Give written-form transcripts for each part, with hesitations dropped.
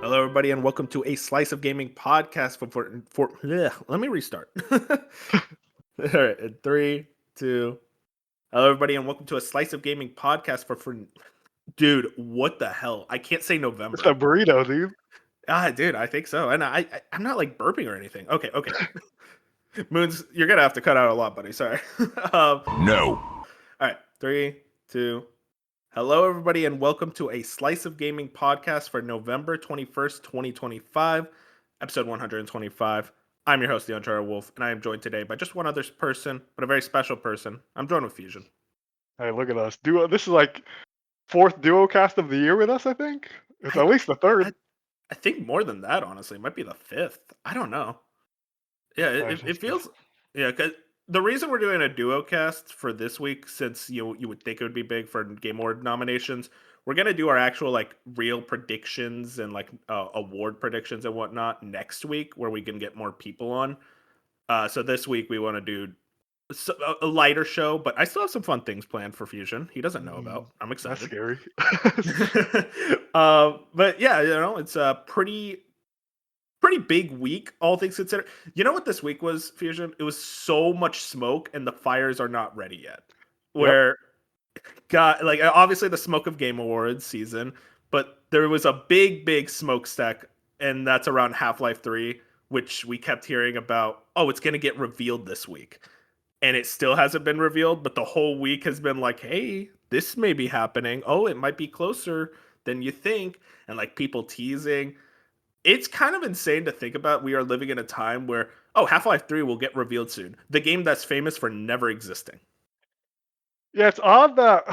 Hello, everybody, and welcome to a Slice of Gaming podcast. Let me restart. All right, in three, two. Hello, everybody, and welcome to a Slice of Gaming podcast Dude, what the hell? I can't say It's a November. burrito, dude. Dude, I think so, and I'm not like burping or anything. Okay. Moons, you're gonna have to cut out a lot, buddy. Sorry. No. All right, three, two. Hello, everybody, and welcome to a Slice of Gaming podcast for November 21st, 2025, episode 125. I'm your host, the Uncharted Wolf, and I am joined today by just one other person, but a very special person. I'm joined with Fusion. Hey, look at us. Duo. This is like fourth duo cast of the year with us, I think. It's I, at least the third. I, I think more than that, honestly. It might be the fifth. I don't know. Yeah, it feels. Yeah, because the reason we're doing a duo cast for this week, since you would think it would be big for Game Award nominations, we're gonna do our actual like real predictions and like award predictions and whatnot next week, where we can get more people on. So this week we want to do a lighter show, but I still have some fun things planned for Fusion. He doesn't know about. I'm That's excited. scary. But yeah, it's a pretty big week, all things considered. You know what this week was, Fusion? It was so much smoke, and the fires are not ready yet. Yep. Where, got like obviously the Smoke of Game Awards season, but there was a big smokestack, and that's around Half-Life 3, which we kept hearing about. Oh, it's gonna get revealed this week, and it still hasn't been revealed. But the whole week has been like, hey, this may be happening. Oh, it might be closer than you think, and like people teasing. It's kind of insane to think about. We are living in a time where, oh, Half-Life 3 will get revealed soon. The game that's famous for never existing. Yeah, it's odd that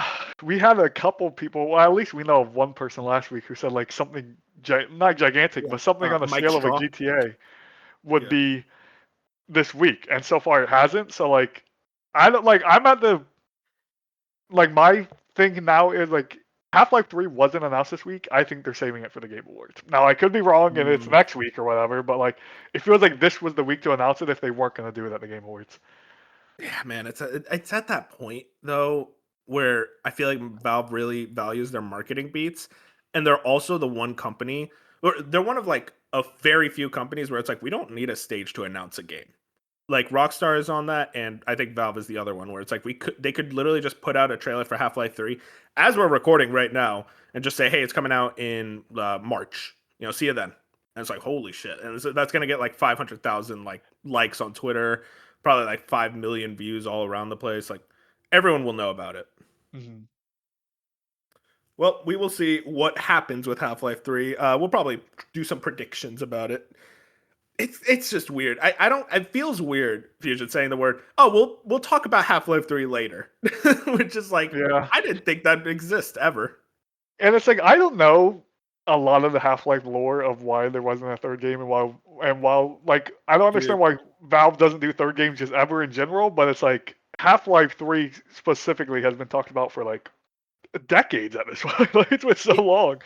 we had a couple people. Well, at least we know of one person last week who said like something not gigantic, Yeah. but something on the Mike scale of a Straw. GTA would Yeah. be this week, and so far it hasn't. So like, I don't like. I'm at the like my thing now is like Half-Life 3 wasn't announced this week. I think they're saving it for the Game Awards. Now I could be wrong and it's Mm. next week or whatever, but like it feels like this was the week to announce it if they weren't going to do it at the Game Awards. Yeah, man, it's at that point though where I feel like Valve really values their marketing beats, and they're also the one company, or they're one of like a very few companies where it's like we don't need a stage to announce a game. Like Rockstar is on that, and I think Valve is the other one where it's like they could literally just put out a trailer for Half-Life 3 as we're recording right now and just say, hey, it's coming out in March. See you then. And it's like, holy shit. And so that's gonna get like 500,000 like likes on Twitter, probably like 5 million views all around the place. Like everyone will know about it. Mm-hmm. Well, we will see what happens with Half-Life 3. We'll probably do some predictions about it. It's just weird. I don't. It feels weird, Fusion, saying the word. Oh, we'll talk about Half-Life 3 later, which is like Yeah, I didn't think that exist ever. and it's like I don't know a lot of the Half-Life lore of why there wasn't a third game and while like I don't understand Dude, why Valve doesn't do third games just ever in general, but it's like Half-Life 3 specifically has been talked about for like decades at this point. Like it's been so it, long.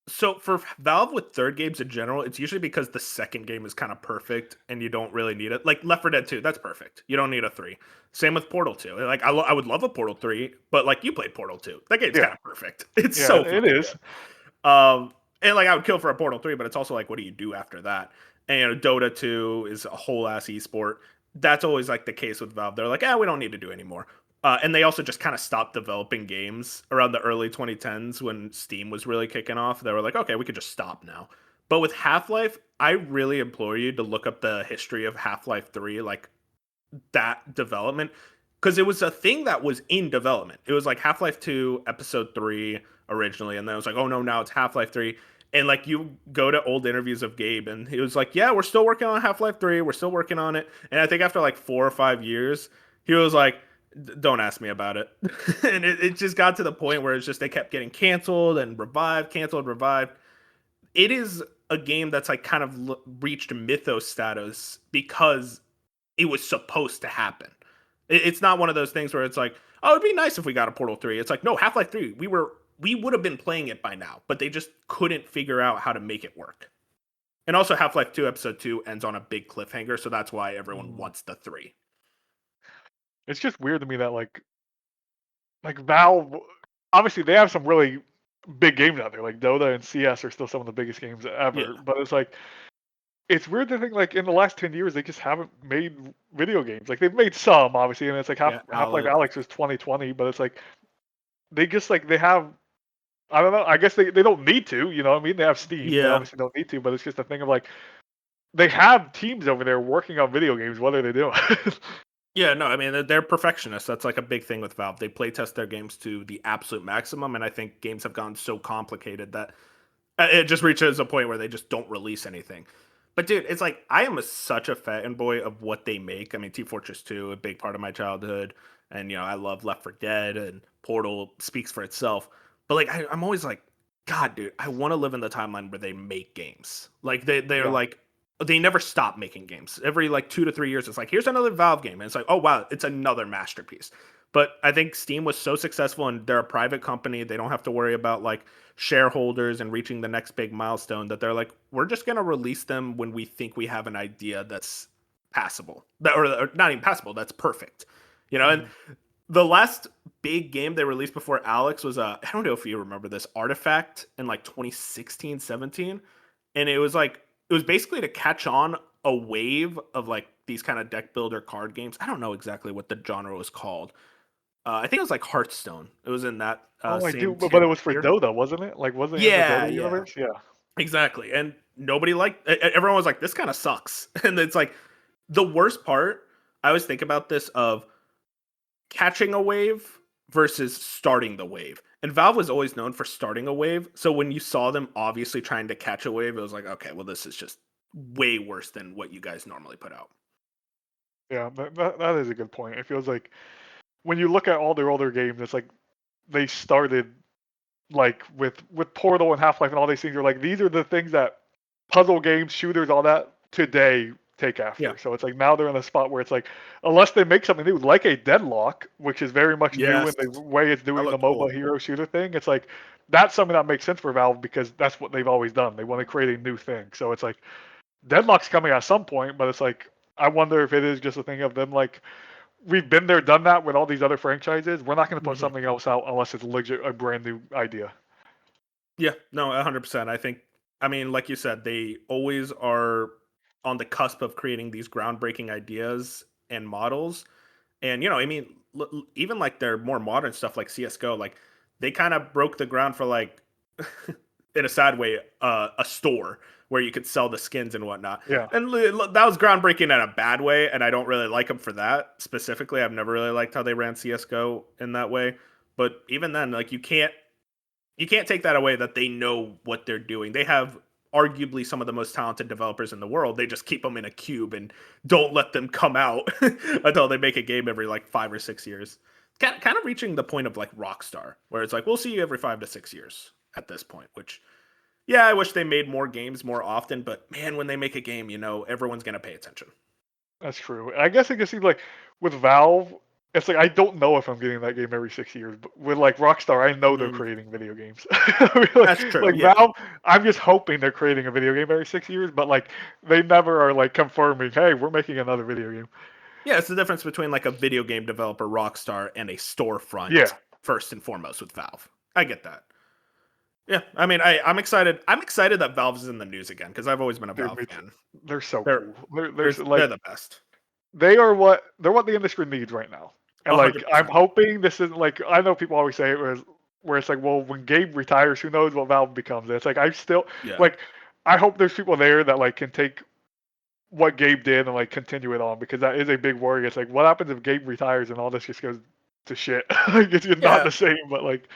so for Valve with third games in general, it's usually because the second game is kind of perfect and you don't really need it. Like Left 4 Dead 2, that's perfect. You don't need a 3. Same with Portal 2. Like I would love a Portal 3, but like you played Portal 2. That game's Yeah, kind of perfect. It's yeah, so it fucking is. good. And like I would kill for a Portal 3, but it's also like what do you do after that? And Dota 2 is a whole ass esport. That's always like the case with Valve. They're like, we don't need to do anymore. And they also just kind of stopped developing games around the early 2010s when Steam was really kicking off. They were like, okay, we could just stop now. But with Half-Life, I really implore you to look up the history of Half-Life 3, like that development, because it was a thing that was in development. It was like Half-Life 2, Episode 3 originally, and then it was like, oh no, now it's Half-Life 3. And like you go to old interviews of Gabe, and he was like, yeah, we're still working on Half-Life 3, we're still working on it. And I think after like 4 or 5 years, he was like, don't ask me about it. And it just got to the point where it's just they kept getting canceled and revived, canceled, revived. It is a game that's like kind of reached mythos status because it was supposed to happen. It's not one of those things where it's like, oh, it'd be nice if we got a Portal 3. It's like, no, Half-Life 3, we would have been playing it by now, but they just couldn't figure out how to make it work. And also Half-Life 2 Episode 2 ends on a big cliffhanger, so that's why everyone Mm. wants the 3. It's just weird to me that like Valve, obviously they have some really big games out there. Like Dota and CS are still some of the biggest games Yeah, ever. But it's like it's weird to think like in the last 10 years they just haven't made video games. Like they've made some obviously, and it's like yeah, Half Life Alex. Alex was 2020, but it's like they just like they have I don't know. I guess they don't need to. You know what I mean? They have Steam. They Yeah, obviously don't need to. But it's just a thing of like they have teams over there working on video games. What are they doing? yeah. No, I mean they're perfectionists. That's like a big thing with Valve. They play test their games to the absolute maximum, and I think games have gotten so complicated that it just reaches a point where they just don't release anything. But dude, it's like I am such a fanboy of what they make. I mean, Team Fortress 2, a big part of my childhood, and I love Left 4 Dead and Portal speaks for itself. But like I'm always like, God, dude, I want to live in the timeline where they make games. Like they're Yeah. like they never stop making games. Every like 2 to 3 years, it's like here's another Valve game, and it's like, oh wow, it's another masterpiece. But I think Steam was so successful, and they're a private company. They don't have to worry about like shareholders and reaching the next big milestone, that they're like, we're just going to release them when we think we have an idea that's passable, or not even passable, that's perfect. And Mhm. the last big game they released before Alex was I don't know if you remember this, Artifact, in like 2016, 17. And it was basically to catch on a wave of like these kind of deck builder card games. I don't know exactly what the genre was called. I think it was like Hearthstone. It was in that Oh, I do. same But it was for tier. Dota, wasn't it? Like, wasn't it in the Yeah, Dota yeah, universe? Yeah. exactly. And nobody liked. Everyone was like, "This kind of sucks." And it's like the worst part. I always think about this of catching a wave versus starting the wave. And Valve was always known for starting a wave. So when you saw them obviously trying to catch a wave, it was like, okay, well, this is just way worse than what you guys normally put out. Yeah. That is a good point. It feels like when you look at all their older games, it's like they started like with Portal and Half Life and all these things. Are like these are the things that puzzle games, shooters, all that today take Yeah. after. So it's like now they're in a spot where it's like unless they make something new, like a Deadlock, which is very much new in Yes. the way it's That doing the looked cool. MOBA hero shooter thing. It's like that's something that makes sense for Valve because that's what they've always done. They want to create a new thing. So it's like Deadlock's coming at some point, but it's like I wonder if it is just a thing of them like we've been there, done that with all these other franchises. We're not going to put Mhm. something else out unless it's legit a brand new idea. Yeah, no, 100%. I think, I mean, like you said, they always are on the cusp of creating these groundbreaking ideas and models. And, I mean, even like their more modern stuff like CSGO, like they kind of broke the ground for like, in a sad way, a store where you could sell the skins and whatnot. Yeah, And that was groundbreaking in a bad way. And I don't really like them for that specifically. I've never really liked how they ran CSGO in that way. But even then, like you can't take that away, that they know what they're doing. They have arguably some of the most talented developers in the world. They just keep them in a cube and don't let them come out until they make a game every like 5 or 6 years. Kind of reaching the point of like Rockstar, where it's like, we'll see you every 5 to 6 years at this point, which, yeah, I wish they made more games more often, but man, when they make a game, everyone's going to pay attention. that's true. I guess it can seem like with Valve, it's like I don't know if I'm getting that game every 6 years. But with like Rockstar, I know they're Mm, creating video games. I mean, like, that's true. like Yeah. Valve, I'm just hoping they're creating a video game every 6 years. But like they never are like confirming, hey, we're making another video game. Yeah, it's the difference between like a video game developer, Rockstar, and a storefront, Yeah, first and foremost, with Valve. I get that. Yeah, I mean, I'm excited. I'm excited that Valve's in the news again because I've always been a dude, Valve me too. fan. They're so They're cool. They're they're so, they're like the best. they're what the industry needs right now. And A like hundred I'm percent. hoping this isn't like I know people always say it was where it's like, well, when Gabe retires, who knows what Valve becomes. It's like I still Yeah, like I hope there's people there that like can take what Gabe did and like continue it on because that is a big worry. It's like what happens if Gabe retires and all this just goes to shit? Like it's just not yeah. the same, but like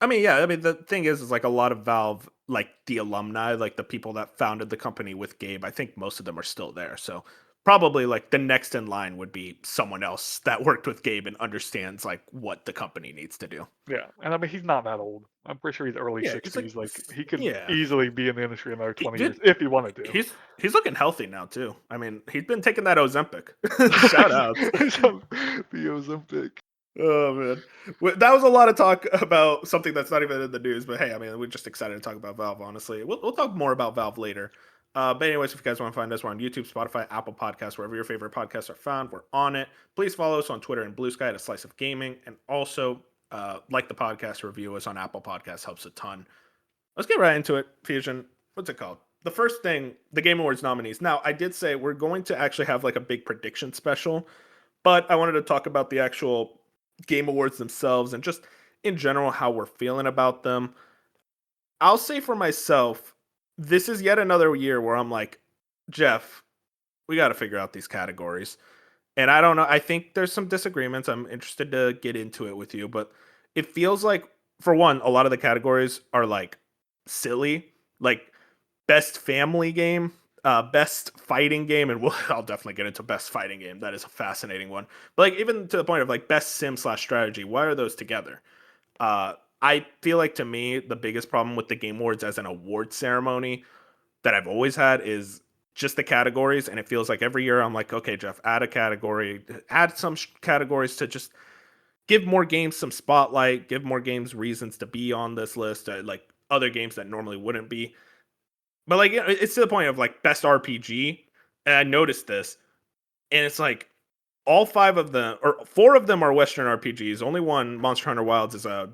I mean, yeah. I mean, the thing is like a lot of Valve, like the alumni, like the people that founded the company with Gabe. I think most of them are still there. So probably like the next in line would be someone else that worked with Gabe and understands like what the company needs to do. yeah. And I mean he's not that old. I'm pretty sure he's early Yeah, he's like, 60s. Like he could yeah. easy be in the industry another He 20 years did. if he wanted to. He's looking healthy now too. I mean, he's been taking that Ozempic. Shout outs. So, the Ozempic. Oh man, that was a lot of talk about something that's not even in the news. But hey, I mean, we're just excited to talk about Valve. Honestly, we'll talk more about Valve later. But anyways, if you guys want to find us, we're on YouTube, Spotify, Apple Podcasts, wherever your favorite podcasts are found. We're on it. Please follow us on Twitter and Blue Sky at A Slice of Gaming, and also Like the podcast review is on Apple Podcasts, helps a ton. Let's get right into it. Fusion, what's it called? The first thing, the Game Awards nominees. Now, I did say we're going to actually have like a big prediction special, but I wanted to talk about the actual Game Awards themselves and just in general how we're feeling about them. I'll say for myself, this is yet another year where I'm like, Jeff, we got to figure out these categories. And I don't know. I think there's some disagreements. I'm interested to get into it with you, but it feels like, for one, a lot of the categories are like silly, like best family game, best fighting game, and I'll definitely get into best fighting game. That is a fascinating one. But like even to the point of like best sim slash strategy, why are those together? I feel like to me the biggest problem with the Game Awards as an award ceremony that I've always had is just the categories, and it feels like every year I'm like, okay, Jeff, add a category, add some categories to just give more games some spotlight, give more games reasons to be on this list, like other games that normally wouldn't be. But like, it's to the point of like best RPG, and I noticed this, and it's like all five of them or four of them are Western RPGs. Only one, Monster Hunter Wilds, is a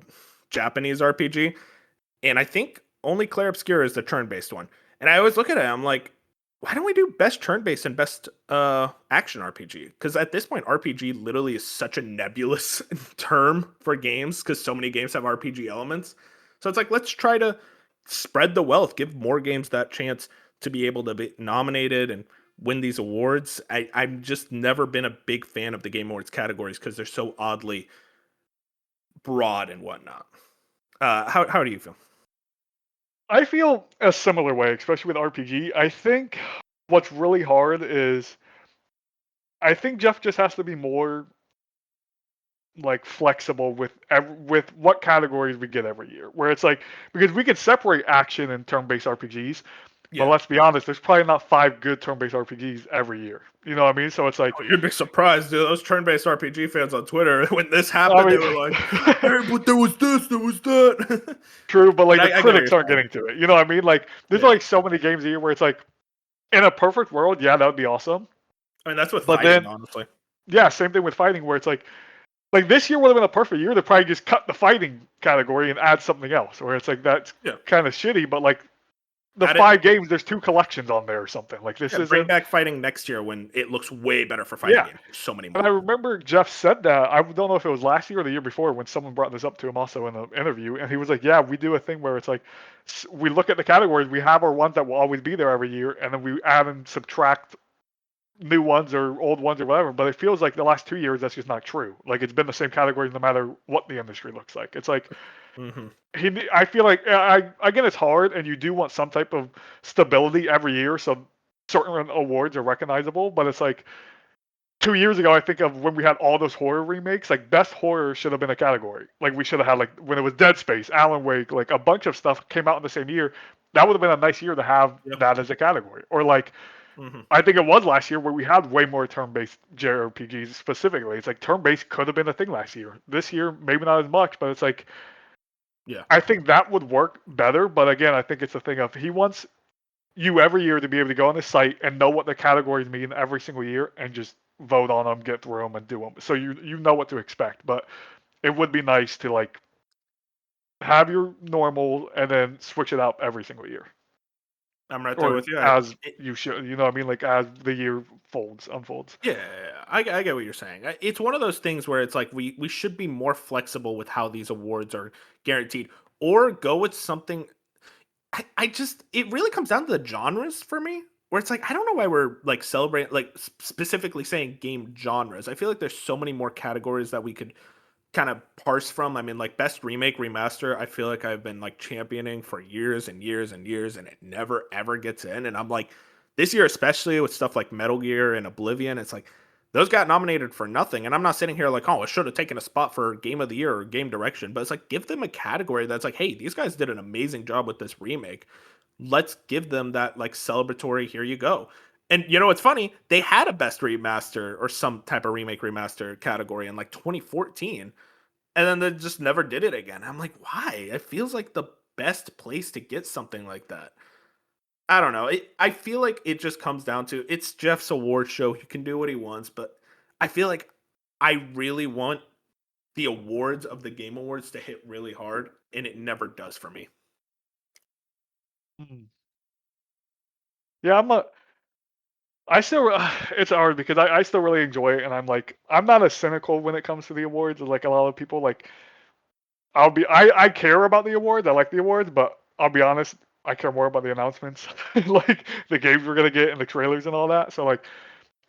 Japanese RPG, and I think only Clair Obscur is the turn-based one. And I always look at it, I'm like, why don't we do best turn-based and best action RPG? Because at this point, RPG literally is such a nebulous term for games because so many games have RPG elements. So it's like, let's try to spread the wealth, give more games that chance to be able to be nominated and win these awards. I've just never been a big fan of the Game Awards categories because they're so oddly broad and whatnot. How do you feel? I feel a similar way, especially with RPG. I think what's really hard is I think Jeff just has to be more like flexible with with what categories we get every year. Where it's like because we could separate action and turn-based RPGs, but Yeah. let's be honest, there's probably not five good turn-based RPGs every year. You know what I mean? So it's like Oh, you'd be surprised, dude. Those turn-based RPG fans on Twitter, when this I happened, they were like, mean "Hey, but there was this, there was that." true, but But like the I get what critics you're aren't saying. getting to it. You know what I mean? Like there's Yeah, like so many games a year where it's like in a perfect world, yeah, that would be awesome. I mean that's with But fighting, then honestly. yeah, same thing with fighting where it's like this year would have been a perfect year to probably just cut the fighting category and add something else. Where it's like that's Yeah, kind of shitty, but like the add it. 5 games, there's 2 collections on there or something. Like this Yeah, bring isn't. back fighting next year when it looks way better for fighting Yeah, games. There's so many and I more. remember Jeff said that. I don't know if it was last year or the year before when someone brought this up to him also in an interview, and he was like, "Yeah, we do a thing where it's like we look at the categories, we have our ones that will always be there every year, and then we add and subtract new ones or old ones or whatever." But it feels like the last 2 years that's just not true. Like it's been the same categories no matter what the industry looks like. It's like Hmm. I feel like I get it's hard, and you do want some type of stability every year, so certain awards are recognizable. But it's like 2 years ago, I think of when we had all those horror remakes. Like best horror should have been a category. Like we should have had like when it was Dead Space, Alan Wake, like a bunch of stuff came out in the same year. That would have been a nice year to have Yeah. that as a category. Or like Hmm. I think it was last year where we had way more turn-based JRPGs specifically. It's like turn-based could have been a thing last year. This year, maybe not as much, but it's like Yeah. I think that would work better. But again, I think it's a thing of he wants you every year to be able to go on his site and know what the categories mean every single year and just vote on them, get through them, and do them. So you know what to expect. But it would be nice to like have your normal and then switch it up every single year, I'm right there or with you. as you should. You know what I mean? Like as the year unfolds. Yeah, I get what you're saying. It's one of those things where it's like we should be more flexible with how these awards are guaranteed, or go with something. I just it really comes down to the genres for me, where it's like I don't know why we're like celebrating like specifically saying game genres. I feel like there's so many more categories that we could kind of parse from. I mean, like best remake remaster, I feel like I've been like championing for years and years and years, and it never ever gets in. And I'm like, this year especially with stuff like Metal Gear and Oblivion, it's like those got nominated for nothing. And I'm not sitting here like, oh, it should have taken a spot for Game of the Year or Game Direction, but it's like give them a category that's like, hey, these guys did an amazing job with this remake. Let's give them that like celebratory. Here you go. And you know what's funny? They had a best remaster or some type of remake remaster category in like 2014, and then they just never did it again. I'm like, why? It feels like the best place to get something like that. I don't know. I feel like it just comes down to it's Jeff's award show. He can do what he wants, but I feel like I really want the awards of the Game Awards to hit really hard, and it never does for me. Mhm. Yeah, I still it's hard because I still really enjoy it, and I'm not as cynical when it comes to the awards as like a lot of people. Like I care about the awards, I like the awards, but I'll be honest, I care more about the announcements, like the games we're gonna get and the trailers and all that. So like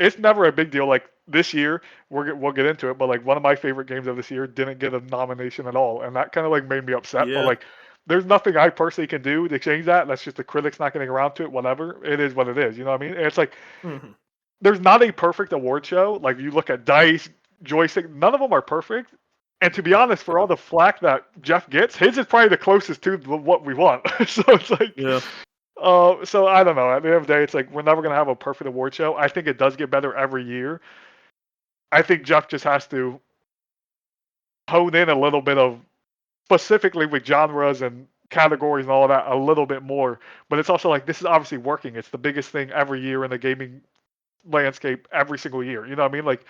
it's never a big deal. Like this year, we'll get into it, but like one of my favorite games of this year didn't get a nomination at all, and that kind of like made me upset. But Yeah. like, there's nothing I personally can do to change that. That's just the critics not getting around to it. Whatever it is, what it is. You know what I mean? And it's like Mhm. there's not a perfect award show. Like you look at Dice, Joystick, none of them are perfect. And to be Oh, honest, for yeah. all the flack that Jeff gets, his is probably the closest to what we want. So it's like, Yeah. so I don't know. At the end of the day, it's like we're never gonna have a perfect award show. I think it does get better every year. I think Jeff just has to hone in a little bit of specifically with genres and categories and all that a little bit more. But it's also like this is obviously working. It's the biggest thing every year in the gaming landscape every single year. You know what I mean? Like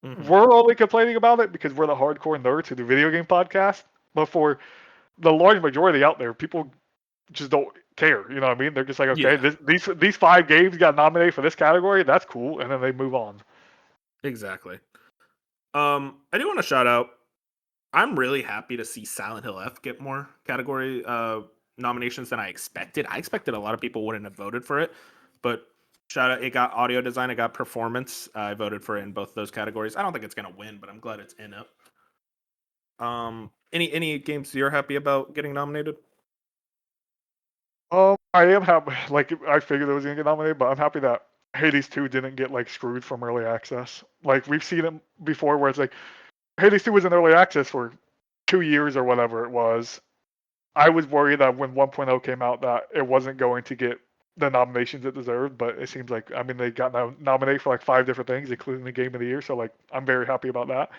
Mhm. we're only complaining about it because we're the hardcore nerds who do video game podcasts. But for the large majority out there, people just don't care. You know what I mean? They're just like, okay, Yeah. these 5 games got nominated for this category. That's cool, and then they move on. Exactly. I do want to shout out. I'm really happy to see Silent Hill F get more category nominations than I expected. I expected a lot of people wouldn't have voted for it, but shout out, it got audio design, it got performance. I voted for it in both those categories. I don't think it's gonna win, but I'm glad it's in it. Any games you're happy about getting nominated? I am happy. Like I figured it was gonna get nominated, but I'm happy that Hades 2 didn't get like screwed from early access. Like we've seen it before, where it's like Hades 2 was in early access for 2 years or whatever it was. I was worried that when 1.0 came out, that it wasn't going to get the nominations it deserved, but it seems like I mean they got nominated for like 5 different things, including the Game of the Year. So like I'm very happy about that.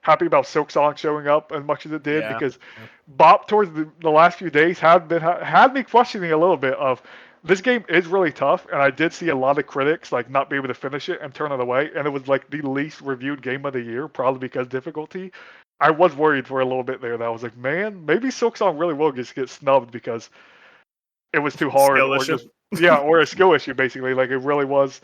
Happy about Silk Song showing up as much as it did Yeah. because Yeah. Bop towards the last few days had me questioning a little bit of this game is really tough, and I did see a lot of critics like not be able to finish it and turn it away, and it was like the least reviewed game of the year, probably because difficulty. I was worried for a little bit there that I was like, man, maybe Silk Song really will just get snubbed because it was too hard Skill or issue. just yeah, or a skill issue basically. Like it really was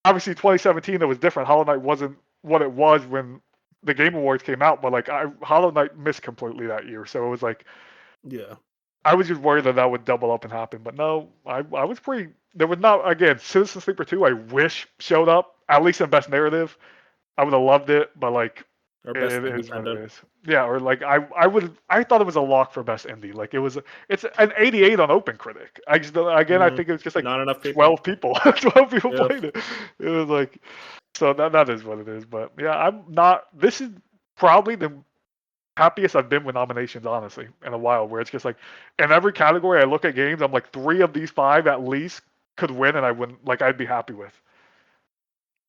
obviously 2017 it was different. Hollow Knight wasn't what it was when the Game Awards came out, but like Hollow Knight missed completely that year, so it was like Yeah. I was just worried that that would double up and happen. But no, I was pretty. There was not again Citizen Sleeper 2. I wish showed up at least in best narrative. I would have loved it, but like Or best it is what it independent. is. Yeah, or like I thought it was a lock for best indie. Like it's an 88 on OpenCritic. I just again I Mm, think it was just like not enough people. 12 people. 12 people Yeah. played it. It was like so that is what it is. But yeah, I'm not. This is probably the happiest I've been with nominations, honestly, in a while. Where it's just like in every category I look at games, I'm like 3 of these 5 at least could win, and I wouldn't like I'd be happy with.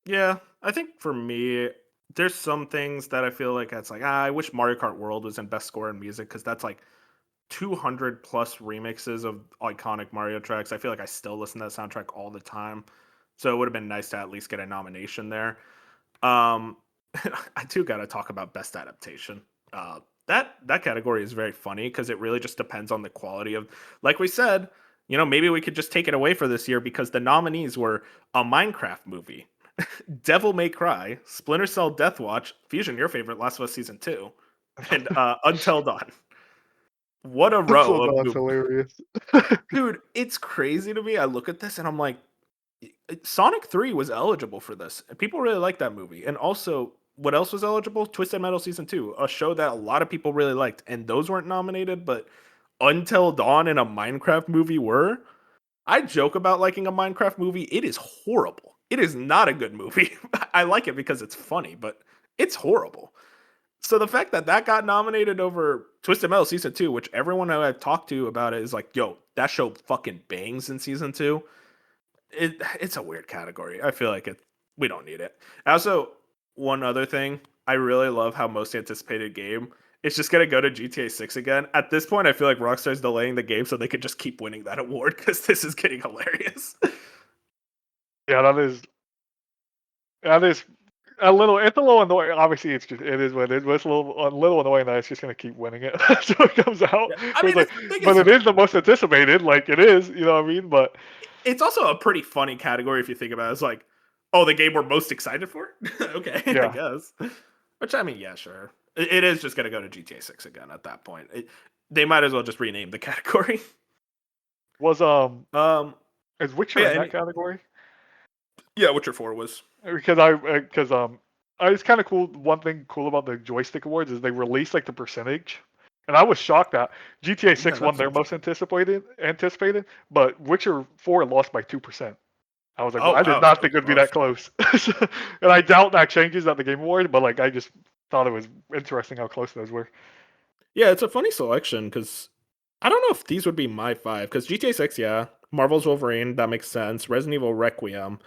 Yeah. I think for me, there's some things that I feel like it's like, I wish Mario Kart World was in best score in music because that's like 200 plus remixes of iconic Mario tracks. I feel like I still listen to that soundtrack all the time. So it would have been nice to at least get a nomination there. Um, I do got to talk about best adaptation. That category is very funny because it really just depends on the quality of, like we said, maybe we could just take it away for this year because the nominees were a Minecraft movie, Devil May Cry, Splinter Cell Death Watch, Fusion, your favorite, Last of Us Season 2, and Until Dawn. What a So row of that's movies. hilarious. Dude, it's crazy to me. I look at this and I'm like, Sonic 3 was eligible for this. And people really like that movie. And also, what else was eligible? Twisted Metal Season 2, a show that a lot of people really liked. And those weren't nominated, but Until Dawn and a Minecraft movie were. I joke about liking a Minecraft movie. It is horrible. It is not a good movie. I like it because it's funny, but it's horrible. So the fact that that got nominated over Twisted Metal Season 2, which everyone who I've talked to about it is like, yo, that show fucking bangs in Season 2. It's a weird category. I feel like we don't need it. Also, one other thing, I really love how most anticipated game it's just gonna go to GTA 6 again. At this point, I feel like Rockstar's delaying the game so they could just keep winning that award because this is getting hilarious. Yeah, that is It's a little annoying. Obviously, it is what it is. But it's a little annoying that it's just gonna keep winning it until it comes out. Yeah. I But it's mean, like, it's the thing but is, it is the most anticipated. Like it is, you know what I mean? But it's also a pretty funny category if you think about it. It's like, oh, the game we're most excited for? Okay, I yeah, guess. Which, I mean, yeah, sure. It is just going to go to GTA 6 again at that point. They might as well just rename the category. was Um, is but Witcher yeah, in that category? yeah, Witcher 4 was. It's kind of cool. One thing cool about the joystick awards is they release like the percentage, and I was shocked that GTA Yeah, 6 won that's their most interesting. anticipated, but Witcher 4 lost by 2%. I was like, well, Oh, I did wow. not So think it would be close. that close. And I doubt that changes at the Game Awards, but like I just thought it was interesting how close those were. Yeah, it's a funny selection because I don't know if these would be my five. Because GTA 6, yeah. Marvel's Wolverine, that makes sense. Resident Evil Requiem.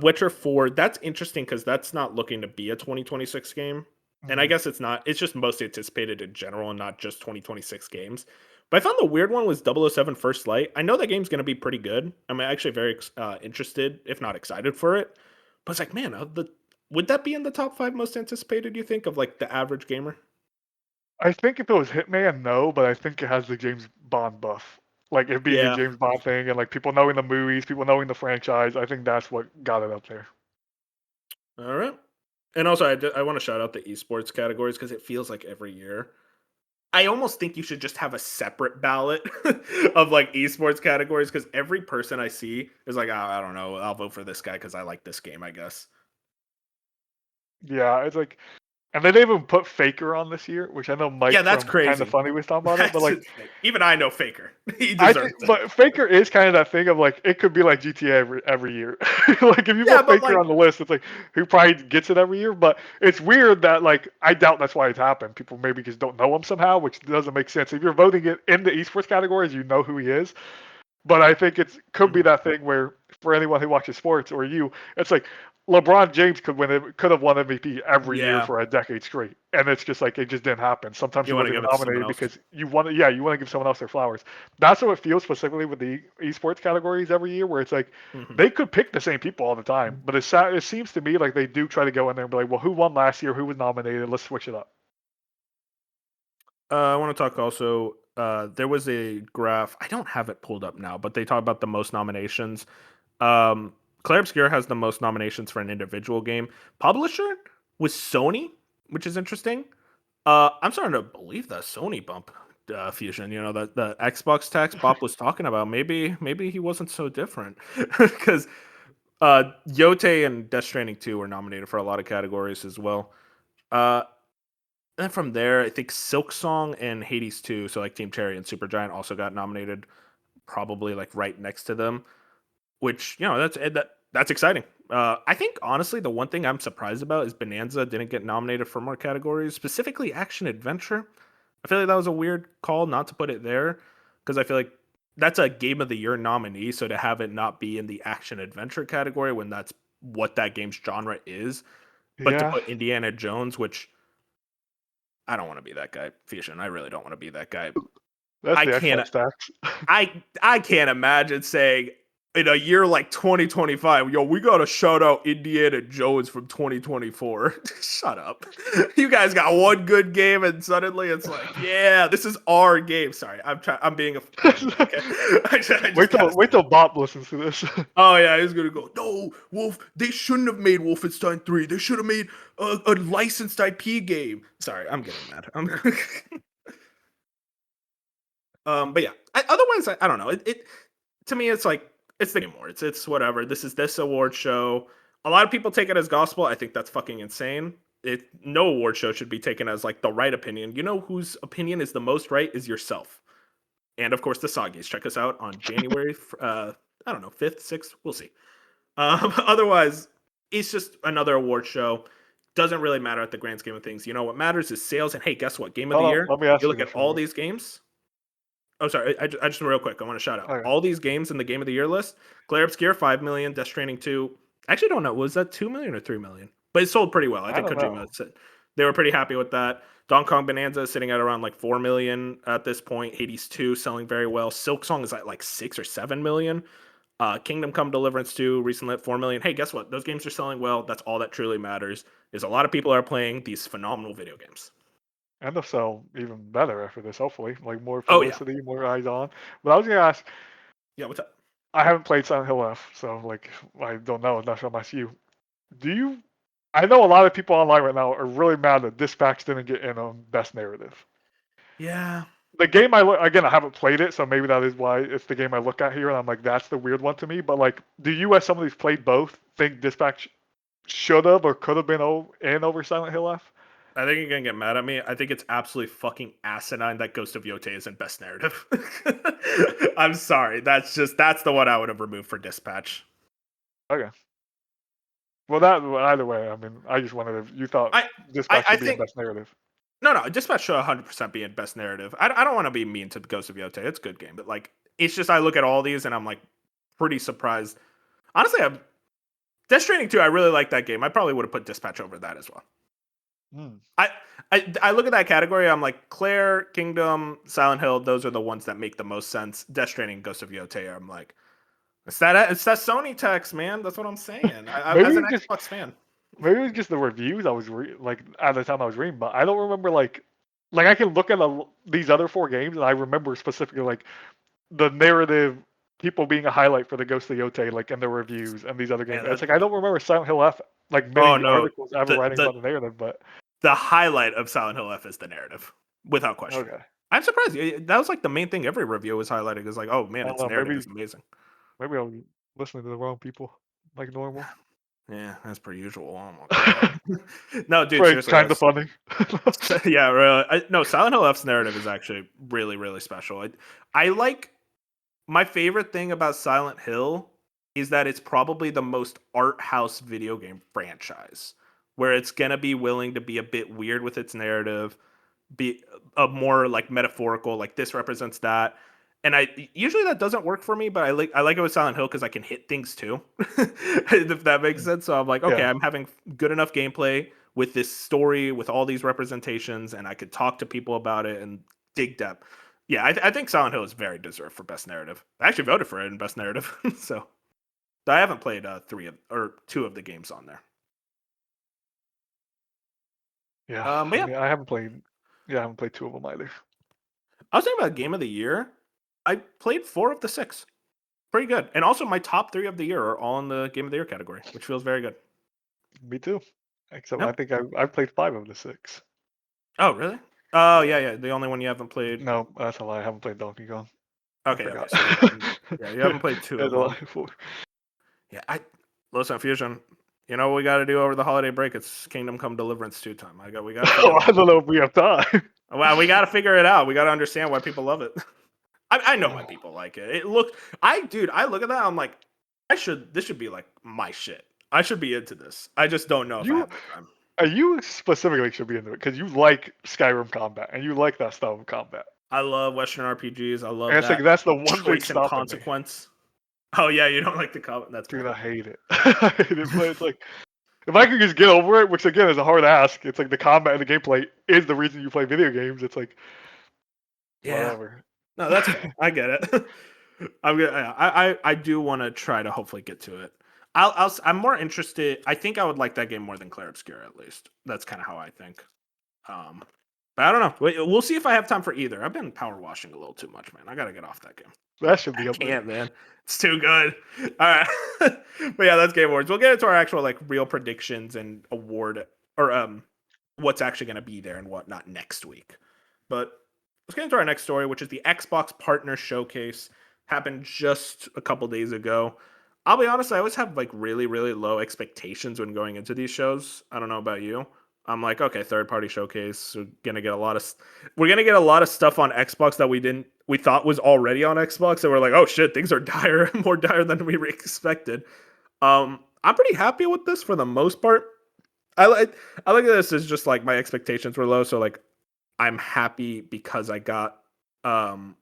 Witcher 4, that's interesting because that's not looking to be a 2026 game. And I Mhm. guess it's not, it's just most anticipated in general and not just 2026 games. But I found the weird one was 007 First Light. I know that game's going to be pretty good. I'm actually very interested, if not excited for it. But it's like, man, would that be in the top five most anticipated, you think, of like the average gamer? I think if it was Hitman, no, but I think it has the James Bond buff. Like it being a Yeah. James Bond thing and like people knowing the movies, people knowing the franchise. I think that's what got it up there. All right. And also, I want to shout out the esports categories because it feels like every year I almost think you should just have a separate ballot of like esports categories because every person I see is like, oh, I don't know, I'll vote for this guy because I like this game, I guess. Yeah, it's like, and they didn't even put Faker on this year, which I know Yeah, Mike that's from Kind of crazy. Funny was talking about it, but That's like insane. Even I know Faker. He I think, deserves it. but Faker is kind of that thing of like it could be like GTA every year. Like if you Yeah, put but Faker like, on the list, it's like who probably gets it every year. But it's weird that like I doubt that's why it's happened. People maybe just don't know him somehow, which doesn't make sense. If you're voting it in the esports categories, you know who he is. But I think it could be mhm, that thing where for anyone who watches sports or you, it's like LeBron James could have won MVP every year yeah, for a decade straight, and it's just like it just didn't happen. Sometimes he you want to wasn't give even it to someone nominated else. because you want to give someone else their flowers. That's how it feels specifically with the esports categories every year, where it's like Mhm. they could pick the same people all the time, but it seems to me like they do try to go in there and be like, well, who won last year? Who was nominated? Let's switch it up. I want to talk also. There was a graph. I don't have it pulled up now, but they talk about the most nominations. Claire Obscure has the most nominations for an individual game. Publisher was Sony, which is interesting. I'm starting to believe that Sony bump fusion. You know, the Xbox tax Bob was talking about. Maybe he wasn't so different because Yote and Death Stranding 2 were nominated for a lot of categories as well. Uh, and from there, I think Silk Song and Hades 2, so like Team Cherry and Supergiant also got nominated, probably like right next to them, which that's exciting. I think honestly, the one thing I'm surprised about is Bonanza didn't get nominated for more categories, specifically action adventure. I feel like that was a weird call not to put it there because I feel like that's a game of the year nominee. So to have it not be in the action adventure category when that's what that game's genre is, but to Yeah, put Indiana Jones, which I don't want to be that guy, Fusion. I really don't want to be that guy. that's I the can't Xbox tax. I can't imagine saying in a year like 2025, yo, we gotta shout out Indiana Jones from 2024. Shut up. You guys got one good game, and suddenly it's like, yeah, this is our game. Sorry, I'm being a funny. Okay, I just gotta Wait say. till Bob listens to this. Oh yeah, he's gonna go. No, Wolf. They shouldn't have made Wolfenstein 3. They should have made a licensed IP game. Sorry, I'm getting mad. But yeah. Otherwise, I don't know. It to me, it's like it's the game award. It's whatever. This award show. A lot of people take it as gospel. I think that's fucking insane. No award show should be taken as like the right opinion. You know whose opinion is the most right is yourself. And of course, the Sagis. Check us out on January. I don't know, 5th, 6th. We'll see. Otherwise, it's just another award show. Doesn't really matter at the grand scheme of things. You know what matters is sales. And hey, guess what? Game of the Hold on, year. let me You ask you look at this real all quick. these games. Oh, sorry. I just real quick. I want to shout out Okay. all these games in the game of the year list. Claire Obscure 5 million. Death Stranding 2. I actually don't know. Was that 2 million or 3 million? But it sold pretty well. I I think don't Kojima know. said they were pretty happy with that. Donkey Kong Bonanza is sitting at around like 4 million at this point. Hades 2 selling very well. Silk Song is at like 6 or 7 million. Kingdom Come Deliverance 2 recently at 4 million. Hey, guess what? Those games are selling well. That's all that truly matters. Is a lot of people are playing these phenomenal video games. And they'll sell even better after this, hopefully. Like more Oh yeah, publicity, more eyes on. But I was gonna ask, yeah. What's up? I haven't played Silent Hill F, so like I don't know. That's what I'm asking you. Do you? I know a lot of people online right now are really mad that Dispatch didn't get in on Best Narrative. Yeah, The game I look again, I haven't played it, so maybe that is why it's the game I look at here, and I'm like, that's the weird one to me. But like, do you, as somebody who's played both, think Dispatch should have or could have been in over Silent Hill F? I think you're gonna get mad at me. I think it's absolutely fucking asinine that Ghost of Yote isn't best narrative. I'm sorry. That's the one I would have removed for Dispatch. Okay. Well, that either way, I mean, I just wondered if you thought I Dispatch I should be in think Best Narrative. no, Dispatch should 100% be in best narrative. I don't want to be mean to Ghost of Yote. It's a good game, but like it's just I look at all these and I'm like pretty surprised. Honestly, I'm Death Stranding 2, I really like that game. I probably would have put Dispatch over that as well. Hmm. I, I look at that category. I'm like Claire, Kingdom, Silent Hill. Those are the ones that make the most sense. Death Stranding, Ghost of Yote. I'm like, it's that Sony text, man. That's what I'm saying. As Maybe an it just Xbox fan, maybe it was just the reviews I was like at the time I was reading, but I don't remember like I can look at these other four games and I remember specifically like the narrative people being a highlight for the Ghost of Yote, like in the reviews and these other games. man. And it's like I don't remember Silent Hill F like Oh many no, articles ever the writing the about the narrative, but the highlight of Silent Hill F is the narrative, without question. okay. I'm surprised. That was like the main thing every review was highlighting. Is like, oh man, I don't its know, narrative is amazing. maybe I'm listening to the wrong people like normal. Yeah, as per usual. Oh my god. No, dude, Right, seriously, kind of funny. yeah, really. No, Silent Hill F's narrative is actually really, really special. I like my favorite thing about Silent Hill is that it's probably the most art house video game franchise where it's gonna be willing to be a bit weird with its narrative, be a more like metaphorical, like this represents that. And I usually that doesn't work for me, but I like it with Silent Hill because I can hit things too, if that makes sense. So I'm like, okay, Yeah. I'm having good enough gameplay with this story, with all these representations, and I could talk to people about it and dig depth. Yeah, I think Silent Hill is very deserved for best narrative. I actually voted for it in best narrative, so I haven't played two of the games on there. Yeah. But I yeah, mean, I haven't played two of them either. I was thinking about game of the year. I played 4 of the 6. Pretty good. And also my top 3 of the year are all in the game of the year category, which feels very good. Me too. Except I Yep. think I've played 5 of the 6. Oh, really? Oh, Yeah. yeah. The only one you haven't played. No, that's a lie. I haven't played Donkey Kong. I Okay. forgot. So you haven't played 2 That's of a them. lie. Yeah, Listen, Fusion. You know what we got to do over the holiday break? It's Kingdom Come Deliverance 2 time. We got to figure Oh, that I don't out. know if we have time. Well, we got to figure it out. We got to understand why people love it. I know why people like it. I look at that. I'm like, this should be like my shit. I should be into this. I just don't know if I You have the time. you specifically should be into it because you like Skyrim combat and you like that style of combat. I love Western RPGs. I And love it's like that that's the one thing choice and stopping me. consequence. Oh yeah, you don't like the comment. That's Dude, fair. I hate it. I hate it, but it's like if I could just get over it, which again is a hard ask, it's like the combat and the gameplay is the reason you play video games. It's like Yeah. whatever. No, that's fair. I get it. I do want to try to hopefully get to it. I'm more interested. I think I would like that game more than Clair Obscur at least. That's kind of how I think. Um, but I don't know. We'll see if I have time for either. I've been power washing a little too much, man. I gotta get off that game. That should I be up there. can't, man. It's too good. All right. But yeah, that's Game Awards. We'll get into our actual like real predictions and award or what's actually gonna be there and whatnot next week. But let's get into our next story, which is the Xbox Partner Showcase. Happened just a couple days ago. I'll be honest, I always have like really, really low expectations when going into these shows. I don't know about you. I'm like, okay, third party showcase. We're gonna get a lot of stuff on Xbox that we thought was already on Xbox, and we're like, oh shit, things are dire, more dire than we expected. I'm pretty happy with this for the most part. I look at this as just like my expectations were low, so like I'm happy because I got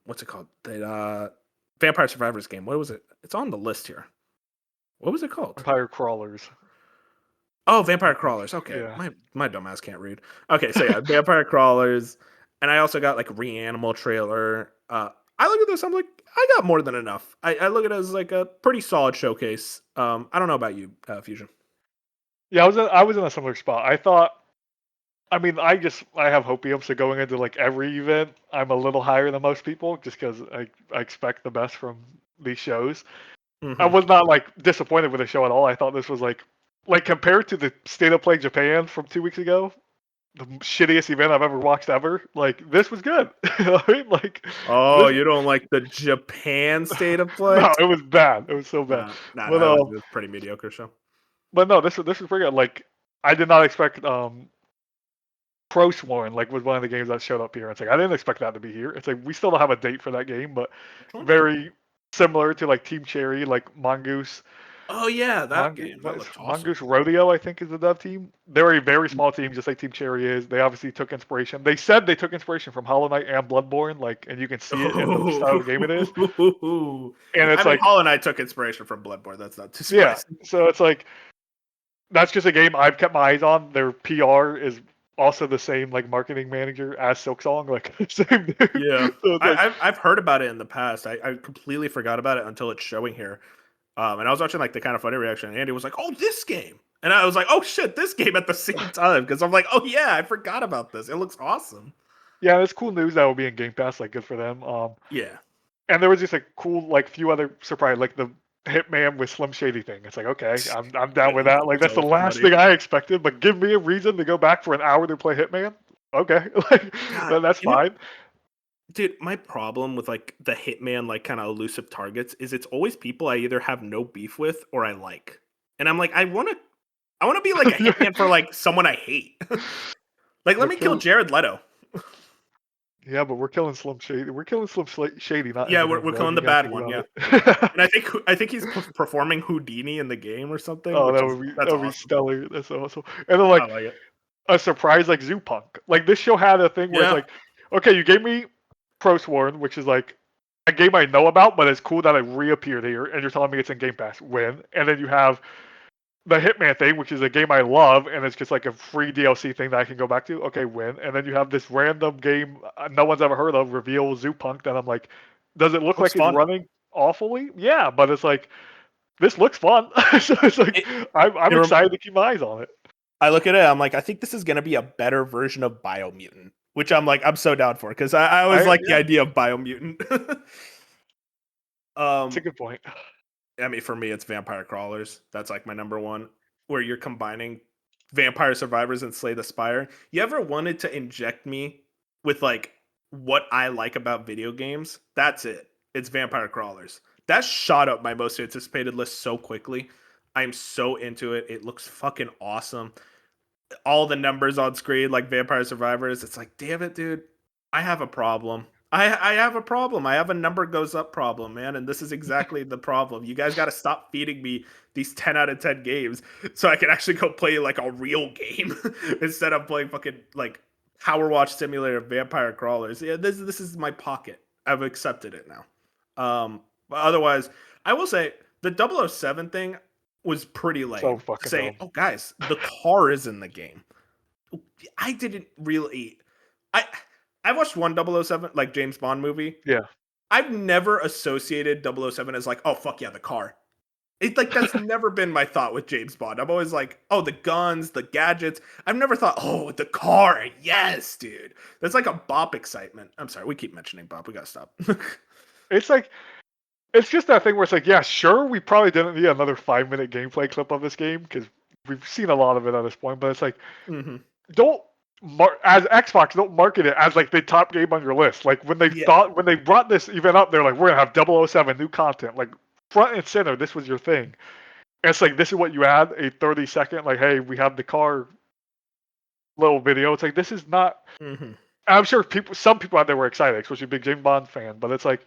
what's it called? The Vampire Survivors game. What was it? It's on the list here. What was it called? Vampire crawlers. Oh, Vampire Crawlers. Okay, Yeah. my dumbass can't read. Okay, so yeah, Vampire Crawlers, and I also got like Reanimal trailer. I look at this, I'm like, I got more than enough. I look at it as like a pretty solid showcase. I don't know about you, Fusion. Yeah, I was in a similar spot. I thought, I mean, I have hopium, so going into like every event, I'm a little higher than most people just because I expect the best from these shows. I Hmm. was not like disappointed with the show at all. I thought this was like compared to the State of Play Japan from 2 weeks ago, the shittiest event I've ever watched ever. Like this was good. You know what I mean? Like Oh, this. you don't like the Japan state of play? No, it was bad. It was so bad. But Nah, it was a pretty mediocre show. no, this was pretty good. Like I did not expect Pro Sworn like was one of the games that showed up here. It's like I didn't expect that to be here. It's like we still don't have a date for that game, but Which one? very similar to like Team Cherry, like Mongoose. Oh yeah, that game that looked awesome. Mongoose Rodeo, I think, is the dev team. They're a very small team, just like Team Cherry is. They obviously took inspiration. They said they took inspiration from Hollow Knight and Bloodborne, like, and you can see it in the style of game it is. Oh. And I it's mean, like, Hollow Knight took inspiration from Bloodborne. That's not too yeah. surprising. So it's like that's just a game I've kept my eyes on. Their PR is also the same like marketing manager as Silksong, like same dude. Yeah, So it's like, I've heard about it in the past. I completely forgot about it until it's showing here. And I was watching like the kind of funny reaction. And Andy was like, "Oh, this game," and I was like, "Oh shit, this game!" At the same time because I'm like, "Oh yeah, I forgot about this. It looks awesome." yeah, it's cool news that will be in Game Pass. Like, good for them. Yeah, And there was just a cool like few other surprise, like the Hitman with Slim Shady thing. It's like, okay, I'm down with that. Like that's the so last funny. thing I expected, but give me a reason to go back for an hour to play Hitman. Okay, like God, that's you know, fine. dude, my problem with like the Hitman like kind of elusive targets is it's always people I either have no beef with or I like, and I'm like, I want to be like a Hitman for like someone I hate. Like, let We're me kill killing, Jared Leto. yeah, but we're killing Slim Shady. We're killing Shady, not Yeah, Eminem, we're bro. killing You the gotta bad think one. about Yeah. it. And I think he's performing Houdini in the game or something, Oh, which that is would be that's that would be awesome. stellar. That's awesome. And then I like like it. a surprise like Zoo Punk. Like this show had a thing where it's Yeah, like, okay, you gave me Pro Sworn, which is like a game I know about, but it's cool that it reappeared here, and you're telling me it's in Game Pass. Win. And then you have the Hitman thing, which is a game I love, and it's just like a free DLC thing that I can go back to. Okay, win. And then you have this random game no one's ever heard of, Reveal Zoo Punk, that I'm like, does it look looks like it's fun. running awfully? Yeah, but it's like this looks fun. So it's like It, I'm it rem- excited to keep my eyes on it. I look at it. I'm like, I think this is gonna be a better version of Biomutant, which I'm like, I'm so down for because I always like the Yeah, idea of Biomutant. it's a um, good point. I mean, for me, it's Vampire Crawlers. That's like my number one, where you're combining Vampire Survivors and Slay the Spire. You ever wanted to inject me with like what I like about video games? That's it. It's Vampire Crawlers. That shot up my most anticipated list so quickly. I'm so into it. It looks fucking awesome. All the numbers on screen like Vampire Survivors. It's like, damn it, dude. I have a problem. I have a problem. I have a number goes up problem, man, and this is exactly the problem. You guys got to stop feeding me these 10 out of 10 games so I can actually go play like a real game instead of playing fucking like Power Watch Simulator Vampire Crawlers. Yeah, this is my pocket. I've accepted it now. But otherwise, I will say the 007 thing was pretty So lame. fucking Saying, dumb. "Oh guys, the car is in the game." I didn't really I I watched one 007 like James Bond movie. Yeah. I've never associated 007 as like, "Oh fuck yeah, the car." It's like that's never been my thought with James Bond. I'm always like, "Oh, the guns, the gadgets." I've never thought, "Oh, the car." Yes, dude. That's like a bop excitement. I'm sorry, we keep mentioning bop. We got to stop. It's like it's just that thing where it's like, yeah, sure, we probably didn't need another 5 minute gameplay clip of this game because we've seen a lot of it at this point. But it's like, Mhm. don't as Xbox, don't market it as like the top game on your list. Like Yeah. when they brought this event up, they're like, we're gonna have 007 new content, like front and center. This was your thing. And it's like this is what you add a 30-second like, hey, we have the car little video. It's like this is not. Mhm. I'm sure some people out there were excited, especially big James Bond fan. But it's like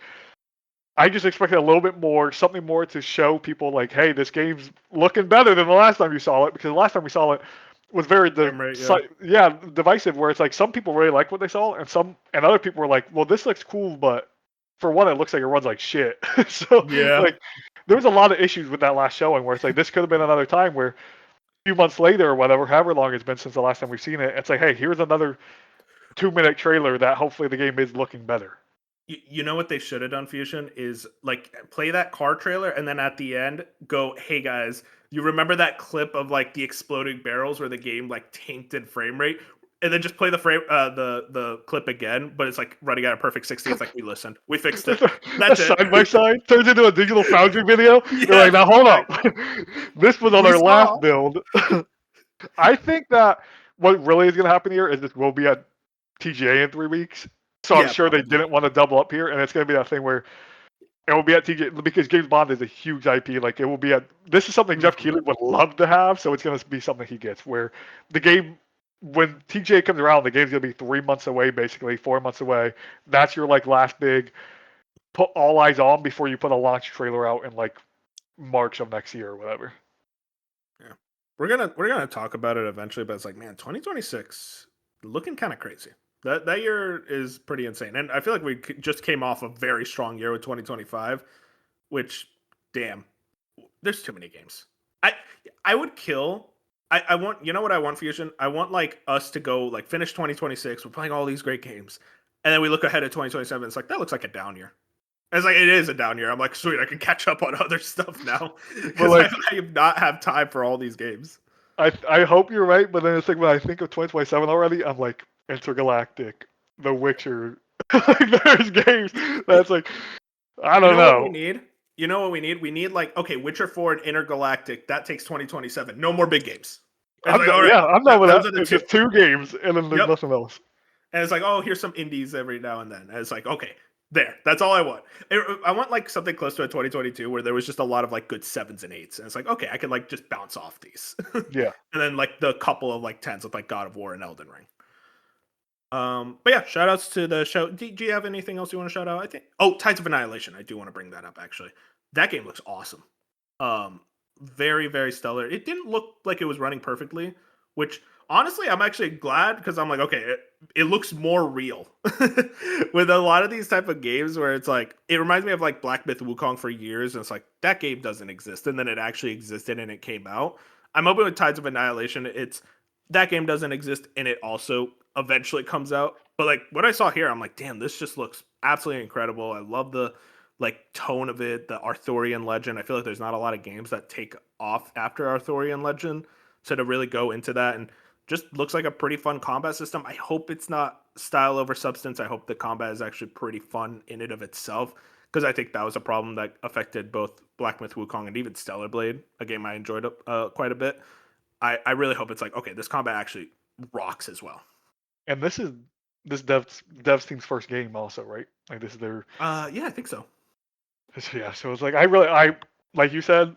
I just expected a little bit more, something more to show people like, hey, this game's looking better than the last time you saw it, because the last time we saw it was very Frame rate, yeah. yeah, divisive. Where it's like some people really like what they saw, and other people were like, well, this looks cool, but for one, it looks like it runs like shit. So Yeah. like, there was a lot of issues with that last showing where it's like this could have been another time where a few months later or whatever, however long it's been since the last time we've seen it, it's like, hey, here's another 2 minute trailer that hopefully the game is looking better. You know what they should have done, Fusion, is like play that car trailer and then at the end go, hey guys, you remember that clip of like the exploding barrels where the game like tanked in frame rate? And then just play the clip again, but it's like running at a perfect 60. It's like we listened, we fixed it. A That's it. side by side turns into a digital foundry video. They're like, Yes, now hold up. exactly. This was on We our last saw. build. I think that what really is going to happen here is this will be at TGA in 3 weeks. So I'm Yeah, sure they probably. didn't want to double up here, and it's going to be that thing where it will be at TGA because James Bond is a huge IP. Like it will be at. This is something Jeff Mhm. Keighley would love to have, so it's going to be something he gets. Where the game, when TGA comes around, the game's going to be 3 months away, basically 4 months away. That's your like last big put all eyes on before you put a launch trailer out in like March of next year or whatever. Yeah. We're gonna talk about it eventually, but it's like, man, 2026 looking kind of crazy. That year is pretty insane, and I feel like we just came off a very strong year with 2025, which, damn, there's too many games. I I would kill. I want, you know what I want, Fusion? I want like us to go like finish 2026. We're playing all these great games, and then we look ahead at 2027. It's like that looks like a down year. It's like it is a down year. I'm like, sweet, I can catch up on other stuff now But because like, I have not have time for all these games. I hope you're right. But then it's like when I think of 2027 already, I'm like Intergalactic, The Witcher. Like there's games that's like I You don't know what we know. need? You know what we need? We need like, okay, Witcher 4 and Intergalactic. That takes 2027. No more big games. It's like, all right, Yeah, I'm not with that. those are the It's two. just 2 games and then there's Yep. nothing else. And it's like, oh, here's some indies every now and then. And it's like, okay, there. That's all I want. I want like something close to a 2022 where there was just a lot of like good sevens and eights. And it's like, okay, I can like just bounce off these. And Yeah. then like the couple of like tens with like God of War and Elden Ring. But yeah, shout outs to the show. Do you have anything else you want to shout out? I think. Oh, Tides of Annihilation. I do want to bring that up actually. That game looks awesome. Um, very, very stellar. It didn't look like it was running perfectly, which honestly, I'm actually glad because I'm like, okay, it looks more real. With a lot of these type of games where it's like, it reminds me of like Black Myth Wukong for years, and it's like that game doesn't exist, and then it actually existed and it came out. I'm open with Tides of Annihilation. It's that game doesn't exist, and it also eventually comes out. But like what I saw here, I'm like, damn, this just looks absolutely incredible. I love the like tone of it, the Arthurian legend. I feel like there's not a lot of games that take off after Arthurian legend. So to really go into that and just looks like a pretty fun combat system. I hope it's not style over substance. I hope the combat is actually pretty fun in and of itself. Because I think that was a problem that affected both Black Myth Wukong and even Stellar Blade, a game I enjoyed quite a bit. I really hope it's like, okay, this combat actually rocks as well. And this is this devs team's first game also, right? Like this is their Yeah, I think so. yeah. So it's like I like you said,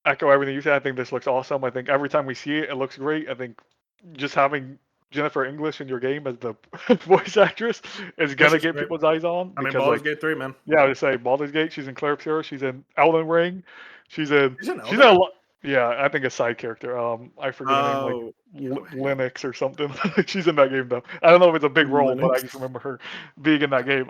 echo everything you said. I think this looks awesome. I think every time we see it, it looks great. I think just having Jennifer English in your game as the voice actress is Yeah, gonna she's get great. people's eyes on I mean, because Baldur's like Gate 3, man. yeah, I would say Baldur's Gate. She's in Clerks Hero. She's in Elden Ring. She's in. She's in She's in Elden a Ring? lot. Yeah, I think a side character. I forget her name. Like Oh, Linux or something. She's in that game though. I don't know if it's a big role, but I Linux. just remember her being in that game.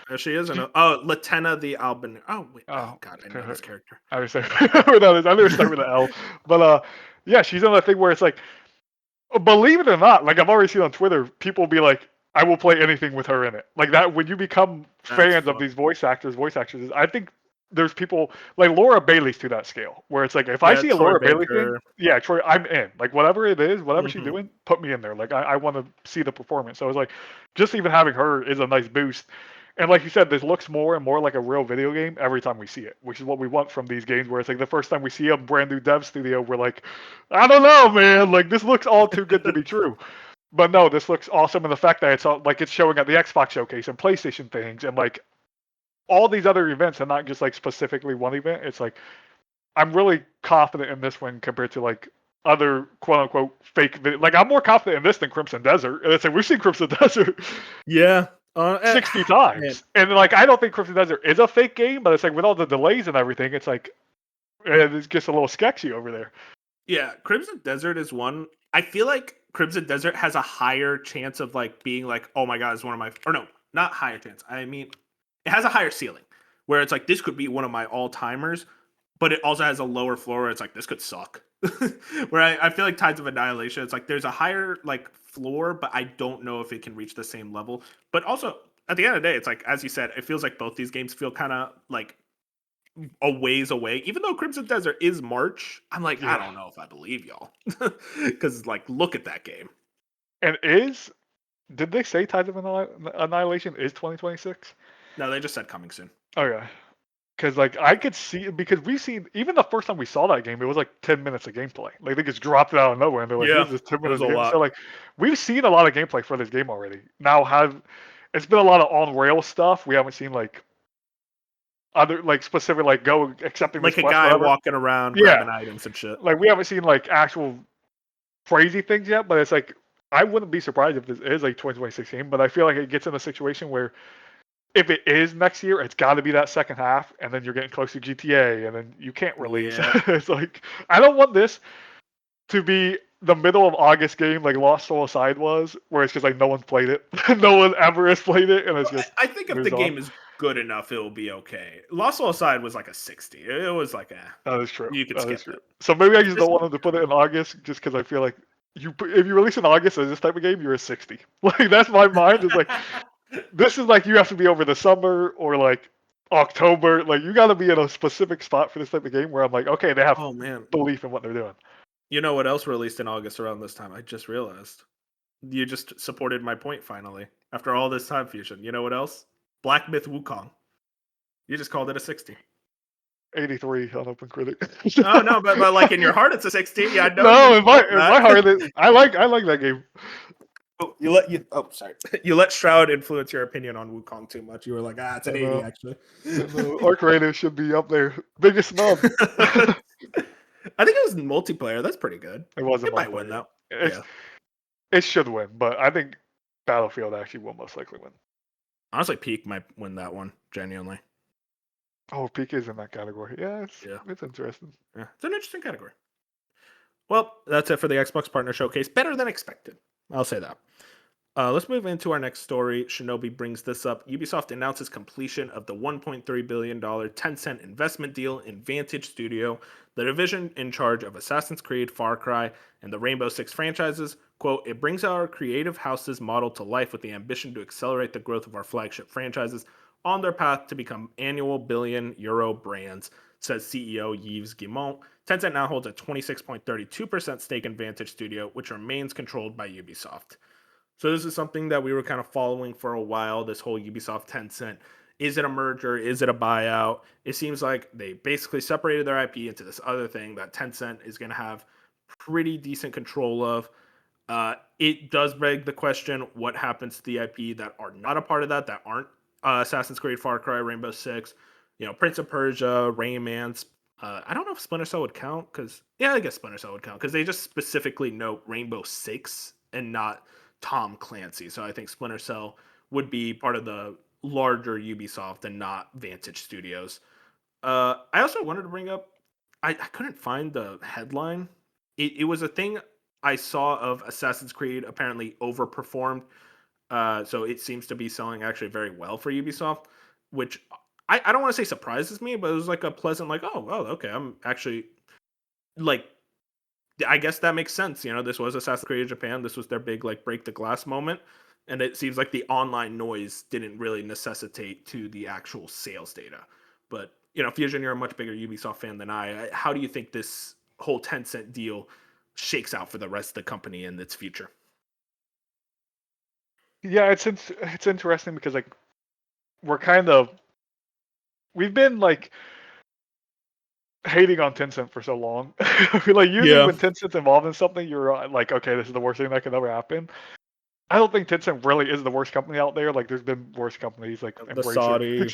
There she is. She, Oh, Latenna the Alban. Oh, wait. Oh, oh, God. I know this character. I would say without this. I never start with an L, but yeah, she's in that thing where it's like, believe it or not, like I've already seen on Twitter, people be like, I will play anything with her in it. Like that, when you become That's fans of fun. these voice actresses, I think there's people like Laura Bailey's to that scale, where it's like, if I Yeah, see a Troy Laura Bailey thing, Baker. yeah, Troy, I'm in. Like whatever it is, whatever she's Hmm. doing, put me in there. Like I want to see the performance. So it's like, just even having her is a nice boost. And like you said, this looks more and more like a real video game every time we see it, which is what we want from these games. Where it's like the first time we see a brand new dev studio, we're like, I don't know, man. Like this looks all too good to be true. But no, this looks awesome, and the fact that it's all, like it's showing at the Xbox showcase and PlayStation things, and like all these other events, and not just like specifically one event. It's like I'm really confident in this one compared to like other quote unquote fake video. Like I'm more confident in this than Crimson Desert. And it's like we've seen Crimson Desert Yeah. 60 Man. times, and like I don't think Crimson Desert is a fake game, but it's like with all the delays and everything, it's like it gets a little sketchy over there. Yeah. Crimson Desert is one. I feel like Crimson Desert has a higher chance of like being like, oh my God, it's one of my, or no, not higher chance. I mean, it has a higher ceiling where it's like, this could be one of my all timers, but it also has a lower floor where it's like, this could suck. Where I feel like Tides of Annihilation, it's like there's a higher like floor, but I don't know if it can reach the same level. But also, at the end of the day, it's like, as you said, it feels like both these games feel kind of like a ways away. Even though Crimson Desert is March, I'm like, I Yeah. don't know if I believe y'all. Because, like, look at that game. And did they say Tides of Annihilation is 2026? No, they just said coming soon. Okay. Because like I could see because we've seen even the first time we saw that game, it was like 10 minutes of gameplay. Like they just dropped it out of nowhere and they're like, Yeah, "Here's this 10 it was minutes a of game." So lot. like we've seen a lot of gameplay for this game already. Now have it's been a lot of on rail stuff. We haven't seen like other like specific like go accepting this Like a quest guy whatever. walking around Yeah, grabbing items and shit. like we haven't seen like actual crazy things yet. But it's like I wouldn't be surprised if this is like 2026 game. But I feel like it gets in a situation where if it is next year, it's got to be that second half, and then you're getting close to GTA, and then you can't release. Yeah. It's like I don't want this to be the middle of August game like Lost Soul Aside was, where it's just like no one's played it, no one ever has played it, and it's just I think if the moves on. game is good enough, it will be okay. Lost Soul Aside was like a 60. It was like, That is true. you could That is skip true. it. So maybe I It's just just don't want them to put it in August, just because I feel like if you release in August as this type of game, you're a 60. Like that's my mind. Is like this is like you have to be over the summer or like October. Like you got to be in a specific spot for this type of game where I'm like, okay, they have Oh man. belief in what they're doing. You know what else released in August around this time? I just realized. You just supported my point finally. After all this time, Fusion. You know what else? Black Myth Wukong. You just called it a 60. 83 on Open Critic. Oh no, but like in your heart it's a 60. Yeah, I know No, you felt in my that. heart, I like that game. Oh, sorry. You let Shroud influence your opinion on Wukong too much. You were like, it's an I 80 know. actually. I know. Arc Raiders should be up there. Biggest snub. I think it was multiplayer. That's pretty good. It wasn't It might win multiplayer. though. It's Yeah. it should win, but I think Battlefield actually will most likely win. Honestly, Peak might win that one, genuinely. Oh, Peak is in that category. Yeah, Yeah. it's interesting. Yeah. It's an interesting category. Well, that's it for the Xbox Partner Showcase. Better than expected. I'll say that. Let's move into our next story. Shinobi brings this up. Ubisoft announces completion of the $1.3 billion Tencent investment deal in Vantage Studio, the division in charge of Assassin's Creed, Far Cry, and the Rainbow Six franchises. Quote, it brings our creative houses model to life with the ambition to accelerate the growth of our flagship franchises on their path to become annual billion-euro brands, says CEO Yves Guillemot. Tencent now holds a 26.32% stake in Vantage Studio, which remains controlled by Ubisoft. So this is something that we were kind of following for a while. This whole Ubisoft Tencent. Is it a merger? Is it a buyout? It seems like they basically separated their IP into this other thing that Tencent is going to have pretty decent control of. It does beg the question: what happens to the IP that are not a part of that aren't Assassin's Creed, Far Cry, Rainbow Six, Prince of Persia, Rayman's. I don't know if Splinter Cell would count because I guess Splinter Cell would count because they just specifically note Rainbow Six and not Tom Clancy. So I think Splinter Cell would be part of the larger Ubisoft and not Vantage Studios. I also wanted to bring up, I couldn't find the headline. It was a thing I saw of Assassin's Creed apparently overperformed. So it seems to be selling actually very well for Ubisoft, which I don't want to say surprises me, but it was like a pleasant, like, oh, okay. I'm actually like, I guess that makes sense. This was Assassin's Creed Japan. This was their big like break the glass moment, and it seems like the online noise didn't really necessitate to the actual sales data. But Fusion, you're a much bigger Ubisoft fan than I. How do you think this whole Tencent deal shakes out for the rest of the company and its future? Yeah, it's interesting because like we're we've been like hating on Tencent for so long. I feel like usually Yeah, when Tencent's involved in something, you're like, okay, this is the worst thing that could ever happen. I don't think Tencent really is the worst company out there. Like, there's been worse companies like the Embracer, Saudi.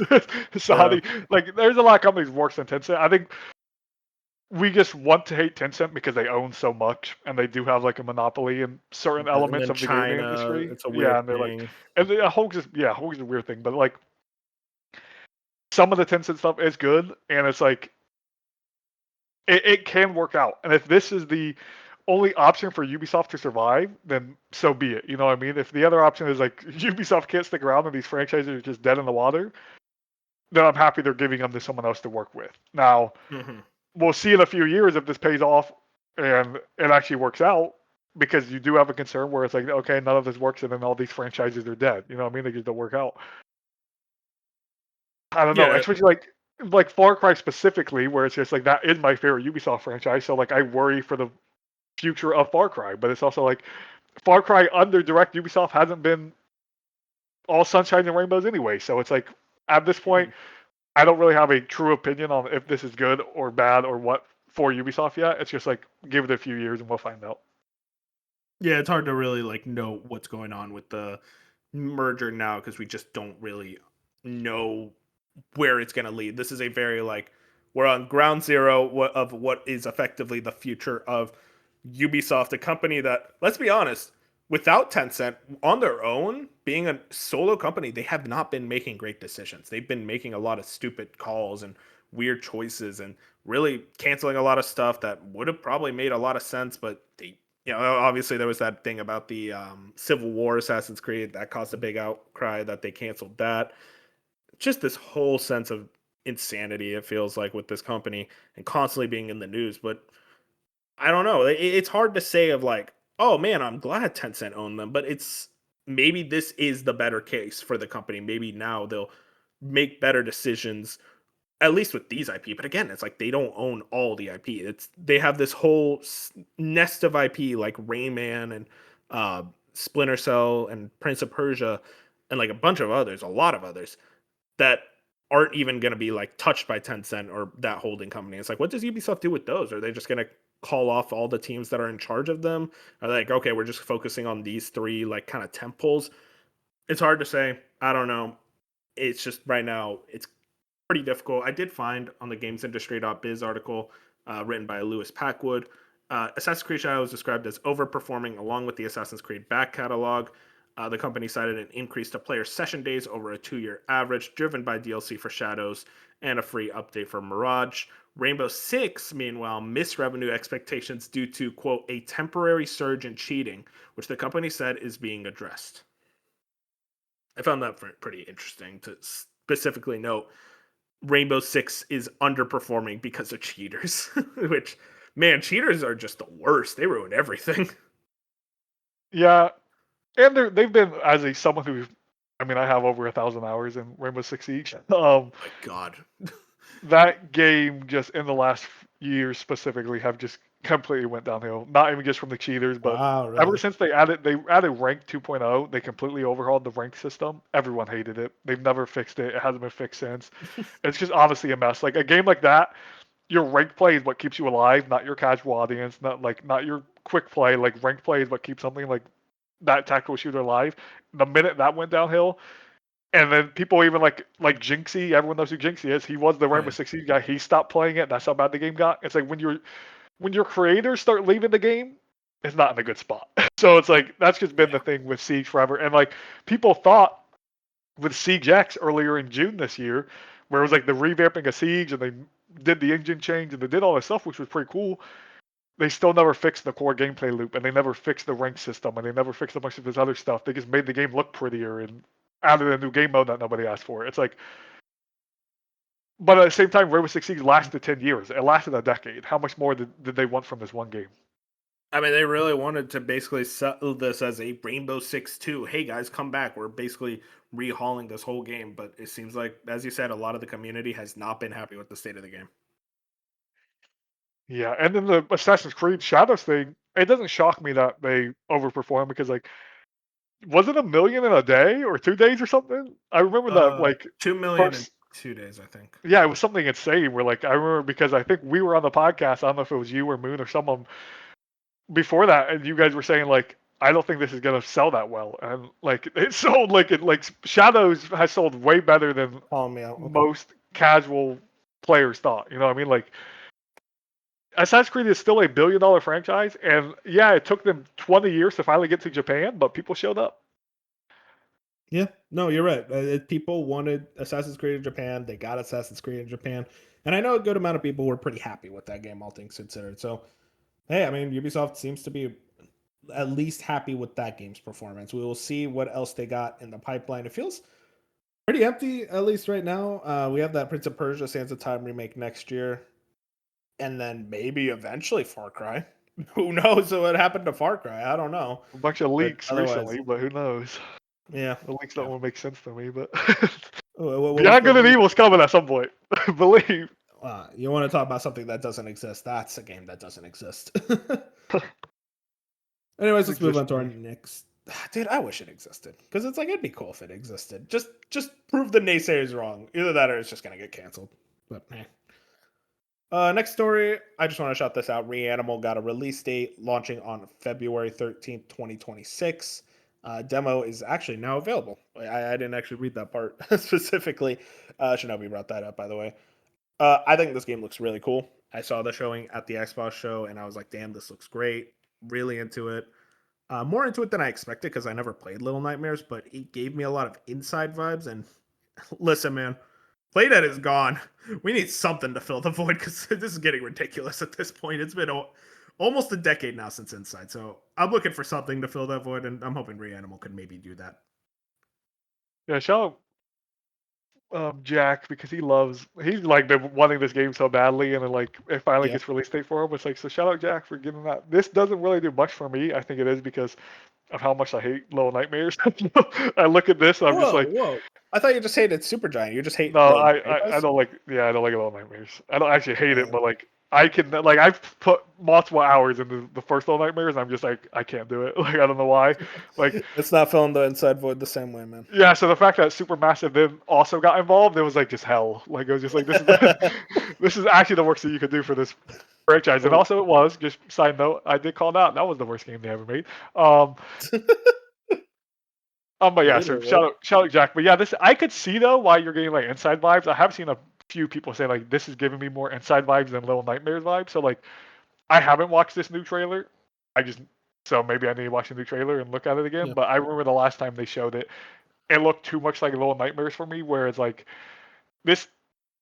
Yeah, Saudi. Like, there's a lot of companies worse than Tencent. I think we just want to hate Tencent because they own so much and they do have like a monopoly in certain and elements then of the gaming China. industry. It's a Yeah, weird and they're like, thing. and Hoax is a weird thing, but like some of the Tencent stuff is good, and it's like it can work out. And if this is the only option for Ubisoft to survive, then so be it. You know what I mean? If the other option is like Ubisoft can't stick around and these franchises are just dead in the water, then I'm happy they're giving them to someone else to work with. Now, Hmm. we'll see in a few years if this pays off and it actually works out. because you do have a concern where it's like, okay, none of this works, and then all these franchises are dead. You know what I mean? They just don't work out. I don't know, Yeah, especially like Far Cry specifically, where it's just like that is my favorite Ubisoft franchise. So like I worry for the future of Far Cry, but it's also like Far Cry under direct Ubisoft hasn't been all sunshine and rainbows anyway. So it's like at this point, mhm. I don't really have a true opinion on if this is good or bad or what for Ubisoft yet. It's just like give it a few years and we'll find out. Yeah, it's hard to really like know what's going on with the merger now because we just don't really know where it's going to lead. This is a very like we're on ground zero of what is effectively the future of Ubisoft, a company that, let's be honest, without Tencent on their own, being a solo company, they have not been making great decisions. They've been making a lot of stupid calls and weird choices and really canceling a lot of stuff that would have probably made a lot of sense, but they, obviously there was that thing about the Civil War Assassin's Creed that caused a big outcry that they canceled that. Just this whole sense of insanity, it feels like, with this company and constantly being in the news. But I don't know. It's hard to say of like, oh man, I'm glad Tencent owned them, but it's maybe this is the better case for the company. Maybe now they'll make better decisions, at least with these IP. But again, it's like they don't own all the IP. It's they have this whole nest of IP like Rayman and uh, Splinter Cell and Prince of Persia and like a bunch of others, a lot of others that aren't even going to be like touched by Tencent or that holding company. It's like, what does Ubisoft do with those? Are they just going to call off all the teams that are in charge of them? Are they like, okay, we're just focusing on these three like kind of temp poles? It's hard to say. I don't know. It's just right now, it's pretty difficult. I did find on the gamesindustry.biz article written by Lewis Packwood, Assassin's Creed Shadows was described as overperforming along with the Assassin's Creed back catalog. The company cited an increase to player session days over a 2 year average, driven by DLC for Shadows and a free update for Mirage. Rainbow Six, meanwhile, missed revenue expectations due to, quote, a temporary surge in cheating, which the company said is being addressed. I found that pretty interesting to specifically note Rainbow Six is underperforming because of cheaters, which, man, cheaters are just the worst. They ruin everything. Yeah, and they've been as a someone who, I mean, I have over 1,000 hours in Rainbow Six Siege. My God. That game just in the last year specifically have just completely went downhill. Not even just from the cheaters, but Wow, ever really? since they added rank 2.0, they completely overhauled the rank system. Everyone hated it. They've never fixed it. It hasn't been fixed since. It's just honestly a mess. Like a game like that, your rank play is what keeps you alive, not your casual audience, not your quick play. Like rank play is what keeps something like that tactical shooter alive. The minute that went downhill, and then people even like Jinxie, everyone knows who Jinxie is. He was the Oh, Rainbow yeah. Six Siege guy. He stopped playing it. That's how bad the game got. It's like when your creators start leaving the game, it's not in a good spot. So it's like that's just been Yeah. the thing with Siege forever. And like people thought with Siege X earlier in June this year, where it was like the revamping of Siege and they did the engine change and they did all this stuff, which was pretty cool. They still never fixed the core gameplay loop and they never fixed the rank system and they never fixed a bunch of this other stuff. They just made the game look prettier and added a new game mode that nobody asked for. It's like, but at the same time, Rainbow Six Siege lasted 10 years. It lasted a decade. How much more did they want from this one game? I mean, they really wanted to basically sell this as a Rainbow Six 2. Hey, guys, come back. We're basically rehauling this whole game. But it seems like, as you said, a lot of the community has not been happy with the state of the game. Yeah, and then the Assassin's Creed Shadows thing, it doesn't shock me that they overperform because like was it a million in a day or 2 days or something? I remember that Uh, like 2 million in first 2 days, I think. yeah, it was something insane where like I remember because I think we were on the podcast, I don't know if it was you or Moon or someone before that, and you guys were saying like I don't think this is gonna sell that well. And like it sold like Shadows has sold way better than Calling me out. Okay. most casual players thought. You know what I mean? Like Assassin's Creed is still a $1 billion franchise, and yeah, it took them 20 years to finally get to Japan, but people showed up. Yeah, no, you're right. People wanted Assassin's Creed in Japan. They got Assassin's Creed in Japan, and I know a good amount of people were pretty happy with that game, all things considered. So, hey, I mean, Ubisoft seems to be at least happy with that game's performance. We will see what else they got in the pipeline. It feels pretty empty, at least right now. We have that Prince of Persia: Sands of Time remake next year, and then maybe eventually Far Cry. Who knows what happened to Far Cry? I don't know. A bunch of But leaks otherwise, recently, but who knows? yeah, The leaks yeah. don't make sense to me, but What was Beyond the Good and leak? Evil's coming at some point. Believe. You want to talk about something that doesn't exist? That's a game that doesn't exist. Anyways, It let's move exists on to to our me. next. Dude, I wish it existed because it's like it'd be cool if it existed. Just prove the naysayers wrong. Either that or it's just gonna get canceled. But eh. Next story. I just want to shout this out. Reanimal got a release date launching on February 13th, 2026. Demo is actually now available. I didn't actually read that part specifically. Shinobi brought that up, by the way. I think this game looks really cool. I saw the showing at the Xbox show and I was like, damn, this looks great. Really into it. More into it than I expected because I never played Little Nightmares, but it gave me a lot of inside vibes. And listen, man, Playdead is gone. We need something to fill the void because this is getting ridiculous at this point. It's been almost a decade now since Inside, so I'm looking for something to fill that void, and I'm hoping Reanimal could maybe do that. Yeah, shout Jack because he's like been wanting this game so badly, and then like it finally Yeah. gets release date for him. It's like, so shout out Jack for getting that. This doesn't really do much for me. I think it is because of how much I hate Little Nightmares. I look at this, and I'm just Whoa, like, whoa! I thought you just hated Supergiant. You just hate no, Little I Nightmares. don't like, yeah, I don't like Little Nightmares. I don't actually hate it, Uh, but like I can, like I've put multiple hours into the first Little Nightmares. And I'm just like, I can't do it. Like I don't know why. Like it's not filling the inside void the same way, man. yeah, so the fact that Supermassive then also got involved, it was like just hell. Like it was just like this is this is actually the worst that you could do for this franchise. And Oh, also it was, just side note, I did call that was the worst game they ever made. Um but yeah, so literally. shout out Jack. But yeah, this I could see though why you're getting like inside vibes. I have seen a few people say like this is giving me more inside vibes than Little Nightmares vibes. So like I haven't watched this new trailer. I just so maybe I need to watch the new trailer and look at it again. Yeah. But I remember the last time they showed it, it looked too much like Little Nightmares for me, where it's like this.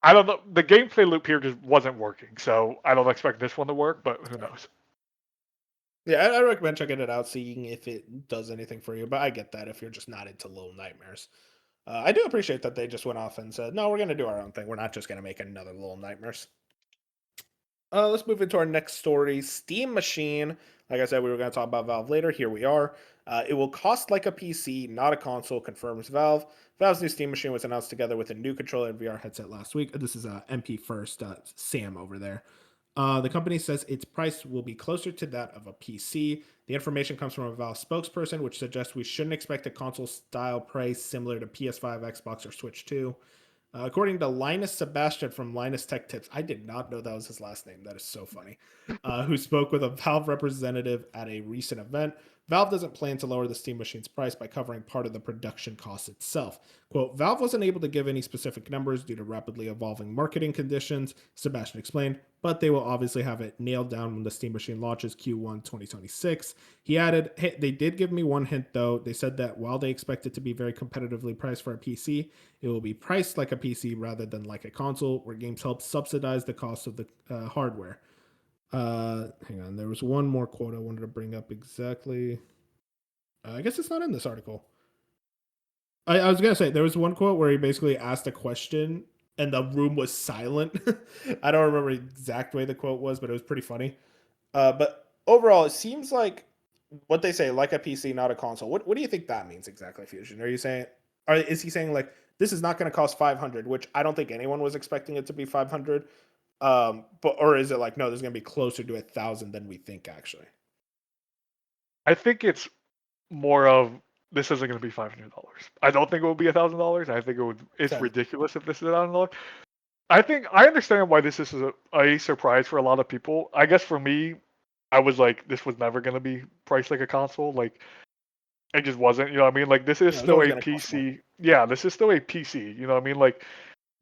I don't know. The gameplay loop here just wasn't working, so I don't expect this one to work. But who knows? Yeah, I recommend checking it out, seeing if it does anything for you. But I get that if you're just not into Little Nightmares. I do appreciate that they just went off and said, no, we're going to do our own thing. We're not just going to make another Little Nightmares. Let's move into our next story. Steam Machine. Like I said, we were going to talk about Valve later. Here we are. It will cost like a PC, not a console, confirms Valve. Valve's new Steam Machine was announced together with a new controller and VR headset last week. This is MP First, Sam over there. The company says its price will be closer to that of a PC. The information comes from a Valve spokesperson, which suggests we shouldn't expect a console style price similar to PS5, Xbox, or Switch 2. According to Linus Sebastian from Linus Tech Tips, I did not know that was his last name. That is so funny. Who spoke with a Valve representative at a recent event. Valve doesn't plan to lower the Steam Machine's price by covering part of the production cost itself. Quote, Valve wasn't able to give any specific numbers due to rapidly evolving marketing conditions, Sebastian explained, but they will obviously have it nailed down when the Steam Machine launches Q1 2026. He added, hey, they did give me one hint though. They said that while they expect it to be very competitively priced for a PC, it will be priced like a PC rather than like a console, where games help subsidize the cost of the hardware. Hang on, there was one more quote I wanted to bring up exactly. I guess it's not in this article. I was gonna say there was one quote where he basically asked a question and the room was silent. I don't remember the exact way the quote was, but it was pretty funny. But overall, it seems like what they say, like a PC, not a console. What do you think that means exactly, Fusion? Are you saying, or is he saying like this is not going to cost 500, which I don't think anyone was expecting it to be 500. But or is it like no, there's going to be closer to 1,000 than we think actually? I think it's more of this isn't going to be $500. I don't think it will be $1,000. I think it would. It's Same. ridiculous if this is $1,000. I think I understand why this is a surprise for a lot of people. I guess for me, I was like, this was never going to be priced like a console. Like it just wasn't. You know what I mean? Like this is Yeah, it was still always a going to cost more. PC. Yeah, this is still a PC. You know what I mean? Like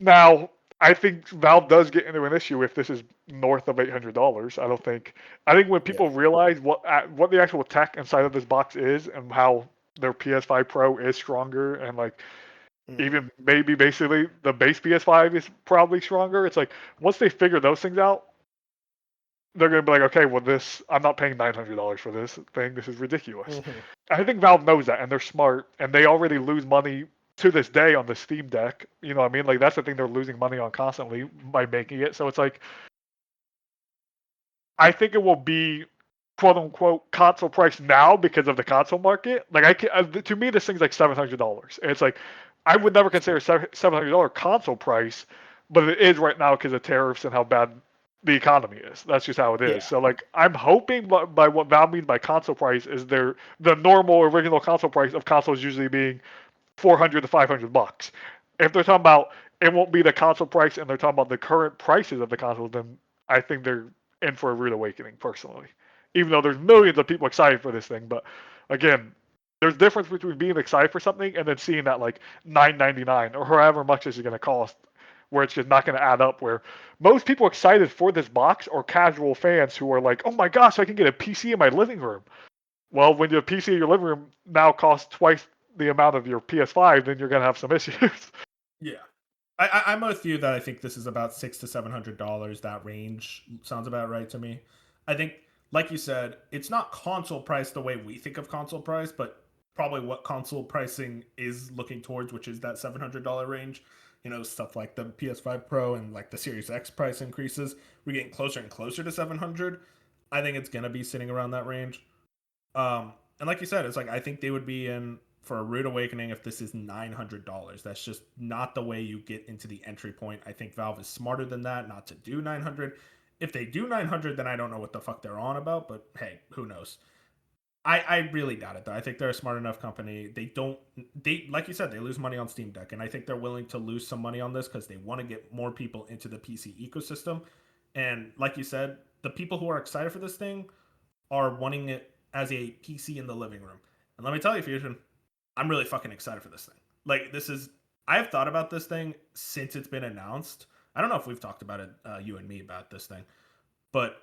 now, I think Valve does get into an issue if this is north of $800. I don't think. I think when Yeah. people realize what the actual tech inside of this box is and how their PS5 Pro is stronger and like Hmm. even maybe basically the base PS5 is probably stronger. It's like once they figure those things out, they're gonna be like, okay, well this I'm not paying $900 for this thing. This is ridiculous. Hmm. I think Valve knows that and they're smart and they already lose money to this day on the Steam Deck. You know what I mean? Like that's the thing they're losing money on constantly by making it. So it's like I think it will be. quote unquote console price now because of the console market. Like to me, this thing's like $700, and it's like I would never consider $700 console price, but it is right now because of tariffs and how bad the economy is. That's just how it is. Yeah. So like I'm hoping by what Valve means by console price is the normal original console price of consoles usually being 400 to $500. If they're talking about it won't be the console price and they're talking about the current prices of the consoles, then I think they're in for a rude awakening personally. Even though there's Yeah. millions of people excited for this thing, but again, there's a difference between being excited for something and then seeing that like $9.99 or however much this is going to cost, where it's just not going to add up. Where most people excited for this box are casual fans who are like, "Oh my gosh, I can get a PC in my living room." Well, when your PC in your living room now costs twice the amount of your PS5, then you're gonna have some issues. Yeah. I'm with you that I think this is about $600 to $700. That range sounds about right to me. I think, like you said, it's not console price the way we think of console price, but probably what console pricing is looking towards, which is that $700 range. You know, stuff like the PS5 Pro and like the Series X price increases. We're getting closer and closer to 700. I think it's gonna be sitting around that range. And like you said, it's like I think they would be in for a rude awakening if this is $900. That's just not the way you get into the entry point. I think Valve is smarter than that, not to do 900. If they do 900, then I don't know what the fuck they're on about. But hey, who knows? I really doubt it though. I think they're a smart enough company. They like you said, they lose money on Steam Deck, and I think they're willing to lose some money on this because they want to get more people into the PC ecosystem. And like you said, the people who are excited for this thing are wanting it as a PC in the living room. And let me tell you, Fusion, I'm really fucking excited for this thing. Like, this is, I've thought about this thing since it's been announced. I don't know if we've talked about it, you and me, about this thing, but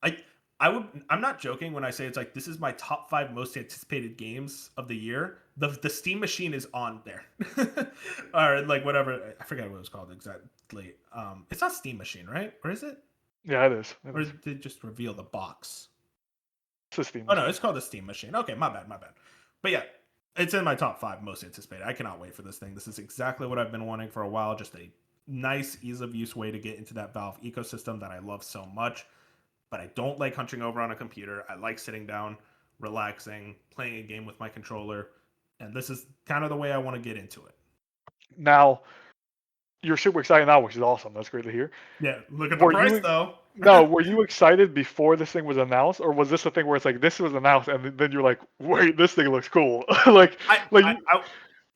I, I'm not joking when I say it's like this is my top five most anticipated games of the year. The Steam machine is on there, or like whatever. I forget what it was called exactly. It's not Steam machine, right? Or is it? Yeah, it is. Or did they just reveal the box? It's a Steam Oh no, machine. it's called the Steam Machine. Okay, my bad, my bad. But yeah, it's in my top five most anticipated. I cannot wait for this thing. This is exactly what I've been wanting for a while. Just a nice, ease of use way to get into that Valve ecosystem that I love so much. But I don't like hunching over on a computer. I like sitting down, relaxing, playing a game with my controller, and this is kind of the way I want to get into it. Now, you're super excited now, which is awesome. That's great to hear. Yeah, look at the Were price you though. no, were you excited before this thing was announced, or was this the thing where it's like this was announced and then you're like, wait, this thing looks cool? like, I, like I, you, I,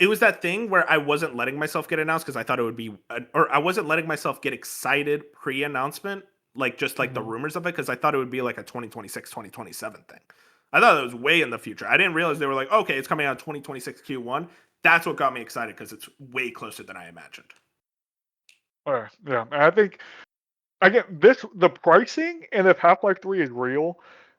it was that thing where I wasn't letting myself get announced because I thought it would be, or I wasn't letting myself get excited pre-announcement, like just like the Mhm. rumors of it, because I thought it would be like a 2026, 2027 thing. I thought it was way in the future. I didn't realize they were like, okay, it's coming out 2026 Q1. That's what got me excited because it's way closer than I imagined. Yeah, and I think again, the pricing and if Half-Life 3 is real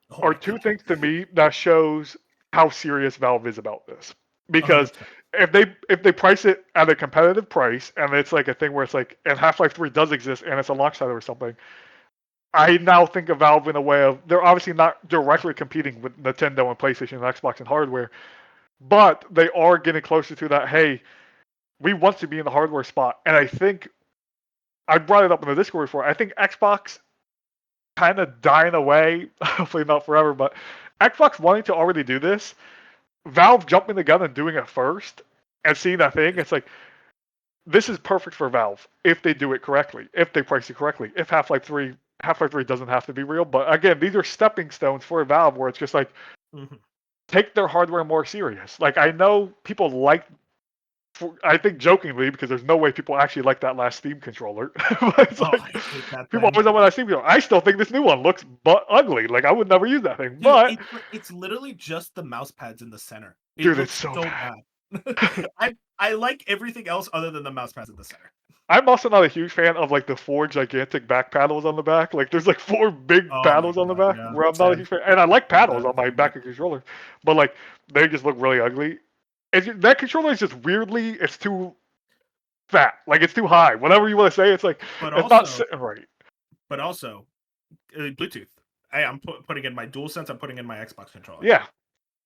Oh are my two god, things to me that shows how serious Valve is about this. Because 100%. if they price it at a competitive price and it's like a thing where it's like and Half-Life 3 does exist and it's a launch title or something, I now think of Valve in a way of they're obviously not directly competing with Nintendo and PlayStation and Xbox and hardware, but they are getting closer to that. Hey, we want to be in the hardware spot, and I think I brought it up in the Discord before. I think Xbox kind of dying away, hopefully not forever, but Xbox wanting to already do this, Valve jumping the gun and doing it first, and seeing that thing. It's like this is perfect for Valve if they do it correctly, if they price it correctly, if Half-Life 3 doesn't have to be real. But again, these are stepping stones for Valve where it's just like Mm-hmm. take their hardware more serious. Like I know people like I think jokingly because there's no way people actually like that last Steam controller. But it's Oh, like I hate that people thing. always want that Steam controller. I still think this new one looks but ugly. Like I would never use that thing. Dude, But it's literally just the mouse pads in the center. It dude, it's looks so so bad. bad. I like everything else other than the mouse pads in the center. I'm also not a huge fan of like the four gigantic back paddles on the back. Like there's like four big Oh my paddles on the god, back yeah. where I'm not a Same. huge fan. And I like paddles That on my same here. back of controller, but like they just look really ugly. That controller is just weirdly, it's too fat. Like it's too high. Whatever you want to say, it's like But it's not also, sitting right. but also, Bluetooth. Hey, I'm putting in my dual sense. I'm putting in my Xbox controller. Yeah.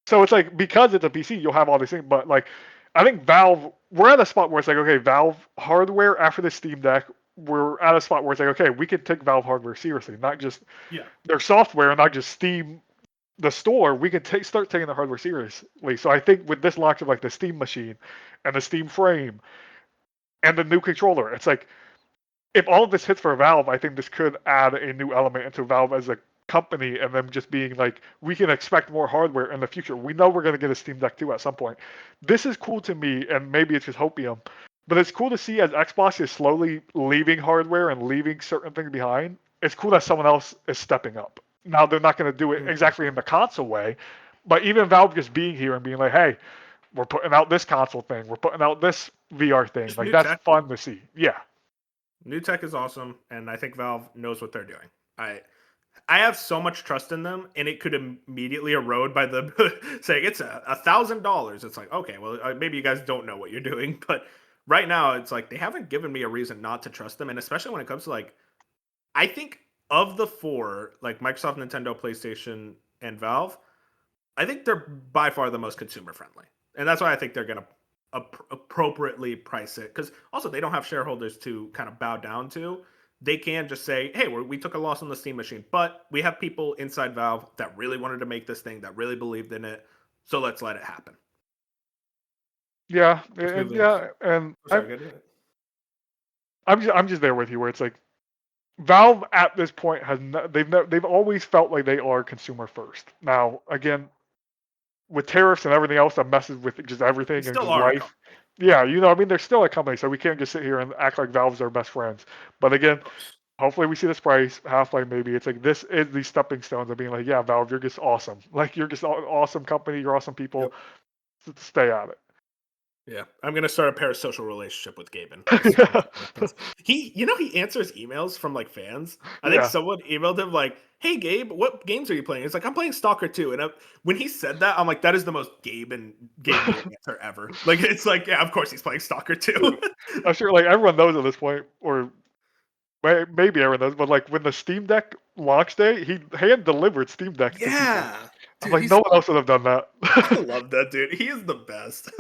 So it's like because it's a PC, you'll have all these things. But like, I think Valve, we're at a spot where it's like, okay, Valve hardware after the Steam Deck, we're at a spot where it's like, okay, we can take Valve hardware seriously, not just Yeah. their software, not just Steam the store, we can start taking the hardware seriously. So I think with this launch of like the Steam machine and the Steam frame and the new controller, it's like if all of this hits for Valve, I think this could add a new element into Valve as a company and them just being like, we can expect more hardware in the future. We know we're going to get a Steam Deck 2 at some point. This is cool to me, and maybe it's just hopium, but it's cool to see as Xbox is slowly leaving hardware and leaving certain things behind. It's cool that someone else is stepping up. Now, they're not going to do it Mhm. exactly in the console way, but even Valve just being here and being like, hey, we're putting out this console thing, we're putting out this VR thing. Just Like, new that's tech, dude. fun to see. Yeah. New tech is awesome, and I think Valve knows what they're doing. I have so much trust in them, and it could immediately erode by the saying it's $1,000. It's like, okay, well, maybe you guys don't know what you're doing, but right now it's like they haven't given me a reason not to trust them, and especially when it comes to like, I think of the four, like Microsoft, Nintendo, PlayStation, and Valve, I think they're by far the most consumer friendly, and that's why I think they're gonna appropriately price it. Because also they don't have shareholders to kind of bow down to. They can just say, "Hey, we took a loss on the Steam machine, but we have people inside Valve that really wanted to make this thing, that really believed in it, so let's let it happen." Yeah, Let's move and in. yeah, and Oh, sorry, good. I'm just there with you where it's like Valve at this point has they've always felt like they are consumer first. Now again, with tariffs and everything else that messes with just They everything and still just are a life. company, Yeah, I mean, they're still a company, so we can't just sit here and act like Valve's our best friends. But again, of course. hopefully we see this price Half-Life maybe. It's like this is the stepping stones of being like, yeah, Valve, you're just awesome. Like you're just an awesome company. You're awesome people. Yep. Stay at Yeah, I'm gonna start a parasocial relationship with Gaben once it. that happens. He answers emails from like fans. I think Yeah. someone emailed him like, "Hey Gabe, what games are you playing?" It's like I'm playing Stalker 2, and when he said that, I'm like, that is the most Gabe Newell answer ever. Like it's like, yeah, of course he's playing Stalker 2. I'm sure like everyone knows at this point, or maybe everyone knows, but like when the Steam Deck launch day, he hand delivered Steam Decks to people. Yeah, I'm dude, like, he's no one fun. else would have done that. I love that dude. He is the best.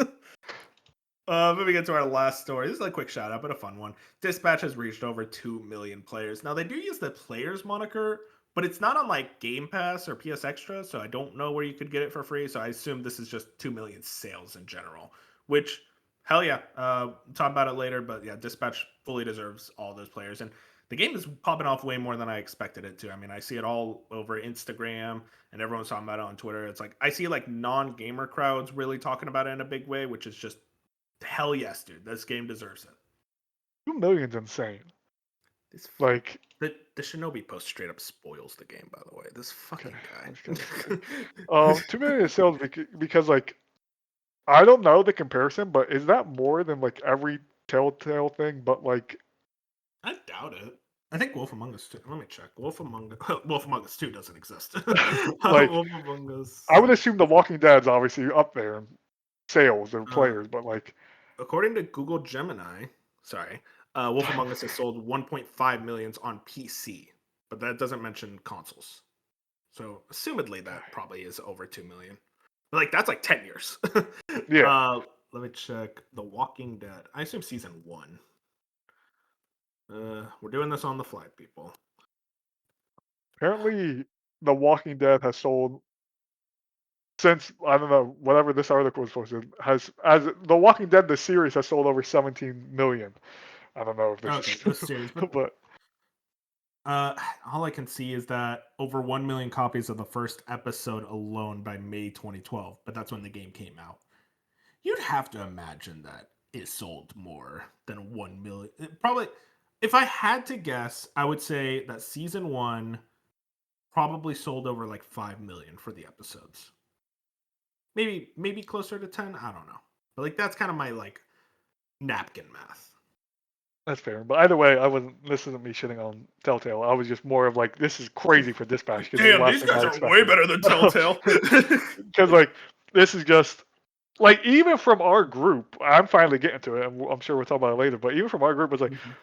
Moving into our last story. This is a quick shout out, but a fun one. Dispatch has reached over 2 million players. Now, they do use the players moniker, but it's not on like Game Pass or PS Extra, so I don't know where you could get it for free. So I assume this is just 2 million sales in general, which, hell yeah. Talk about it later, but yeah, Dispatch fully deserves all those players. And the game is popping off way more than I expected it to. I mean, I see it all over Instagram and everyone's talking about it on Twitter. It's like I see like non gamer crowds really talking about it in a big way, which is just hell yes, dude. This game deserves it. 2 million's insane. This Like, the Shinobi post straight up spoils the game. By the way, this okay, fucking I'm just guy. gonna say, 2 million sales because like I don't know the comparison, but is that more than like every Telltale thing? But like, I doubt it. I think Wolf Among Us 2. Let me check. Wolf Among Us 2 doesn't exist. like Wolf Among I Us. would assume The Walking Dead's obviously up there in sales and Uh, players, but like, According to Google Gemini, sorry, Wolf Among Us has sold 1.5 millions on PC, but that doesn't mention consoles. So, assumedly, that probably is over 2 million. But, like, that's like 10 years. yeah. Let me check. The Walking Dead. I assume season one. We're doing this on the fly, people. Apparently, The Walking Dead has sold since I don't know whatever this article was posted has as The Walking Dead the series has sold over 17 million. I don't know if this Okay, is, the series, but but uh, all I can see is that over 1 million copies of the first episode alone by May 2012, but that's when the game came out. You'd have to imagine that it sold more than 1 million. Probably, if I had to guess, I would say that season one probably sold over like 5 million for the episodes. Maybe closer to 10. I don't know. But like that's kind of my like napkin math. that's fair. But either way, I wasn't. This isn't me shitting on Telltale. I was just more of like, this is crazy for Dispatch because this is the Damn, last these thing guys I are way expected. better than Telltale. Because like, this is just like even from our group, I'm finally getting to it, and I'm sure we'll talk about it later. But even from our group, was like Mhm.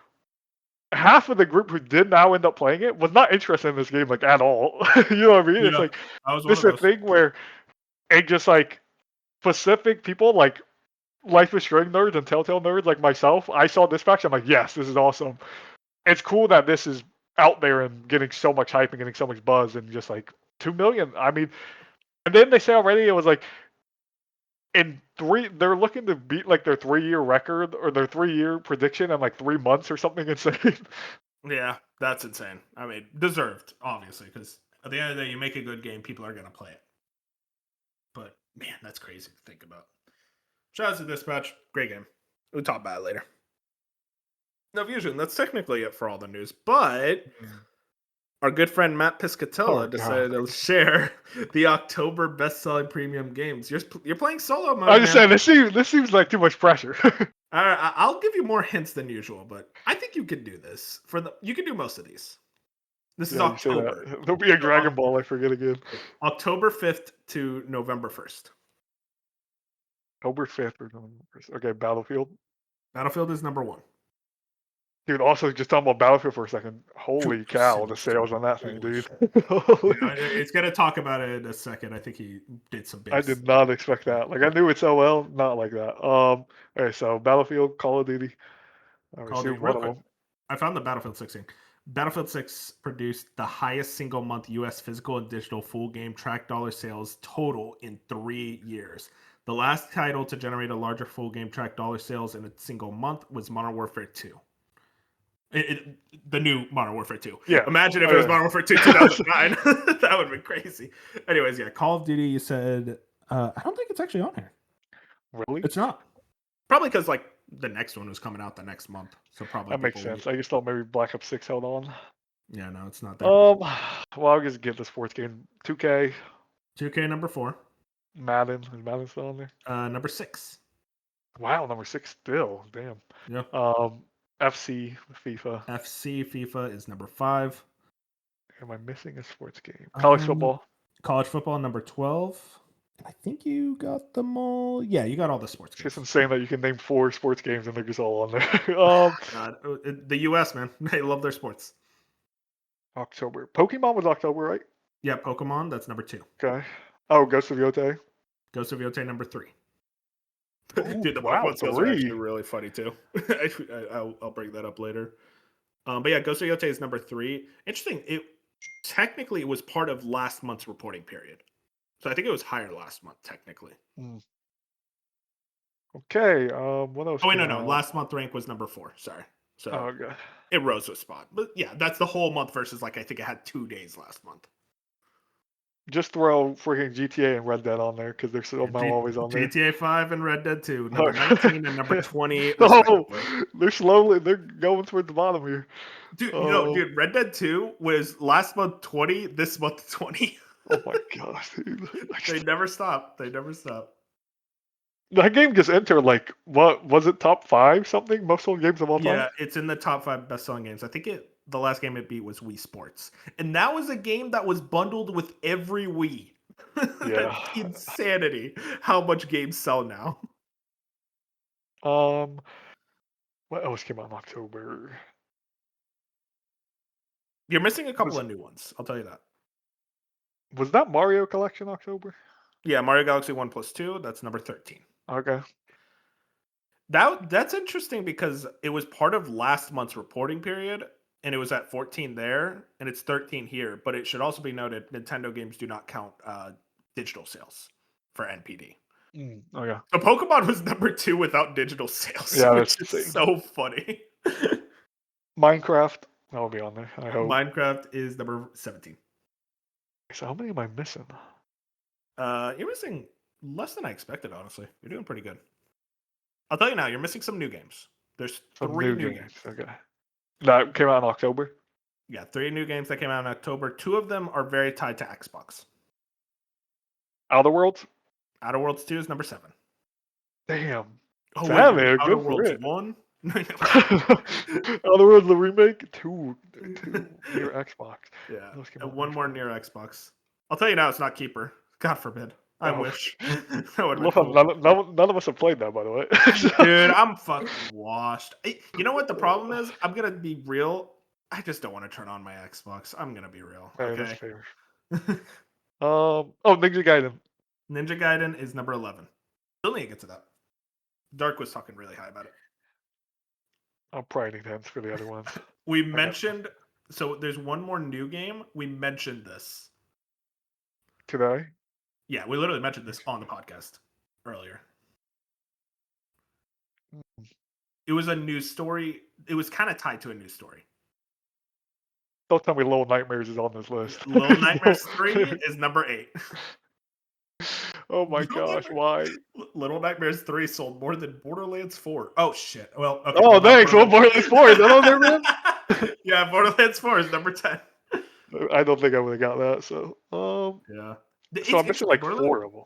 half of the group who did now end up playing it was not interested in this game like at all. You know what I mean? It's Yeah, like I was one this of is a those. thing where it just like specific people like Life is Strange nerds and Telltale nerds like myself. I saw Dispatch. I'm like, yes, this is awesome. It's cool that this is out there and getting so much hype and getting so much buzz and just like 2 million. I mean, and then they say already it was like they're looking to beat like their 3-year record or their 3-year prediction in like 3 months or something insane. Yeah, that's insane. I mean, deserved, obviously, because at the end of the day, you make a good game, people are going to play it. But man, that's crazy to think about. Shout out to Dispatch. Great game. We'll talk about it later. No Fusion, that's technically it for all the news. But our good friend Matt Oh Piscatella decided god. to share the October best-selling premium games. You're playing solo I mode, just man. said this seems like too much pressure. I'll give you more hints than usual, but I think you could do this. You can do most of these. This is Yeah, you say October. that. There'll be a So, Dragon Ball, I forget again. October 5th to November 1st. October 5th or November 1st. Okay, Battlefield. Battlefield is number one. Dude, also just talking about Battlefield for a second. Dude, Holy cow, the sales, sales on that thing, holy dude. shit. Yeah, Holy. it's gonna talk about it in a second. I think he did some I big. did not expect that. Like I knew it's OL, not like that. Okay, so Battlefield, Call of Duty. I Call of Duty, assume real one of quick. them. I found the Battlefield 6 thing. Battlefield 6 produced the highest single month US physical and digital full game track dollar sales total in 3 years. The last title to generate a larger full game track dollar sales in a single month was Modern Warfare 2. The new Modern Warfare 2. Yeah. Imagine if Oh, it was yeah. Modern Warfare 2 2009. That would have been crazy. Anyways, yeah, Call of Duty, you said, I don't think it's actually on here. Really? It's not. Probably because, like, the next one was coming out the next month. So probably That makes people. sense. I just thought maybe Black Ops 6 held on. Yeah, no, it's not there. Um, well, I'll just get the sports game. 2K, 2K number 4. Madden. Is Madden still on there? Number 6. Wow, number 6 still. Damn. Yeah. Um, FC, FIFA. FC FIFA is number 5. Am I missing a sports game? College football. College football number 12. I think you got them all. Yeah, you got all the sports It's just games. insane that you can name 4 sports games and they're just all on there. God, the US, man, they love their sports. October. Pokemon was October, right? Yeah, Pokemon, that's number 2. Okay. Oh, Ghost of Yote. Ghost of Yote number 3. Oh, Dude, the wow, Pokemon skills are actually 3. really funny too. I'll bring that up later. But yeah, Ghost of Yote is number 3. Interesting. It technically it was part of last month's reporting period, so I think it was higher last month technically. Mm. Okay. What else Oh wait, came no. out? Last month rank was number 4. Sorry. Oh, So okay. it rose a spot. But yeah, that's the whole month versus like I think it had 2 days last month. Just throw freaking GTA and Red Dead on there because they're somehow always on there. GTA 5 and Red Dead 2, number 19 and number 20 Oh, respectively. they're going towards the bottom here. Dude, Red Dead 2 was last month 20, this month 20. Oh my gosh, dude. They never stop. They never stop. That game just entered like what was it, top 5 something? Most sold games of all time? Yeah, it's in the top 5 best-selling games. I think the last game it beat was Wii Sports. And that was a game that was bundled with every Wii. Yeah. Insanity how much games sell now. Um, what else came out in October? You're missing a couple Was of new ones. I'll tell you that. was that Mario Collection October? Yeah, Mario Galaxy 1 plus 2, that's number 13. Okay. That's interesting because it was part of last month's reporting period, and it was at 14 there, and it's 13 here. But it should also be noted, Nintendo games do not count digital sales for NPD. Okay. So Pokemon was number 2 without digital sales, Yeah, which that's is insane. so funny. Minecraft. That'll be on there, I hope. Minecraft is number 17. So how many am I missing? You're missing less than I expected, honestly. You're doing pretty good. I'll tell you now, you're missing some new games. There's Some 3 new new games. games. Okay. That came out in October. Yeah, 3 new games that came out in October. 2 of them are very tied to Xbox. Outer Worlds. Outer Worlds 2 is number 7. Damn. Oh wait, Damn, you mean man, Outer good for Worlds it. 1? Outer Worlds the remake. Two near Xbox. Yeah, Those came and out one on more Xbox. near Xbox. I'll tell you now, it's not Keeper. God forbid. I Oh. wish. That would have been Look, cool. none of us have played that, by the way. Dude, I'm fucking washed. You know what the problem is? I'm gonna be real. I just don't want to turn on my Xbox. I'm gonna be real. Hey, that's Okay. fair. Oh, Ninja Gaiden. Ninja Gaiden is number 11. Still need to get to that. Dark was talking really high about it. I'll probably need hands for the other ones. We mentioned so there's one more new game. We mentioned this. today. Yeah, we literally mentioned this on the podcast earlier. It was a news story. It was kind of tied to a news story. Don't tell me Little Nightmares is on this list. Little Nightmares 3 is number 8. Oh my gosh, why? Little Nightmares 3 sold more than Borderlands 4. Oh shit. Well, okay. Oh, Well, thanks. Well, Borderlands 4 is that on there, man? Yeah, Borderlands 4 is number 10. I don't think I would have got that. So, Yeah. so It's I'm missing interesting. like 4 of them.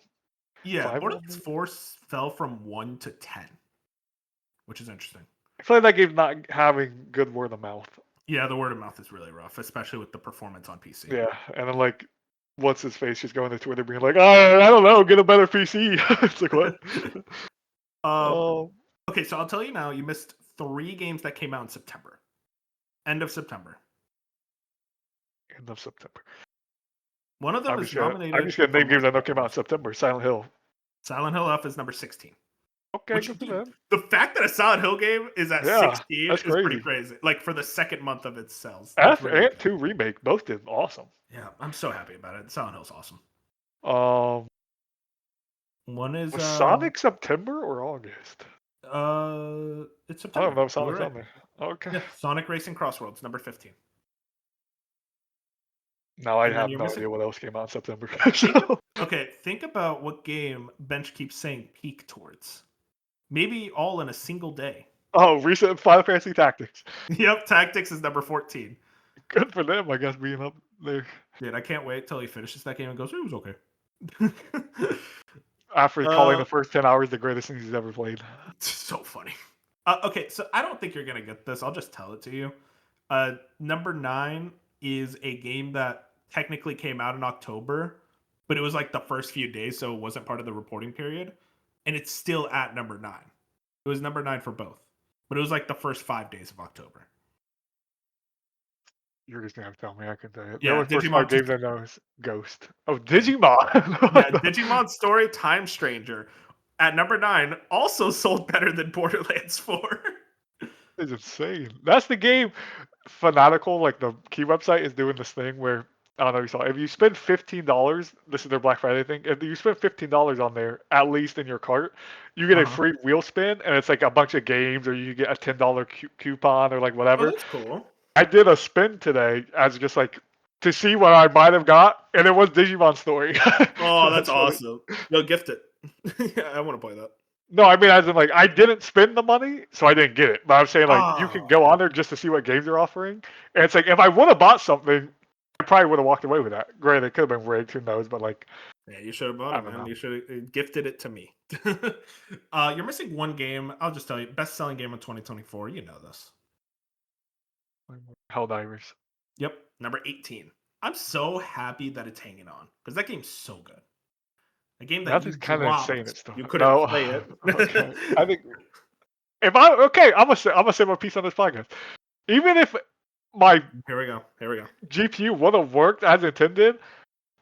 Yeah, 5 of Borderlands them. 4 fell from 1 to 10, which is interesting. I feel like that game's not having good word of mouth. Yeah, the word of mouth is really rough, especially with the performance on PC. Yeah, and then like, what's his face just going to Twitter being like, I don't know, get a better PC. It's like what? Okay, so I'll tell you now. You missed 3 games that came out in September. End of September. End of September. One of them is nominated. I'm just gonna name games I know came out in September. Silent Hill. Silent Hill F is number 16. Okay, Which, good for them. the fact that a Silent Hill game is at 16 that's is pretty crazy. Like for the second month of its sales. F and 2 remake both did awesome. Yeah, I'm so happy about it. Silent Hill's awesome. One is was Sonic September or August? It's September. I don't know if Sonic's on there. Okay. Yeah, Sonic Racing Crossroads, number 15. Now I have no idea what else came out in September. Okay, think about what game Bench keeps saying peak towards. Maybe all in a single day. Oh, recent Final Fantasy Tactics. Yep, Tactics is number 14. Good for them, I guess, being up there. Dude, I can't wait till he finishes that game and goes, it was okay. After calling the first 10 hours the greatest thing he's ever played. So funny. Okay, so I don't think you're going to get this. I'll just tell it to you. Number 9 is a game that technically came out in October, but it was like the first few days, so it wasn't part of the reporting period. And it's still at number 9. It was number 9 for both, but it was like the first 5 days of October. You're just gonna have to tell me. I can tell you. Yeah, the first 5 games I know is Ghost. Oh, Digimon. Yeah, Digimon Story Time Stranger at number 9 also sold better than Borderlands 4. It's insane. That's the game. Fanatical, like the key website, is doing this thing where I don't know if you saw. If you spend $15, this is their Black Friday thing. If you spend $15 on there, at least in your cart, you get a free wheel spin, and it's like a bunch of games, or you get a $10 coupon, or like whatever. Oh, that's cool. I did a spin today as just like to see what I might have got, and it was Digimon Story. Oh, that's awesome. You'll gift it. Yeah, I want to play that. No, I mean, as in, like, I didn't spend the money, so I didn't get it. But I'm saying, like, you can go on there just to see what games they're offering. And it's like, if I would have bought something, I probably would have walked away with that. Granted, it could have been rigged, who knows, but, like... Yeah, you should have bought it, man. You should have gifted it to me. You're missing one game. I'll just tell you. Best-selling game of 2024. You know this. Helldivers. Yep, number 18. I'm so happy that it's hanging on, because that game's so good. A game that is kind of insane. It's still you couldn't play it. Okay. I think if I'm gonna say my piece on this podcast. Even if my here we go, GPU would have worked as intended,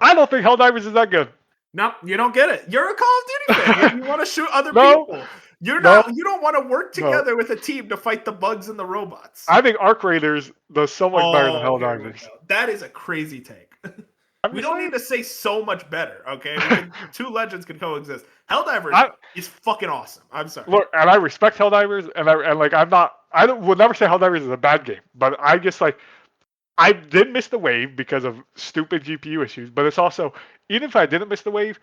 I don't think Helldivers is that good. No, you don't get it. You're a Call of Duty fan. You want to shoot other people. You don't want to work together with a team to fight the bugs and the robots. I think Arc Raiders does so much better than Helldivers. That is a crazy take. We don't need to say so much better, okay? Two legends can coexist. Helldivers is fucking awesome. I'm sorry. Look, and I respect Helldivers, I would never say Helldivers is a bad game, but I just like, I did miss the wave because of stupid GPU issues, but it's also, even if I didn't miss the wave,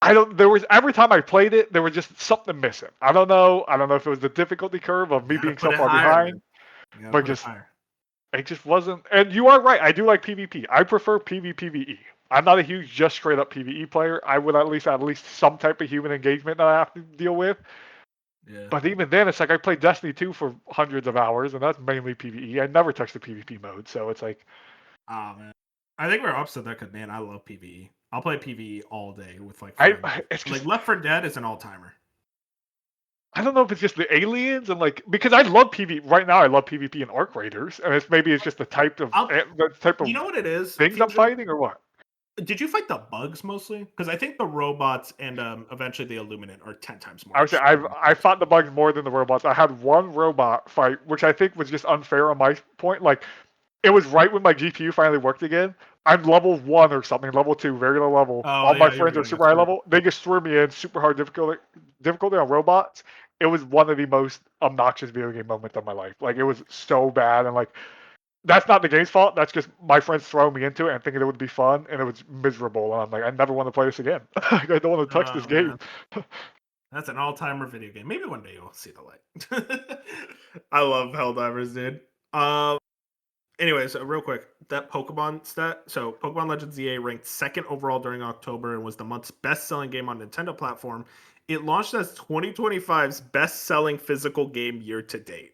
every time I played it, there was just something missing. I don't know if it was the difficulty curve of me being so far behind, but just... It just wasn't, and you are right. I do like PvP. I prefer PvPvE. I'm not a huge just straight up PvE player. I would at least some type of human engagement that I have to deal with. Yeah. But even then, it's like I played Destiny 2 for hundreds of hours, and that's mainly PvE. I never touched the PvP mode, so it's like. Oh man, I think we're opposite that because man, I love PvE. I'll play PvE all day with like friends. Like Left 4 Dead is an all timer. I don't know if it's just the aliens and like because I love PvP right now. I love PvP and Arc Raiders, and it's just the type of you know what it is things I'm fighting or what? Did you fight the bugs mostly? Because I think the robots and eventually the Illuminant are 10 times more. I would say I fought the bugs more than the robots. I had one robot fight, which I think was just unfair on my point. Like it was right when my GPU finally worked again, I'm level 1 or something, level 2, very low level. Oh All my yeah, you were friends are gonna get super high screwed. level. They just threw me in super hard difficulty on robots. It was one of the most obnoxious video game moments of my life. Like, it was so bad, and like, that's not the game's fault. That's just my friends throwing me into it and thinking it would be fun, and it was miserable. And I'm like, I never want to play this again. Like, I don't want to touch this Oh game. man, that's an all-timer video game. Maybe one day you'll see the light. I love Helldivers, dude. Um. Anyways, real quick, that Pokemon stat. So, Pokemon Legends EA ranked second overall during October and was the month's best-selling game on Nintendo platform. It launched as 2025's best-selling physical game year to date.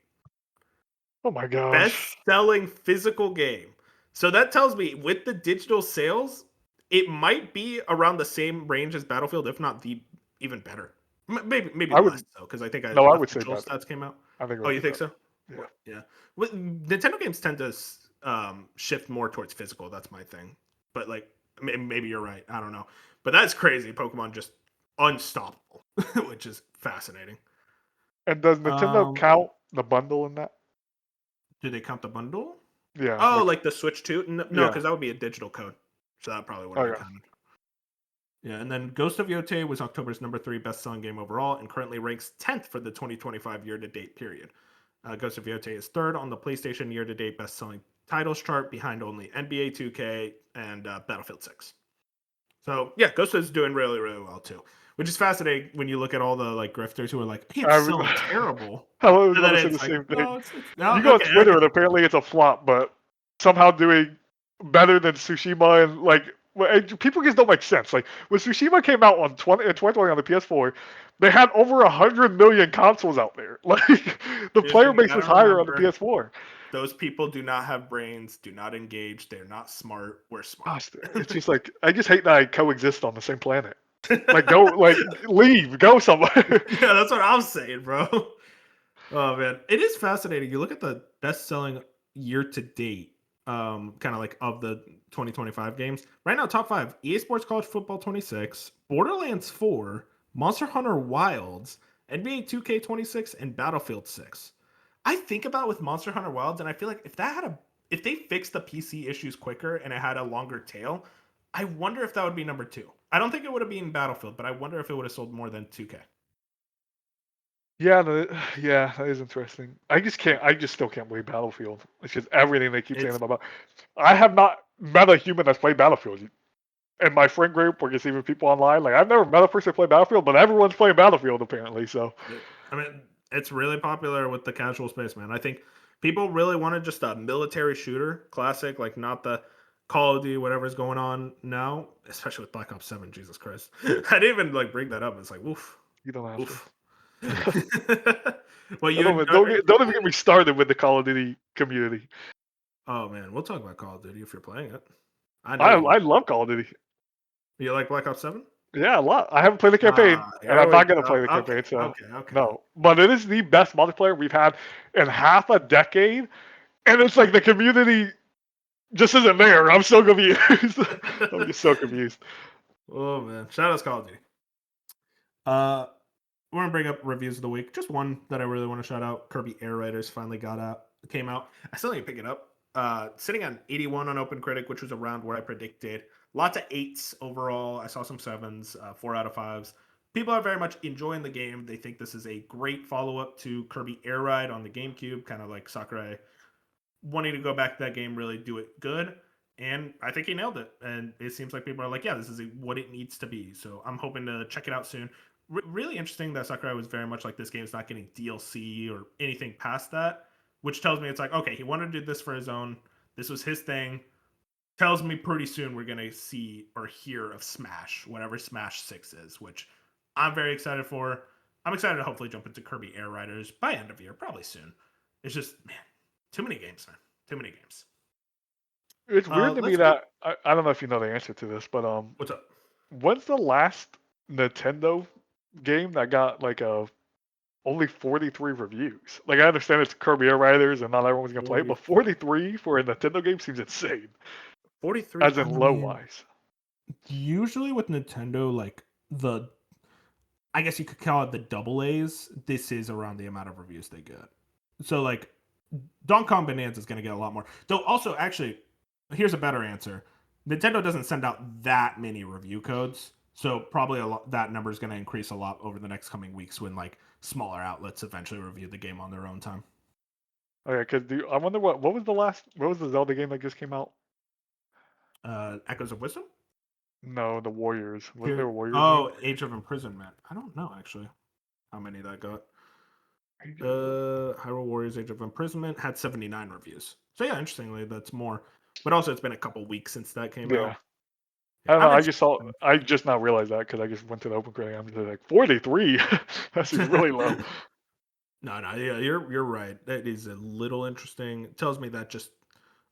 Oh my gosh. Best-selling physical game. So that tells me with the digital sales, it might be around the same range as Battlefield, if not the even better. Maybe I less would though, because I think no, I would say official better. stats came out. I think it Oh, would you be think better. so? Yeah. Yeah. Nintendo games tend to shift more towards physical. That's my thing. But like, maybe you're right. I don't know. But that's crazy. Pokemon just unstoppable, which is fascinating. And does Nintendo Um, count the bundle in that? do they count the bundle? Yeah, Oh, like like the Switch 2? No, yeah. because that would be a digital code. So that probably wouldn't be Okay. counted. Yeah, and then Ghost of Yote was October's number 3 best-selling game overall and currently ranks 10th for the 2025 year-to-date period. Ghost of Yote is third on the PlayStation year-to-date best-selling titles chart, behind only NBA 2K and Battlefield 6. So yeah, Ghost is doing really, really well too, which is fascinating when you look at all the like grifters who are like, "Hey, it's I was, selling terrible," I was and about then to say the it's like, same thing. "No, it's no, You go on okay, Twitter and okay." apparently it's a flop, but somehow doing better than Tsushima and like people just don't make sense. Like when Tsushima came out on 2020 on the PS4, they had over 100 million consoles out there. Like the Dude, player and you base was gotta higher on the remember, PS4. those people do not have brains, do not engage, they're not smart. We're smart. Gosh, it's just like I just hate that I coexist on the same planet. Like go, like leave, go somewhere. Yeah, that's what I'm saying, bro. Oh man, it is fascinating. You look at the best-selling year to date, kind of like of the 2025 games. Right now, top five: EA Sports College Football 26, Borderlands 4, Monster Hunter Wilds, NBA 2K 26, and Battlefield 6. I think about with Monster Hunter Wilds, and I feel like if they fixed the PC issues quicker and it had a longer tail, I wonder if that would be number two. I don't think it would have been Battlefield, but I wonder if it would have sold more than 2K. Yeah, yeah, that is interesting. I just can't. I just still can't believe Battlefield. It's just everything they keep saying It's about. I have not met a human that's played Battlefield in my friend group, or just even people online. Like I've never met a person that played Battlefield, but everyone's playing Battlefield apparently. So I mean, it's really popular with the casual space, man. I think people really wanted just a military shooter, classic, like not the Call of Duty, whatever's going on now, especially with Black Ops 7. Jesus Christ. I didn't even like bring that up. It's like, oof, you don't have to. oof. Well, you enjoy, Don't even get me started with the Call of Duty community. oh man, we'll talk about Call of Duty if you're playing it. I know you. I love Call of Duty. You like Black Ops 7? Yeah, a lot. I haven't played the campaign, Ah, and here I'm we not gonna go. play the Okay, campaign. So okay. no, but it is the best multiplayer we've had in half a decade, and it's like the community just isn't there. I'm so confused. I'm just so confused. Oh man, shout out Call of Duty. Uh, we're gonna bring up reviews of the week. Just one that I really want to shout out. Kirby Air Riders finally came out. I still need to pick it up. Sitting on 81 on OpenCritic, which was around where I predicted. Lots of eights overall. I saw some sevens, 4 out of 5s. People are very much enjoying the game. They think this is a great follow up to Kirby Air Ride on the GameCube, kind of like Sakurai wanting to go back to that game, really do it good. And I think he nailed it. And it seems like people are like, yeah, this is what it needs to be. So I'm hoping to check it out soon. Really interesting that Sakurai was very much like, this game's not getting DLC or anything past that, which tells me it's like, okay, he wanted to do this for his own. This was his thing. Tells me pretty soon we're going to see or hear of Smash, whatever Smash 6 is, which I'm very excited for. I'm excited to hopefully jump into Kirby Air Riders by end of year, probably soon. It's just, man, too many games, man. Too many games. It's weird to me Let's get. that I don't know if you know the answer to this, but What's up? when's the last Nintendo game that got like a only 43 reviews? Like I understand it's Kirby Air Riders and not everyone's gonna play it, but 43 for a Nintendo game seems insane, 43. as I in low mean, wise. usually with Nintendo, like I guess you could call it the double A's. This is around the amount of reviews they get. So like, Donkey Kong Bonanza is going to get a lot more. Though also, actually, here's a better answer. Nintendo doesn't send out that many review codes, so probably that number is going to increase a lot over the next coming weeks when like smaller outlets eventually review the game on their own time. Okay, because I wonder what was the Zelda game that just came out? Echoes of Wisdom. No, the Warriors. Wasn't there Here, a Warriors game? oh, Age of Imprisonment. I don't know actually how many that got. Age of- Hyrule Warriors: Age of Imprisonment had 79 reviews. So yeah, interestingly, that's more. But also, it's been a couple weeks since that came Yeah. out. I Yeah, don't know. I'm I just saw. interested. I just now realized that because I just went to the open critic. I'm just like 43. That seems really low. No, yeah, you're right. That is a little interesting. It tells me that just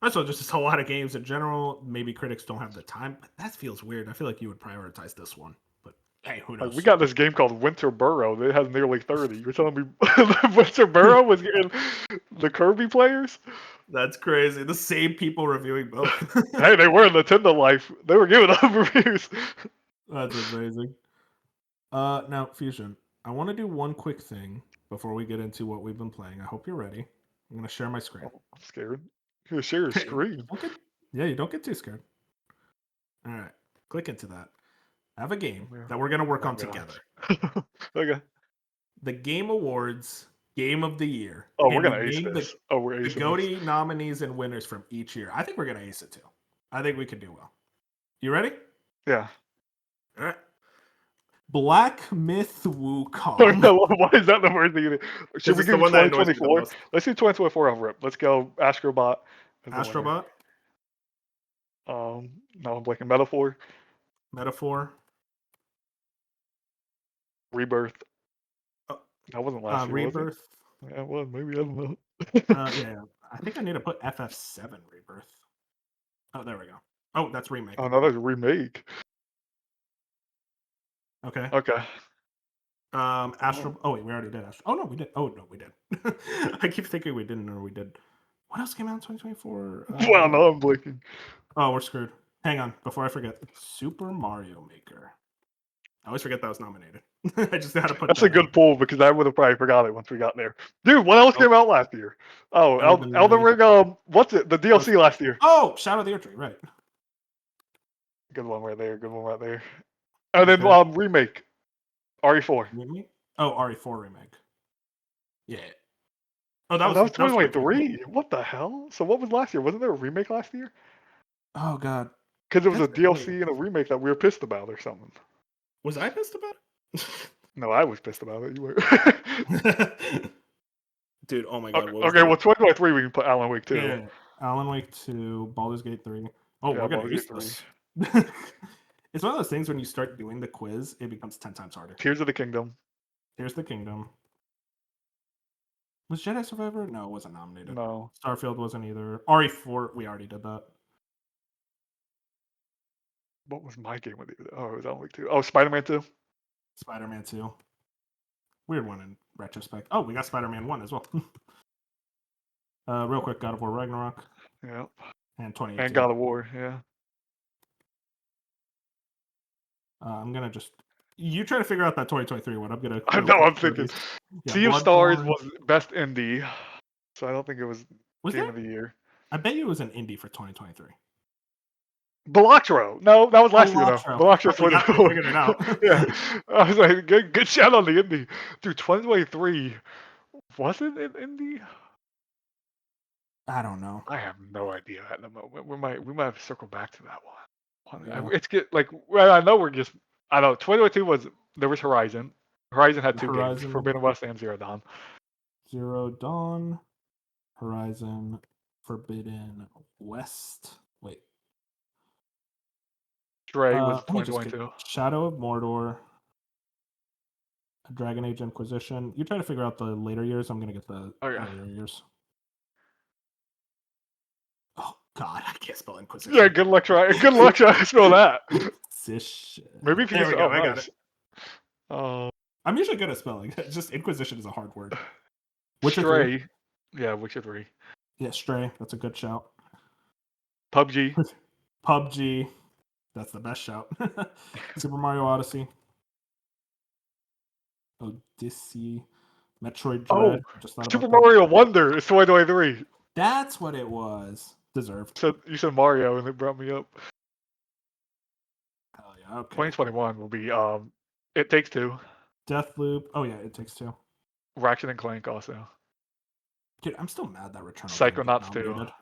also just a lot of games in general. Maybe critics don't have the time, but that feels weird. I feel like you would prioritize this one, but hey, who Like we knows? got this game called Winter Burrow that has nearly 30. You're telling me Winter Burrow was getting the Kirby players? That's crazy. The same people reviewing both. Hey, they were in Nintendo Life. They were giving up reviews. That's amazing. Now Fusion, I want to do one quick thing before we get into what we've been playing. I hope you're ready. I'm gonna share my screen. Oh, I'm scared. You share your screen. Don't get, yeah, you don't get too scared. All right, click into that. I have a game Yeah. that we're gonna Oh work my on together. god. Okay. The Game Awards Game of the Year, Oh, we're and we gonna ace named this. Oh, we're the acing this. GOTY nominees and winners from each year. I think we're gonna ace it too. I think we could do well. You ready? Yeah. All right. Black Myth Why Wukong. is that the worst thing? Should Is we this the give one that annoys me the 2024? most? Let's do 2024 off rip. Let's go Astrobot as the winner. Astrobot, No, I'm blanking. Metaphor, Metaphor, Rebirth. oh, That wasn't last year, was it? Rebirth. Yeah, it was. Maybe I don't know. Yeah, I think I need to put FF7 Rebirth. Oh, there we go. Oh, that's remake. Oh no, that's a remake. Okay. Okay. Oh. Astro. Oh wait, we already did Astro. Oh no, we did. Oh no, we did. I keep thinking we didn't, or we did. What else came out in 2024? Well, no, I'm blinking. Oh, we're screwed. Hang on, before I forget. Super Mario Maker. I always forget that was nominated. I just had to put That's a that in. good pull because I would have probably forgot it once we got there. Dude, what else Oh, came out last year? Oh, Elden Elden Ring. Ring. What's it? The DLC last year. Oh, Shadow of the Erdtree. Right. Good one right there. Good one right there. And then Okay. remake RE4. Remake. Oh, RE4 remake. Yeah. Oh, Oh, that was that was 2023. 2023. What the hell? So what was last year? Wasn't there a remake last year? Oh God. Because it was a That's wait. DLC and a remake that we were pissed about or something. Was I pissed about No, I was pissed about it. You were. it? Dude, oh my God, Okay, what was okay, that? well, 2023 we can put Alan Wake 2. Yeah. Alan Wake 2, Baldur's Gate 3. Oh, Yeah, we're gonna Baldur's use Gate 3. this. It's one of those things when you start doing the quiz, it becomes 10 times harder. Tears of the Kingdom. Here's the Kingdom. Was Jedi Survivor? No, it wasn't nominated. No. Starfield wasn't either. RE4, we already did that. What was my game with you? Oh, it was Alan Wake 2. Oh, Spider-Man 2. Spider-Man 2. Weird one in retrospect. Oh, we got Spider-Man 1 as well. Real quick, God of War Ragnarok. Yeah. And 2018. And God of War, yeah. I'm gonna just you try to figure out that 2023 one. I'm gonna. I know, I'm thinking. Yeah, Sea of Stars Bloodborne. was best indie, so I don't think it was Was Game there? of the Year. I bet you it was an indie for 2023. Balatro. No, that was last year though. Electro. Balatro Oh, we 2024. figured it out. Yeah, I was like, good shout on the indie, dude. 2023 was it an indie? I don't know. I have no idea at the moment. We might have to circle back to that one. Yeah. It's get like well, I know we're just I know 2022 was there was Horizon. Horizon had two games, Horizon Forbidden West and Zero Dawn. Zero Dawn, Horizon, Forbidden West. Wait. Stray was Let me just get 2022. Shadow of Mordor, Dragon Age Inquisition. You try to figure out the later years. I'm gonna get the earlier years. Oh God, I can't spell Inquisition. Yeah, good luck trying. Good luck trying to spell that. Maybe if you there we just go. I got it. I'm usually good at spelling. Just Inquisition is a hard word. Witcher 3. Yeah, Witcher 3. Yeah, Stray. That's a good shout. PUBG. PUBG. That's the best shout. Super Mario Odyssey. Odyssey. Metroid Dread. Super Mario Wonder is 2023. That's what it was. Deserved. So you said Mario and it brought me up. Okay. 2021 will be It Takes Two, Deathloop. Oh yeah, It Takes Two. Ratchet and Clank also, Dude, I'm still mad that Returnal didn't get Psychonauts 2, nominated.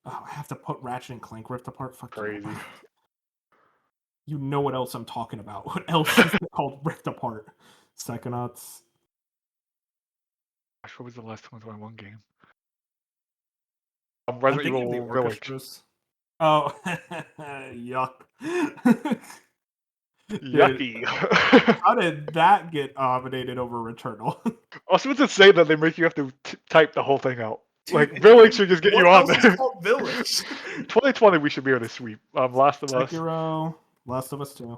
Oh, I have to put Ratchet and Clank Rift Apart. Fuck you. crazy. You know what else I'm talking about? What else is called Rift Apart? Psychonauts. Gosh, what was the last 2021 game? I'm Resident thinking of the Evil Village. orchestras. Oh, yuck. Dude, Yucky. how did that get nominated over Returnal? I was supposed to say that they make you have to type the whole thing out. Dude, Like it's Village should just get what you on else is there. called Village? 2020 we should be able to sweep. Last of Us. Sekiro, Last of Us 2.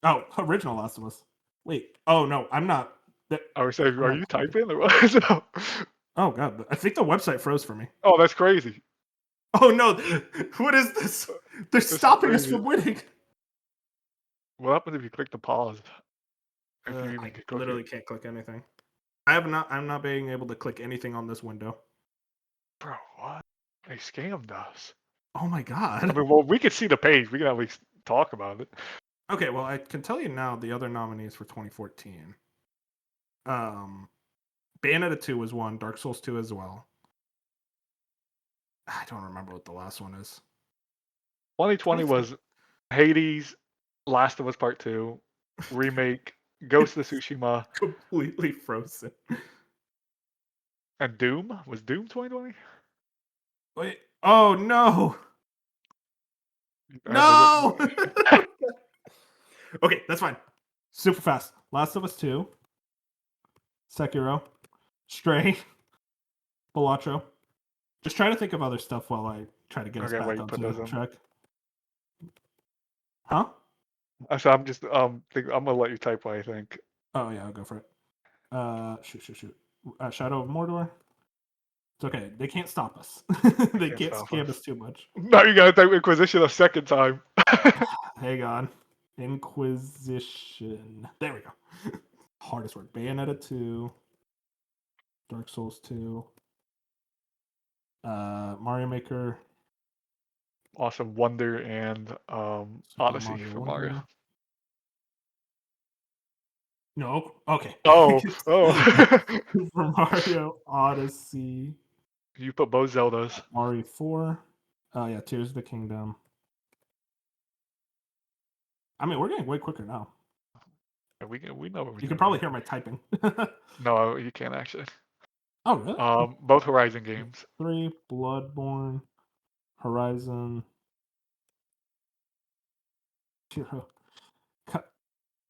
Oh, original Last of Us. Wait. Oh no, I'm not. I was saying, I'm are not you clicking. typing or what? No. Oh god, I think the website froze for me. Oh, that's crazy. Oh no, what is this? They're This is stopping us crazy. from winning. What happens if you click the pause? If you even I can click it. literally can't click anything. I'm not being able to click anything on this window. Bro, what? They scammed us. Oh my I god. mean, well, we could see the page. We can at least talk about it. Okay, well I can tell you now the other nominees for 2014. Bayonetta 2 was one, Dark Souls 2 as well. I don't remember what the last one is. 2020 was Hades, Last of Us Part 2, Remake, Ghost of Tsushima, Completely frozen. and Doom. Was Doom 2020? Wait. Oh no. And was No. it? Okay, that's fine. Super fast. Last of Us 2, Sekiro, Stray, Balatro. Just try to think of other stuff while I try to get us Okay, wait, back you put onto those in. track. Huh? So I'm just I'm gonna let you type what I think. Oh yeah, I'll go for it. Shoot. Shadow of Mordor. It's okay. They can't stop us. They Can't can't stop scam us. us too much. Now you gotta type Inquisition a second time. Hang on. Inquisition. There we go. Hardest word. Bayonetta 2. Dark Souls 2. Mario Maker. Awesome Wonder and Super Odyssey Mario for Mario. Wonder. No. Okay. Oh, oh. Super Mario Odyssey. You put both Zeldas. Mario 4. Oh yeah, Tears of the Kingdom. I mean, we're getting way quicker now. We know what we're You doing. can probably hear my typing. No, you can't actually. Oh really? Both Horizon games. 3, Bloodborne, Horizon.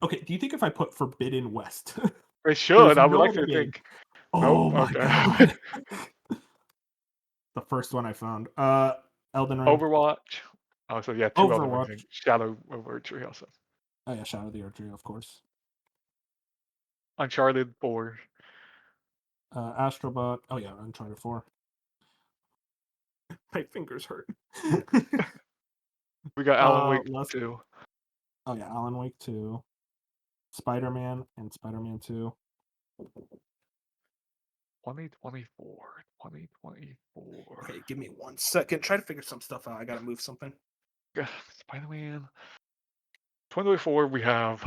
Okay, do you think if I put Forbidden West, It there's should. I would no like other to game? think. Nope. Oh my Okay. god. The first one I found. Elden Ring. Overwatch. Oh, so yeah, two Elden Rings. Overwatch. Shadow of Archery also. Oh yeah, Shadow of the Archery, of course. Uncharted 4. Astrobot. Oh yeah, Uncharted 4. My fingers hurt. We got Alan Wake Less. 2. Oh yeah, Alan Wake 2. Spider-Man and Spider-Man 2. 2024. 2024. Okay, give me 1 second. Try to figure some stuff out. I gotta move something. Spider-Man. 2024. We have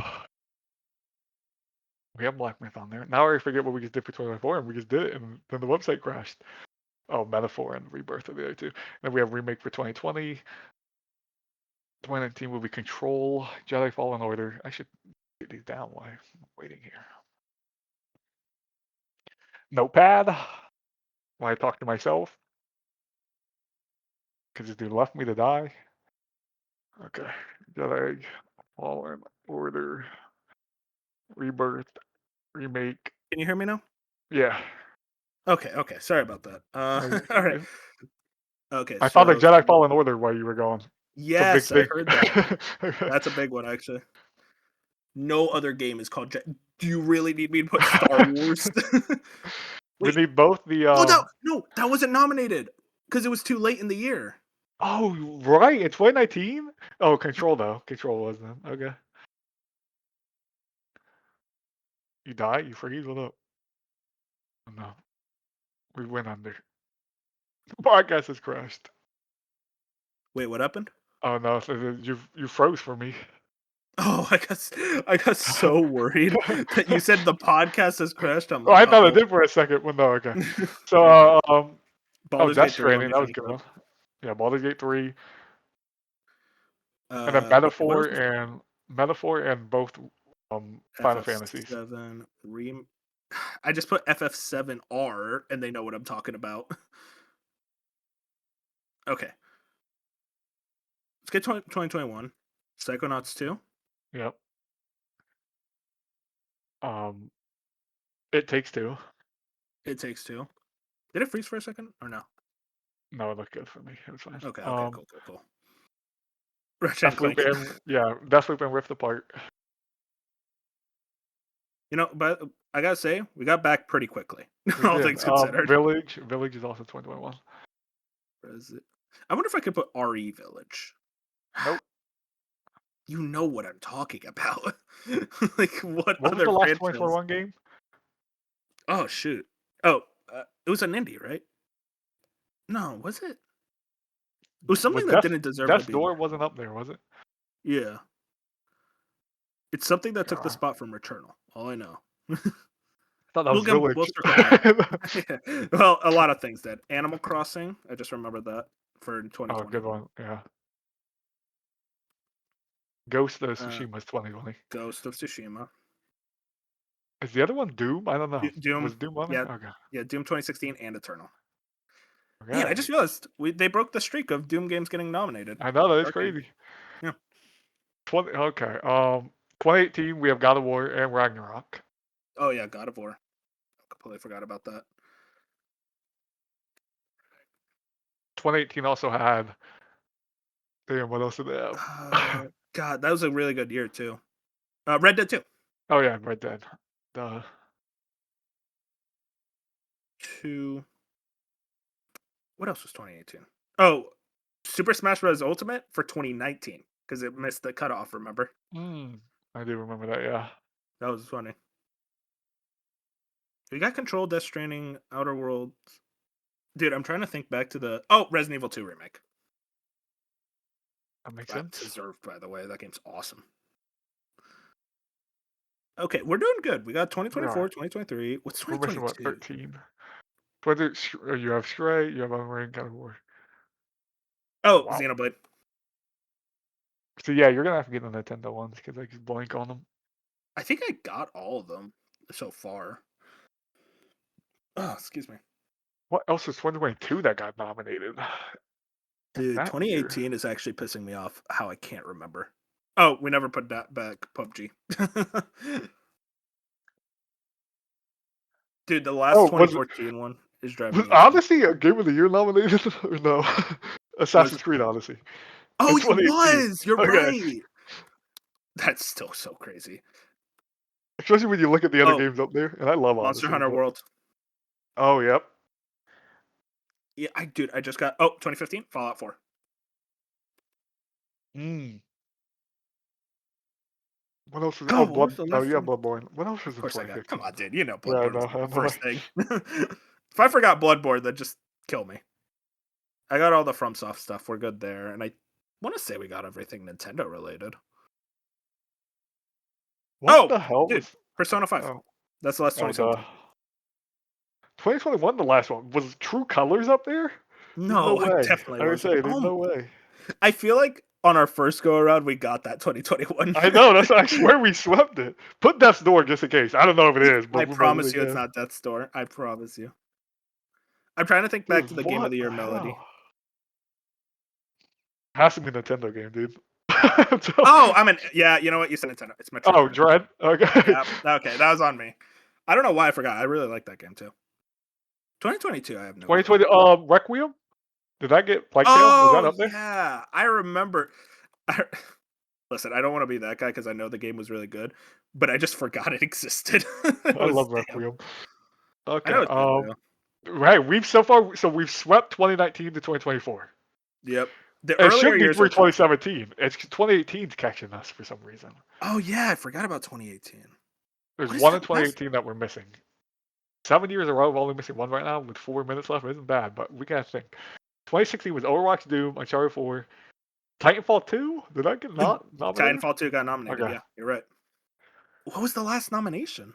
Black Myth on there. Now I forget what we just did for 2024, and we just did it, and then the website crashed. Oh, Metaphor and Rebirth are the other two. Then we have Remake for 2020. 2019 will be Control, Jedi Fallen Order. I should get these down while I'm waiting here. Notepad. While I talk to myself. Because this dude left me to die. Okay. Jedi Fallen Order. Rebirth. Remake. Can you hear me now? Yeah. Okay. Sorry about that. All right. Okay, I thought of so Jedi Fallen Order while you were going. It's a big yes, I thing. heard that. That's a big one, actually. No other game is called. Do you really need me to put Star Wars? We Wait. need both the. Oh no, that wasn't nominated because it was too late in the year. Oh, right. It's 2019. Oh, Control though. Control was then. Okay. You die? You freeze? What up? Oh, no. We went under. The podcast has crashed. Wait, what happened? Oh no, so you froze for me. Oh, I got so worried that you said the podcast has crashed. I'm Oh, like, I uh thought it oh. did for a second, but no, okay. So, You're good. oh, Baldur's Death Gate 3. What do Stranding, you that was a think good of it? one. Yeah, Baldur's Gate 3, and then What else? Metaphor and both Final Fantasies. FF7 rem. I just put FF7R and they know what I'm talking about. Okay, let's get 2021. Psychonauts 2. Yep. Um, It Takes Two. It Takes Two. Did it freeze for a second or no? No, it looked good for me. It was fine. Okay, cool. Ratchet and Clank. Deathloop and Rift Apart. But I gotta say, we got back pretty quickly, We all did. things considered. Village is also 2021. Where is it? I wonder if I could put RE Village. Nope. You know what I'm talking about. Like, what What was other the last franchise? 2021 game? Oh, shoot. Oh, it was an indie, right? No, was it? It was Was something that didn't deserve to Death's be Door there. wasn't up there, was it? Yeah. It's something that took the Yeah. spot from Returnal. All I know. I thought that We'll was get, we'll Village. circle back. Yeah. Well, a lot of things did. Animal Crossing. I just remember that for Oh, good 2021. one. Yeah. Ghost of Uh, Tsushima's 2020. Ghost of Tsushima. Is the other one Doom? I don't know. Doom. Was Doom on Yeah. there? Okay. Yeah. Doom 2016 and Eternal. Man, I Okay. just realized they broke the streak of Doom games getting nominated. I know that is Arcade. crazy. Yeah. 2018 we have God of War and Ragnarok. Oh yeah, God of War. Completely forgot about that. 2018 also had. Damn, what else did they have? God, that was a really good year too. Red Dead 2. Oh yeah, Red Dead. Duh. 2. What else was 2018? Oh, Super Smash Bros. Ultimate for 2019 because it missed the cutoff. Remember? I do remember that. Yeah. That was funny. We got Control, Death Stranding, Outer Worlds. Dude, I'm trying to think back to the Resident Evil 2 remake. That makes That sense. deserved, by the way. That game's awesome. Okay, we're doing good. We got 2024, Right. 2023. What's We're missing what 2022? 13. Whether you have Stray, you have Unranked God of War. Oh, Wow. Xenoblade. So yeah, you're gonna have to get the Nintendo ones because I just blank on them. I think I got all of them so far. Oh, excuse me. What else was 2022 that got nominated? Dude, That year. 2018 is actually pissing me off how I can't remember. Oh, we never put that back PUBG. Dude, the last Oh, was 2014 one is driving was me insane. Odyssey a Game of the Year nominated or no? Was Assassin's Creed Odyssey in Oh, it 2018. was. You're Okay. right. That's still so crazy. Especially when you look at the other Oh, games up there, and I love Monster Odyssey, Hunter but World. oh yep. Yeah, I just got 2015 Fallout 4. Mm. What else was Oh, what was the Oh last yeah, one? Bloodborne. What else Of was in course I got. Come 2015? on, dude. You know Yeah, I Bloodborne know. was I like the know. first thing. If I forgot Bloodborne, then just kill me. I got all the FromSoft stuff. We're good there, and I want to say we got everything Nintendo related. What Oh, the hell dude, was? Persona 5. Oh, That's the last oh, duh. 2017. 2021, the last one was True Colors up there. There's no No, it way. definitely I would wasn't. say there's no way. I feel like on our first go around we got that 2021. I know. That's. I swear we swept it. Put Death's Door just in case. I don't know if it is, I but we'll put it promise you it's again. not Death's Door. I promise you. I'm trying to think back to Dude, the Game of what the the Year melody. hell? Has to be a Nintendo game, dude. Oh, yeah, you know what? You said Nintendo. It's Metroid Oh, Dread. Dread. Okay. Yeah, okay, that was on me. I don't know why I forgot. I really like that game too. 2022, I have no clue. 2020. Requiem. Did that get Plague Tale? Was that Oh up there? yeah, I remember. I, Listen, I don't want to be that guy because I know the game was really good, but I just forgot it existed. It I was love damn. Requiem. I Okay. know it's good though. Right. We've swept 2019 to 2024. Yep. The It earlier should be years through are tough. 2017. It's 2018's catching us for some reason. Oh yeah, I forgot about 2018. There's What is one in that last? 2018 that we're missing. 7 years in a row, we're only missing one right now with 4 minutes left. It isn't bad, but we gotta think. 2016 was Overwatch, Doom, Uncharted 4. Titanfall 2? Did that get not nominated? Titanfall 2 got nominated. Okay. Yeah, you're right. What was the last nomination?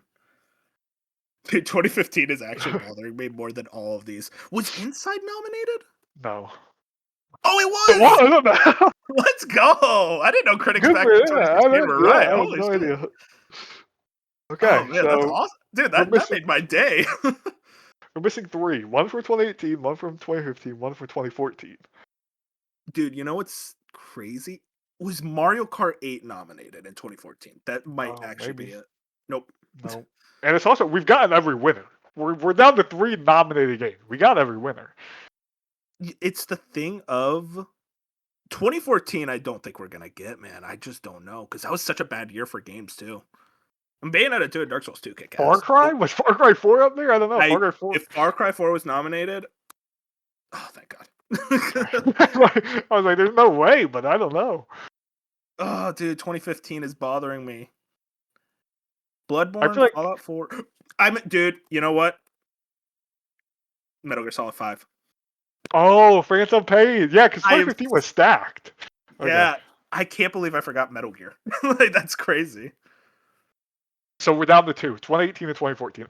Dude, 2015 is actually bothering me more than all of these. Was Inside nominated? No. Oh, it It was! was! Let's go! I didn't know critics Good back for in yeah, 2016 were yeah, right. I had Holy no shit. idea. Oh Okay, man, that's so awesome. Dude, we're that missing made my day. we're missing 3. One for 2018, one from 2015, one for 2014. Dude, you know what's crazy? Was Mario Kart 8 nominated in 2014? That might Oh, actually be maybe. it. Nope. No. And it's also we've gotten every winner. We're down to 3 nominated games. We got every winner. It's the thing of 2014, I don't think we're gonna get, man. I just don't know. Because that was such a bad year for games too. And Bayonetta 2 and Dark Souls 2 kick Far ass. Cry? Was Far Cry 4 up there? I don't know. Far I Cry 4. if Far Cry 4 was nominated, oh thank God. I was like, there's no way, but I don't know. Oh, dude, 2015 is bothering me. I Bloodborne, feel like Fallout 4. Dude, you know what? Metal Gear Solid 5. Phantom Pain. Yeah, because I am 2015 was stacked. Okay. Yeah, I can't believe I forgot Metal Gear. Like that's crazy. So we're down to 2, 2018 and 2014.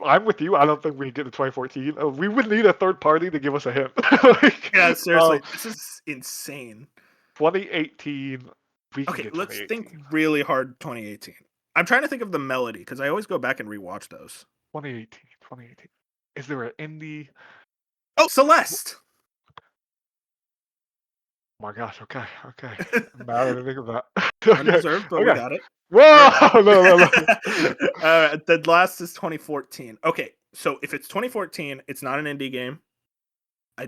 I'm with you. I don't think we can get to 2014. We would need a third party to give us a hint. Like, Yeah, seriously, this is insane. 2018, we can Okay, get let's think 2018. really hard 2018. I'm trying to think of the melody because I always go back and rewatch those. 2018, 2018. Is there an indie? Oh, Celeste. Oh my gosh. Okay. Now that I think of that. Okay. Undeserved, but we Okay. got it. Whoa! All No. right. The last is 2014. Okay, so if it's 2014, it's not an indie game. Yeah,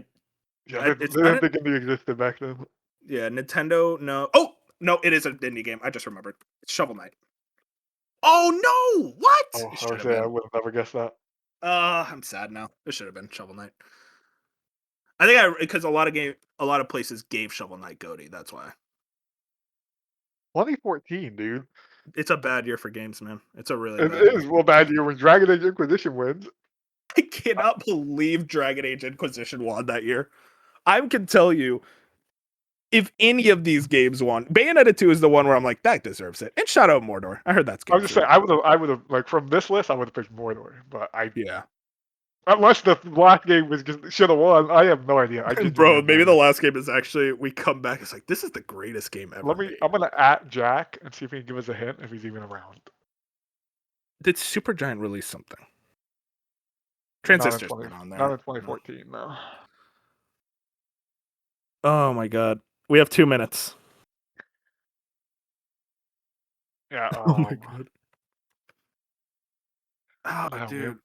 they It's not didn't a, think indie existed back then. yeah, Nintendo. No. Oh no, it is an indie game. I just remembered. It's Shovel Knight. Oh no! What? Oh, It I should would have say I been. would have never guessed that. I'm sad now. It should have been Shovel Knight. I think because a lot of places gave Shovel Knight GOTY. That's why 2014, dude. it's a bad year for games, man. It's a really It bad year. is well bad year when Dragon Age Inquisition wins. I cannot believe Dragon Age Inquisition won that year. I can tell you, if any of these games won, Bayonetta 2 is the one where I'm like, that deserves it. And Shadow of Mordor. I heard that's I good was just too. saying, I would have like from this list, I would have picked Mordor, but I Yeah. unless the last game was just should have won, I have no idea. I genuinely Bro, have no maybe the idea. last game is actually, we come back, it's like, this is the greatest game ever made. I'm gonna at Jack and see if he can give us a hint if he's even around. Did Supergiant release something? Not in Transistor's 20, not on not there. in 2014, no. Oh my god. We have 2 minutes. Yeah, Oh my god. Oh, yeah, dude.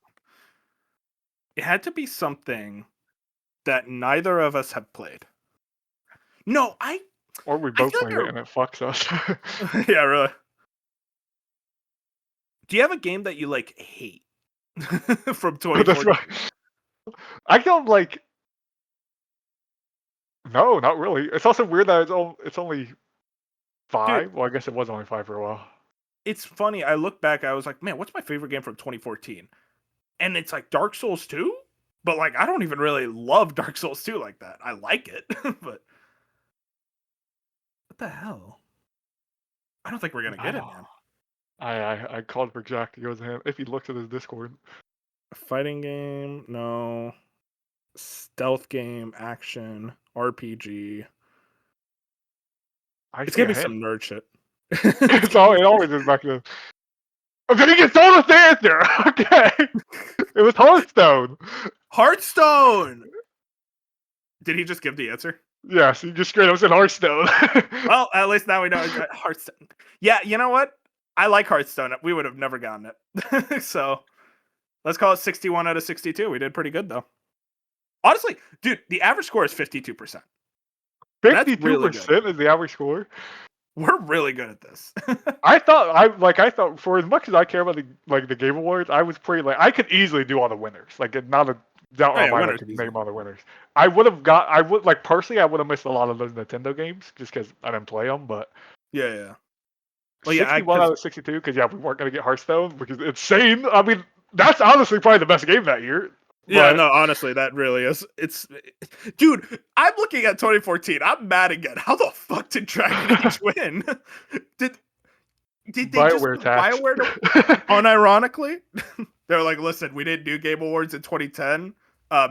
It had to be something that neither of us have played. No, or we I both feel played it and it fucks us. like yeah, really. Do you have a game that you like hate from That's 2014? right. I don't like. No, not really. It's also weird that it's only Dude, 5. Well, I guess it was only 5 for a while. it's funny. I look back, I was like, man, what's my favorite game from 2014? And it's like Dark Souls 2? But like I don't even really love Dark Souls 2 like that. I like it, but what the hell? I don't think we're gonna I get it, don't. man. I called for Jack to go with him if he looks at his Discord. Fighting game, no. Stealth game, action, RPG. I It's see gonna a be hint. some nerd shit. It always is back then. Okay, he gets told us the answer. Okay, it was Hearthstone. Hearthstone. Did he just give the answer? Yes, he just straight up said Hearthstone. Well, at least now we know it's Hearthstone. Yeah, you know what? I like Hearthstone. We would have never gotten it. So let's call it 61 out of 62. We did pretty good though. Honestly, dude, the average score is 52%. That's really good. 52% is the average score. We're really good at this. I thought for as much as I care about the Game Awards, I was pretty like I could easily do all the winners. Like not a doubt Oh on yeah, my mind I winner's could easy. name all the winners. I would like personally I would have missed a lot of those Nintendo games just because I didn't play them. But Yeah. Well, yeah, 61 out of 62 because yeah we weren't gonna get Hearthstone, which is insane. I mean that's honestly probably the best game that year. Yeah, But no, honestly, that really is. Dude, I'm looking at 2014. I'm mad again. How the fuck did Dragon Age win? did did they just BioWare want tax. BioWare to unironically? They're like, listen, we didn't do Game Awards in 2010.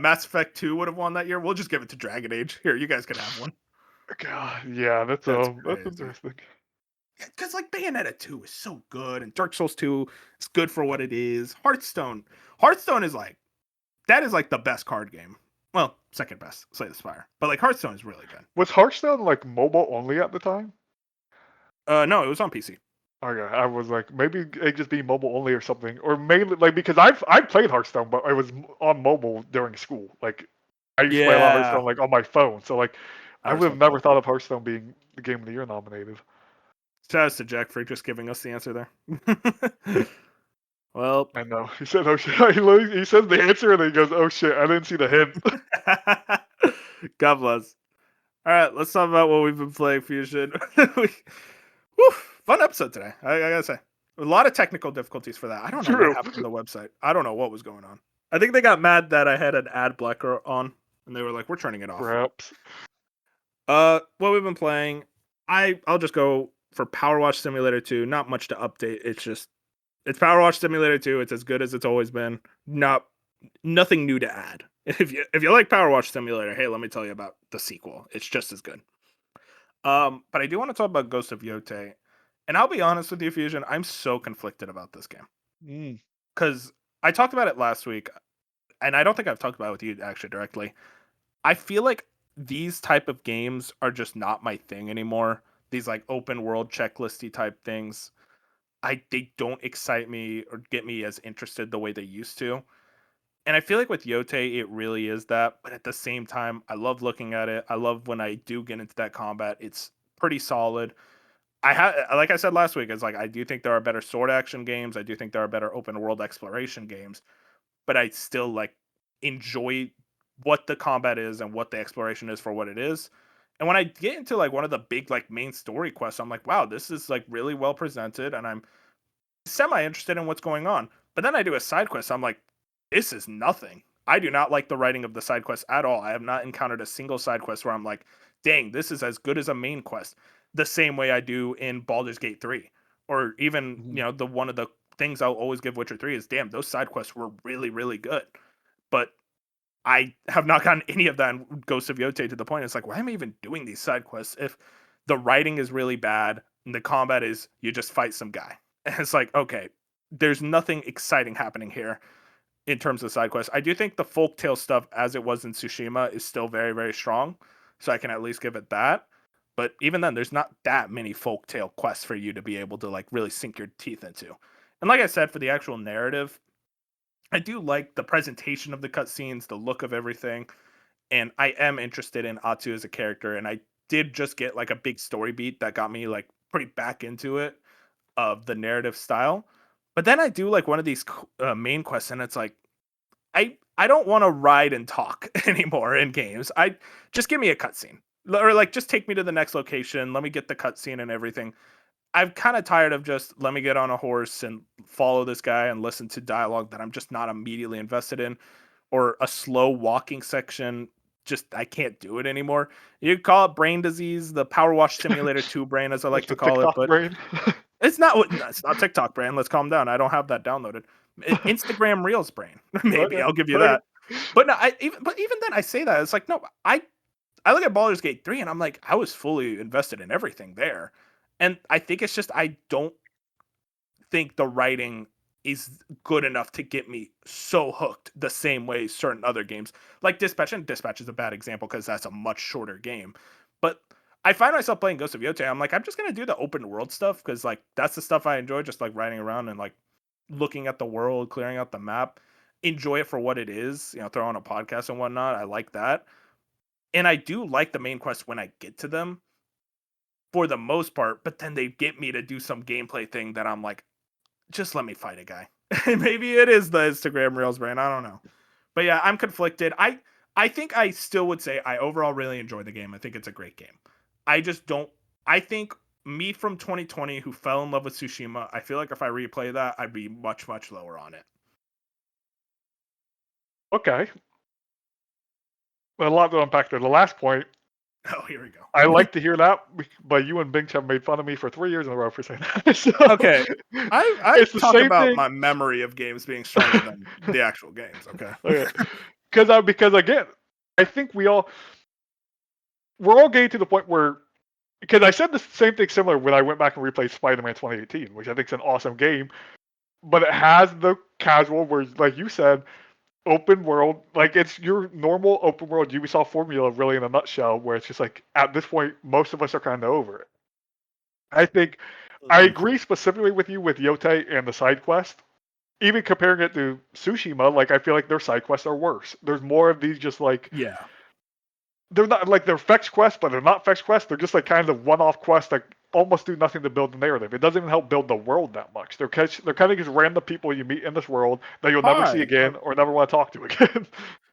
Mass Effect 2 would have won that year. We'll just give it to Dragon Age. Here, you guys can have one. God, yeah, That's that's crazy. interesting. Because like Bayonetta 2 is so good, and Dark Souls 2 is good for what it is. Hearthstone is like that is like the best card game. Well, second best, Slay the Spire. But like Hearthstone is really good. Was Hearthstone like mobile only at the time? No, it was on PC. Okay, I was like, maybe it just be mobile only or something, or mainly like because I've played Hearthstone, but it was on mobile during school. Like, I used to play a lot of Yeah. Hearthstone like on my phone, so like, I I would have respect never that. thought of Hearthstone being the Game of the Year nominated. Shout out to Jack for just giving us the answer there. Well, I know. He said, "Oh shit!" He says the answer, and then he goes, "Oh shit! I didn't see the hint." God bless. All right, let's talk about what we've been playing, Fusion. Whew, fun episode today. I gotta say, a lot of technical difficulties for that. I don't know what True. happened to the website. I don't know what was going on. I think they got mad that I had an ad blocker on, and they were like, "We're turning it off." Perhaps. What we've been playing, I'll just go for Power Wash Simulator 2. Not much to update. It's Power Wash Simulator 2. It's as good as it's always been. Nothing new to add. If you like Power Wash Simulator, hey, let me tell you about the sequel. It's just as good. But I do want to talk about Ghost of Yote, and I'll be honest with you, Fusion. I'm so conflicted about this game Mm. because I talked about it last week, and I don't think I've talked about it with you actually directly. I feel like these type of games are just not my thing anymore. These like open world checklisty type things. They don't excite me or get me as interested the way they used to. And I feel like with Yote, it really is that. But at the same time, I love looking at it. I love when I do get into that combat. It's pretty solid. Like I said last week, it's like I do think there are better sword action games. I do think there are better open world exploration games. But I still like enjoy what the combat is and what the exploration is for what it is. And when I get into like one of the big like main story quests, I'm like, wow, this is like really well presented, and I'm semi interested in what's going on. But then I do a side quest. I'm like, this is nothing. I do not like the writing of the side quest at all. I have not encountered a single side quest where I'm like, dang, this is as good as a main quest. The same way I do in Baldur's Gate 3. Or even, Mhm. the one of the things I'll always give Witcher 3 is damn, those side quests were really, really good. But I have not gotten any of that in Ghost of Yote to the point it's like, why am I even doing these side quests if the writing is really bad and the combat is you just fight some guy? And it's like, okay, there's nothing exciting happening here in terms of side quests. I do think the folktale stuff, as it was in Tsushima, is still very, very strong. So I can at least give it that. But even then, there's not that many folktale quests for you to be able to like really sink your teeth into. And like I said, for the actual narrative, I do like the presentation of the cutscenes, the look of everything, and I am interested in Atsu as a character. And I did just get like a big story beat that got me like pretty back into it of the narrative style. But then I do like one of these main quests, and it's like I don't want to ride and talk anymore in games. I just give me a cutscene, or like just take me to the next location. Let me get the cutscene and everything. I'm kind of tired of just let me get on a horse and follow this guy and listen to dialogue that I'm just not immediately invested in, or a slow walking section. Just I can't do it anymore. You call it brain disease, the Power Wash Simulator 2 brain, as I like That's to the call it, TikTok but brain. it's not TikTok brain. Let's calm down. I don't have that downloaded. Instagram Reels brain, maybe Okay. I'll give you Okay. that. But no, even then I say that it's like no, I look at Baldur's Gate 3 and I'm like I was fully invested in everything there, and I think it's just I don't think the writing is good enough to get me so hooked the same way certain other games like Dispatch, and Dispatch is a bad example because that's a much shorter game. But I find myself playing Ghost of Yote. I'm like, I'm just gonna do the open world stuff because like that's the stuff I enjoy, just like riding around and like looking at the world, clearing out the map. Enjoy it for what it is, throw on a podcast and whatnot. I like that. And I do like the main quests when I get to them for the most part, but then they get me to do some gameplay thing that I'm like, just let me fight a guy. Maybe it is the Instagram Reels brain. I don't know. But yeah, I'm conflicted. I think I still would say I overall really enjoy the game. I think it's a great game. I just don't I think me from 2020 who fell in love with Tsushima, I feel like if I replay that, I'd be much, much lower on it. Okay. A lot to unpack there. The last point, Oh, here we I go. like to hear that, but you and Binks have made fun of me for 3 years in a row for saying that. So Okay, I it's the talk same about thing. my memory of games being stronger than the actual games. Okay. Okay. Because again, I think we're all getting to the point where, because I said the same thing similar when I went back and replayed Spider-Man 2018, which I think is an awesome game, but it has the casual where, like you said, open world, like it's your normal open world Ubisoft formula, really in a nutshell, where it's just like at this point, most of us are kind of over it. I think I Mhm. agree specifically with you with Yote and the side quest. Even comparing it to Tsushima, like I feel like their side quests are worse. There's more of these just like Yeah. they're not like they're fetch quests, but they're not fetch quests. They're just like kind of one-off quests that almost do nothing to build the narrative. It doesn't even help build the world that much. They're kind of just random people you meet in this world that you'll never see Hi. again or never want to talk to again.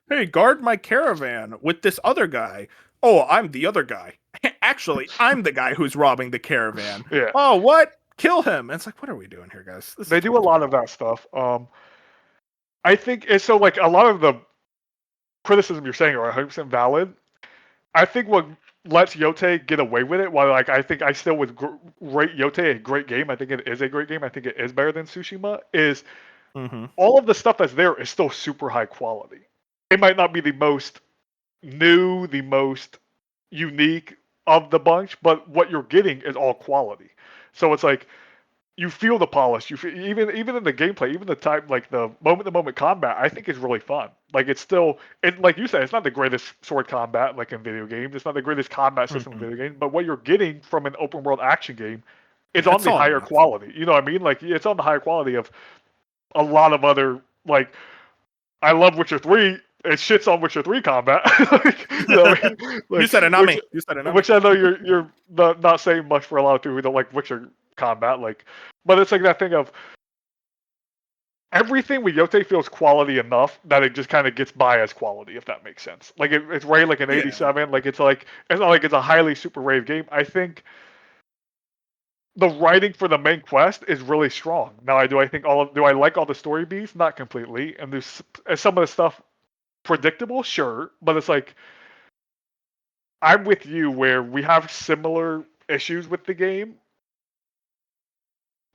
Hey, guard my caravan with this other guy. Oh, I'm the other guy. Actually, I'm the guy who's robbing the caravan. Yeah, Oh, what? Kill him. And it's like, what are we doing here, guys? This is they do a lot 2020. of that stuff. I think it's so like a lot of the criticism you're saying are 100% valid. I think what lets Yote get away with it, while like I think I still would rate Yote a great game. I think it is a great game. I think it is better than Tsushima. Is Mm-hmm. all of the stuff that's there is still super high quality. It might not be the most new, the most unique of the bunch, but what you're getting is all quality. So it's like you feel the polish. You feel, even in the gameplay, even the time like the moment to moment combat, I think is really fun. Like it's still like you said, it's not the greatest sword combat like in video games. It's not the greatest combat system in Mm-hmm. video games, but what you're getting from an open world action game is Yeah, on it's the solid higher enough. quality. You know what I mean? Like it's on the higher quality of a lot of other like I love Witcher 3. It shits on Witcher 3 combat. Like, you know what I mean? You Like said it, not which me. You said it, not me. which I know you're not saying much for a lot of people who don't like Witcher combat, like, but it's like that thing of everything with Yote feels quality enough that it just kind of gets by as quality, if that makes sense. Like it's rated like an Yeah. 87. Like it's not like it's a highly super rave game. I think the writing for the main quest is really strong. Now, do I think do I like all the story beats? Not completely. And there's some of the stuff predictable, sure, but it's like I'm with you where we have similar issues with the game,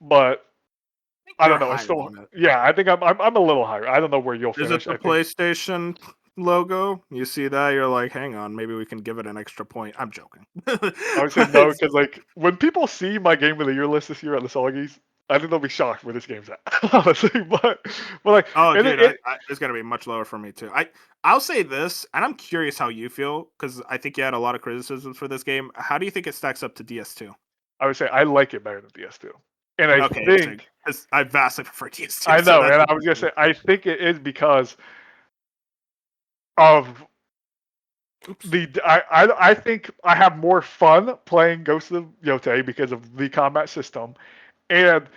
but I think I you're don't know. It's higher still on it. yeah. I think I'm a little higher. I don't know where you'll Is it finish. the I think PlayStation logo? You see that? You're like, hang on, maybe we can give it an extra point. I'm joking. I would say no because like when people see my game of the year list this year at the Soggies, I think they'll be shocked where this game's at. Honestly, but like Oh, and dude, it it's gonna be much lower for me too. I'll say this, and I'm curious how you feel because I think you had a lot of criticisms for this game. How do you think it stacks up to DS2? I would say I like it better than PS2, and I Okay, interesting. think 'Cause I vastly prefer DS2, I so know, that's and I was gonna interesting. say I think it is because of Oops. I think I have more fun playing Ghost of Yote because of the combat system, and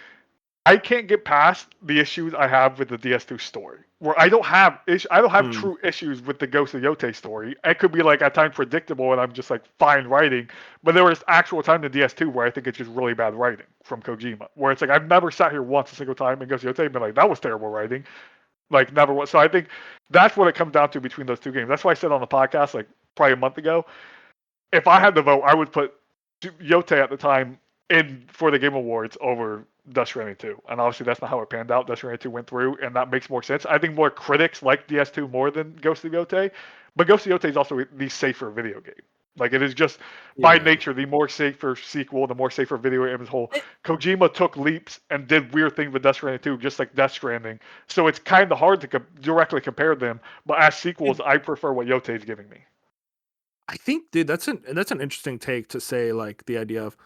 I can't get past the issues I have with the DS2 story. Where I don't have Hmm. true issues with the Ghost of Yote story. It could be like at times predictable and I'm just like fine writing, but there was actual time in DS2 where I think it's just really bad writing from Kojima. Where it's like I've never sat here once a single time in Ghost of Yote and been like that was terrible writing. Like never was. So I think that's what it comes down to between those two games. That's why I said on the podcast like probably a month ago, if I had to vote, I would put Yote at the time in for the Game Awards over Death Stranding 2. And obviously that's not how it panned out. Death Stranding 2 went through, and that makes more sense. I think more critics like DS2 more than Ghost of Yote, but Ghost of Yote is also the safer video game. Like it is just by Yeah. nature the more safer sequel, the more safer video game as a whole. Kojima took leaps and did weird things with Death Stranding 2, just like Death Stranding. So it's kind of hard to directly compare them. But as sequels, It, I prefer what Yote is giving me. I think, dude, that's an interesting take to say, like the idea of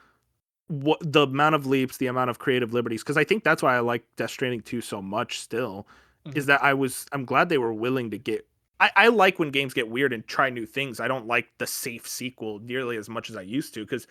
what the amount of leaps, the amount of creative liberties, because I think that's why I like Death Stranding 2 so much still, is Mhm. that I'm glad they were willing to get I like when games get weird and try new things. I don't like the safe sequel nearly as much as I used to, because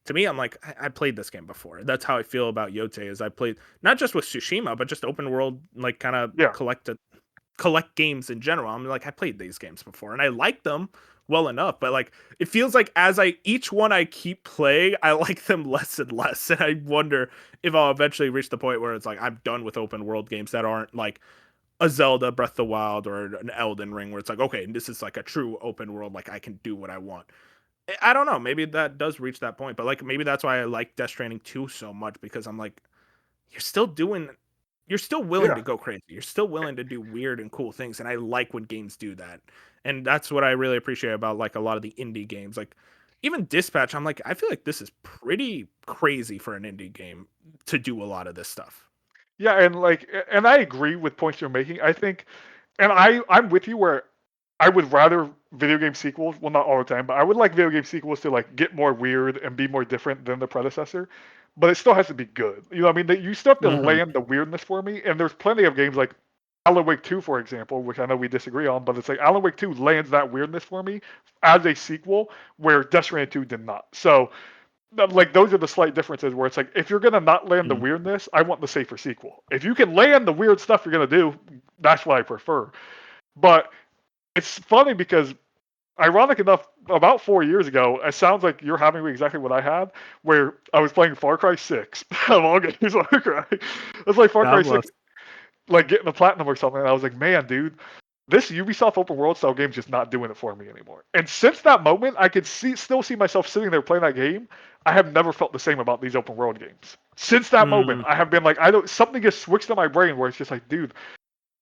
to me, I'm like, I played this game before. That's how I feel about Yote, is I played not just with Tsushima, but just open world, like kind of Yeah. collect games in general. I'm like, I played these games before and I like them well enough, but like it feels like as I each one I keep playing, I like them less and less. And I wonder if I'll eventually reach the point where it's like I'm done with open world games that aren't like a Zelda Breath of the Wild or an Elden Ring where it's like, okay, this is like a true open world, like I can do what I want. I don't know, maybe that does reach that point, but like maybe that's why I like Death Stranding 2 so much because I'm like, you're still doing you're still willing Yeah. to go crazy. You're still willing to do weird and cool things, and I like when games do that. And that's what I really appreciate about like a lot of the indie games. Like even Dispatch, I'm like, I feel like this is pretty crazy for an indie game to do a lot of this stuff. Yeah, and and I agree with points you're making. I think, and I'm with you where I would rather video game sequels. Well, not all the time, but I would like video game sequels to like get more weird and be more different than the predecessor. But it still has to be good. You know, what I mean, that you still have to Mm-hmm. land the weirdness for me. And there's plenty of games like Alan Wake 2, for example, which I know we disagree on, but it's like Alan Wake 2 lands that weirdness for me as a sequel, where Death Stranding 2 did not. So like those are the slight differences where it's like if you're gonna not land the Mm. weirdness, I want the safer sequel. If you can land the weird stuff you're gonna do, that's what I prefer. But it's funny because ironic enough, about 4 years ago, it sounds like you're having exactly what I had, where I was playing Far Cry 6. Of all games, Far Cry. It's like Far Cry God 6, bless. like getting the platinum or something. And I was like, man, dude, this Ubisoft open world style game is just not doing it for me anymore. And since that moment, I could still see myself sitting there playing that game. I have never felt the same about these open world games. Since that moment, Mm. I have been like, I don't. Something just switched in my brain where it's just like, dude,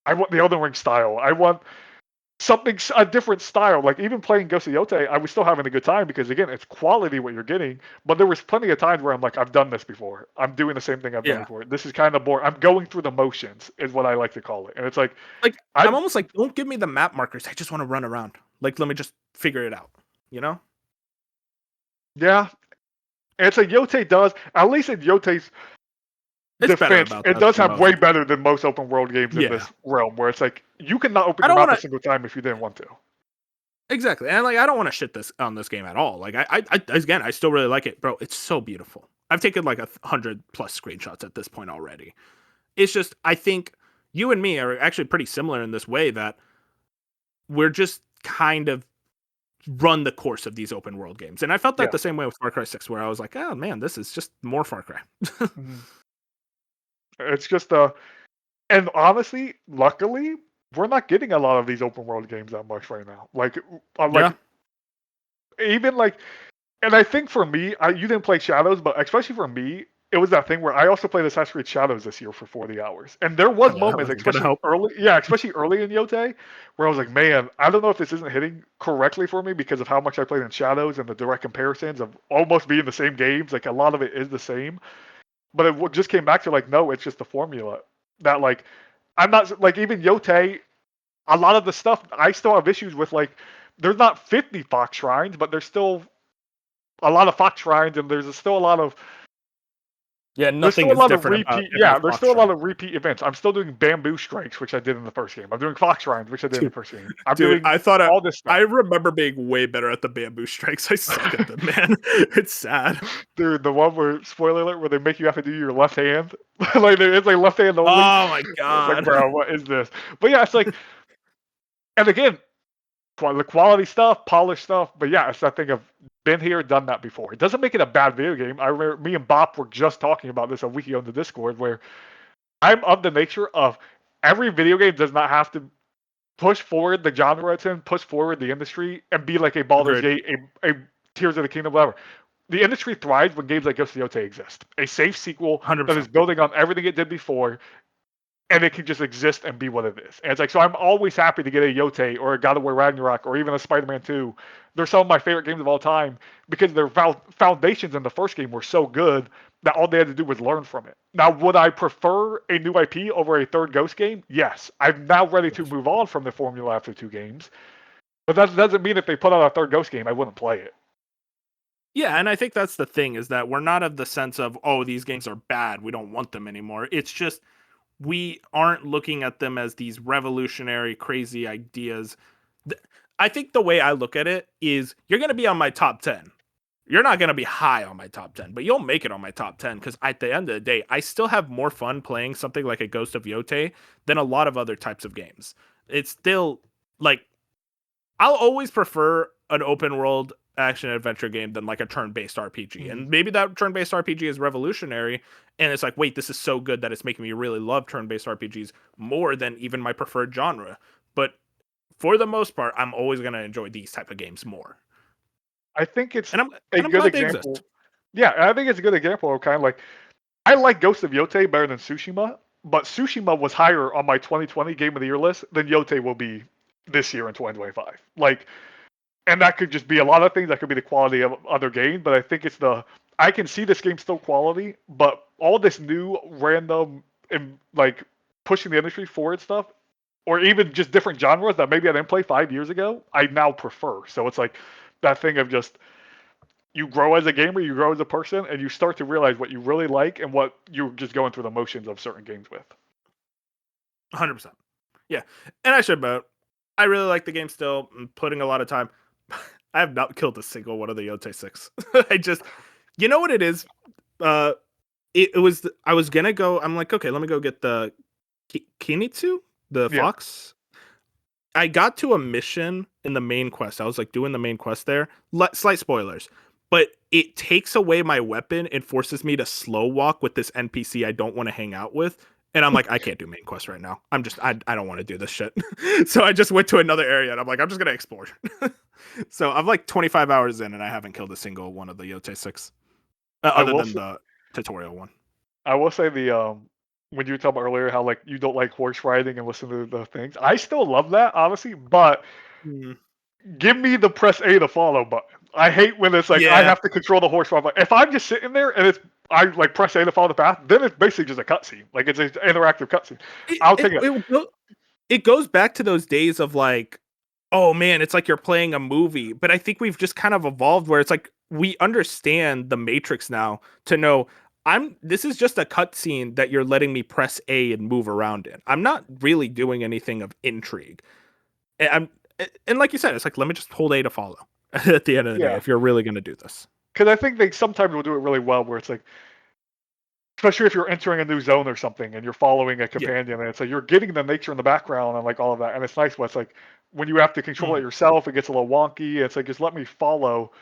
I want the Elden Ring style. I want something a different style. Like even playing Ghost of Yotei, I was still having a good time because again, it's quality what you're getting. But there was plenty of times where I'm like, I've done this before. I'm doing the same thing I've done Yeah. before. This is kind of boring. I'm going through the motions, is what I like to call it. And it's like, Like I'm I almost like, don't give me the map markers. I just want to run around. Like let me just figure it out. You know? yeah. And it's like Yotei does, at least in Yotei's It's better defense, about it that does than have way most. better than most open world games in Yeah. this realm, where it's like you cannot open I your don't map want a to single time if you didn't want to. exactly, and like I don't want to shit this on this game at all. Like I again, I still really like it, bro. It's so beautiful. I've taken like 100+ screenshots at this point already. It's just I think you and me are actually pretty similar in this way that we're just kind of run the course of these open world games, and I felt that Yeah. the same way with Far Cry 6, where I was like, oh man, this is just more Far Cry. Mhm. It's just and honestly, luckily, we're not getting a lot of these open world games that much right now. Yeah, Even like, and I think for me, you didn't play Shadows, but especially for me, it was that thing where I also played Assassin's Creed Shadows this year for 40 hours, and there was that moments, wasn't gonna especially help. early, yeah, especially early in Yote, where I was like, man, I don't know if this isn't hitting correctly for me because of how much I played in Shadows and the direct comparisons of almost being the same games. Like a lot of it is the same, but it just came back to like, no, it's just the formula that like I'm not like even Yote. A lot of the stuff I still have issues with. Like, there's not 50 Fox shrines, but there's still a lot of Fox shrines, and Yeah, there's nothing still a is lot of different about repeat. every Yeah, there's Fox still a lot Shrine. of repeat events. I'm still doing bamboo strikes, which I did in the first game. I'm doing Fox shrines, which I did in the Dude, first game. I'm dude, doing all this I stuff. remember being way better at the bamboo strikes. I suck at them, man. It's sad. Dude, the one where spoiler alert, where they make you have to do your left hand, like it's like left hand only. Oh my It's like, god. bro, what is this? But yeah, it's like, and again, the quality stuff, polished stuff. But yeah, it's that thing of been here, done that before. It doesn't make it a bad video game. I remember me and Bop were just talking about this a week ago in the Discord, where I'm of the nature of every video game does not have to push forward the genre it's in, push forward the industry, and be like a Baldur's Agreed. Gate, a Tears of the Kingdom, whatever. The industry thrives when games like Ghost of Yotei exist. A safe sequel that is 100%. building on everything it did before, and it can just exist and be what it is. And it's like, so I'm always happy to get a Yote or a God of War Ragnarok or even a Spider-Man 2. They're some of my favorite games of all time because their foundations in the first game were so good that all they had to do was learn from it. Now, would I prefer a new IP over a third Ghost game? Yes. I'm now ready to move on from the formula after 2 games. But that doesn't mean if they put out a third Ghost game, I wouldn't play it. Yeah, and I think that's the thing is that we're not of the sense of, oh, these games are bad. We don't want them anymore. It's just we aren't looking at them as these revolutionary, crazy ideas. I think the way I look at it is you're going to be on my top 10. You're not going to be high on my top 10, but you'll make it on my top 10 because at the end of the day, I still have more fun playing something like a Ghost of Yote than a lot of other types of games. It's still like I'll always prefer an open world action adventure game than like a turn-based RPG. Mhm. And maybe that turn-based RPG is revolutionary and it's like, wait, this is so good that it's making me really love turn-based RPGs more than even my preferred genre. But for the most part, I'm always going to enjoy these type of games more. I think it's And I'm a and I'm good glad they exist. example. Yeah, I think it's a good example of kind of like I like Ghost of Yote better than Tsushima, but Tsushima was higher on my 2020 Game of the Year list than Yote will be this year in 2025. Like, and that could just be a lot of things. That could be the quality of other games, but I think it's the I can see this game still quality, but all this new random and like pushing the industry forward stuff, or even just different genres that maybe I didn't play 5 years ago, I now prefer. So it's like that thing of just you grow as a gamer, you grow as a person, and you start to realize what you really like and what you're just going through the motions of certain games with. 100%. Yeah. And I should admit, I really like the game still. I'm putting a lot of time. I have not killed a single one of the Yote 6. I just, you know what it is? Uh, it was, I was gonna go, I'm like, okay, let me go get the Kinitsu, the Yeah. fox. I got to a mission in the main quest. I was like doing the main quest there. Slight spoilers, but it takes away my weapon and forces me to slow walk with this NPC I don't want to hang out with. And I'm like, I can't do main quest right now. I don't want to do this shit. So I just went to another area and I'm like, I'm just gonna explore. So I'm like 25 hours in and I haven't killed a single one of the Yote 6, I other will than say, the tutorial one. I will say the when you were talking about earlier how like you don't like horse riding and listen to the things. I still love that, honestly, but Mm. give me the press A to follow button. I hate when it's like I Yeah, have to control the horse ride. Like, if I'm just sitting there and it's I like press A to follow the path, then it's basically just a cutscene. Like it's an interactive cutscene. it, I'll it, take it. it, it goes back to those days of like, oh man, it's like you're playing a movie. But I think we've just kind of evolved where it's like we understand the Matrix now to know this is just a cutscene that you're letting me press A and move around in. I'm not really doing anything of intrigue. And and like you said, it's like let me just hold A to follow at the end of the day Yeah, if you're really gonna do this. because I think they sometimes will do it really well, where it's like, especially if you're entering a new zone or something and you're following a Yeah. companion, and it's like you're getting the nature in the background and like all of that, and it's nice. But it's like when you have to control it Mhm. yourself, it gets a little wonky. It's like just let me follow.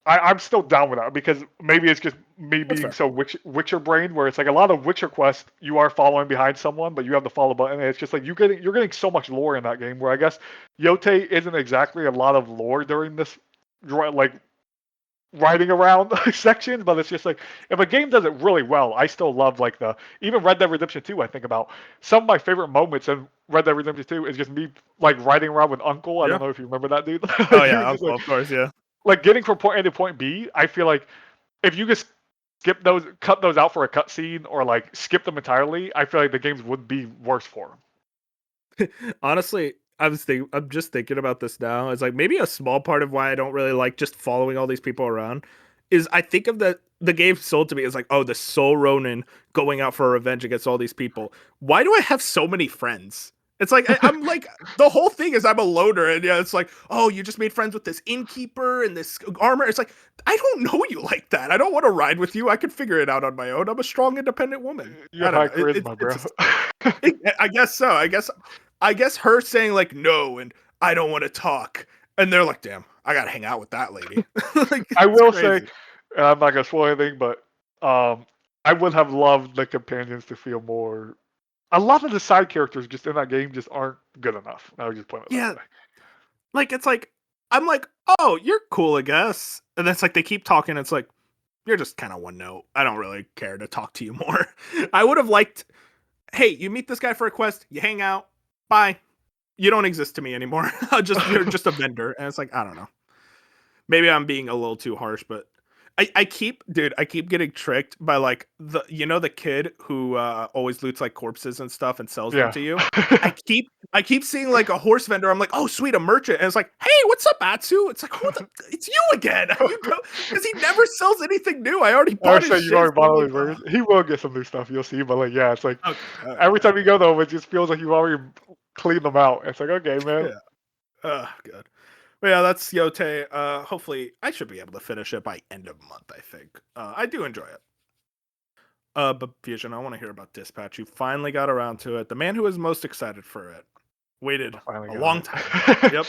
I'm still down with that because maybe it's just me That's being fair. so Witcher brain, where it's like a lot of Witcher quests you are following behind someone, but you have the follow button. And it's just like you're getting so much lore in that game. Where I guess Yote isn't exactly a lot of lore during this like riding around sections, but it's just like if a game does it really well, I still love like the even Red Dead Redemption 2. I think about some of my favorite moments in Red Dead Redemption 2 is just me like riding around with Uncle. I don't Yeah. know if you remember that dude. Oh He yeah, was just Uncle, of course, yeah. like getting from point A to point B. I feel like if you just skip those, cut those out for a cutscene, or like skip them entirely, I feel like the games would be worse for them. Honestly, I'm just thinking about this now. It's like maybe a small part of why I don't really like just following all these people around is I think of the game sold to me as like, oh, the Soul Ronin going out for revenge against all these people. Why do I have so many friends? It's like I'm like the whole thing is I'm a loner, and yeah, it's like, oh, you just made friends with this innkeeper and this armor. It's like I don't know you like that. I don't want to ride with you. I can figure it out on my own. I'm a strong, independent woman. You I have don't high know. charisma, It's bro. just I guess so. I guess her saying like no and I don't want to talk, and they're like, damn, I gotta hang out with that lady. Like I it's will say, crazy. I'm not gonna spoil anything, but I would have loved the companions to feel more. A lot of the side characters just in that game just aren't good enough. I would just put it that Yeah, way. like it's like I'm like, oh, you're cool, I guess. And that's like they keep talking. It's like you're just kind of one note. I don't really care to talk to you more. I would have liked, hey, you meet this guy for a quest, you hang out, bye. You don't exist to me anymore. You're just a vendor. And it's like I don't know. Maybe I'm being a little too harsh, but I keep getting tricked by like the kid who always loots like corpses and stuff and sells them Yeah. to you. I keep seeing like a horse vendor. I'm like, oh sweet, a merchant, and it's like, hey, what's up, Atsu? It's like, it's you again. You go because he never sells anything new. I already I bought would his say you've shit. already So bought I'm all like, these versions. He will get some new stuff, you'll see. But like, yeah, it's like okay, all right, every time you go though, it just feels like you've already cleaned them out. It's like, okay, man. yeah, good. But yeah, that's Yote. Hopefully, I should be able to finish it by end of month. I think. I do enjoy it. But Fusion, I want to hear about Dispatch. You finally got around to it. The man who was most excited for it. Waited I finally a got long time. it. Yep.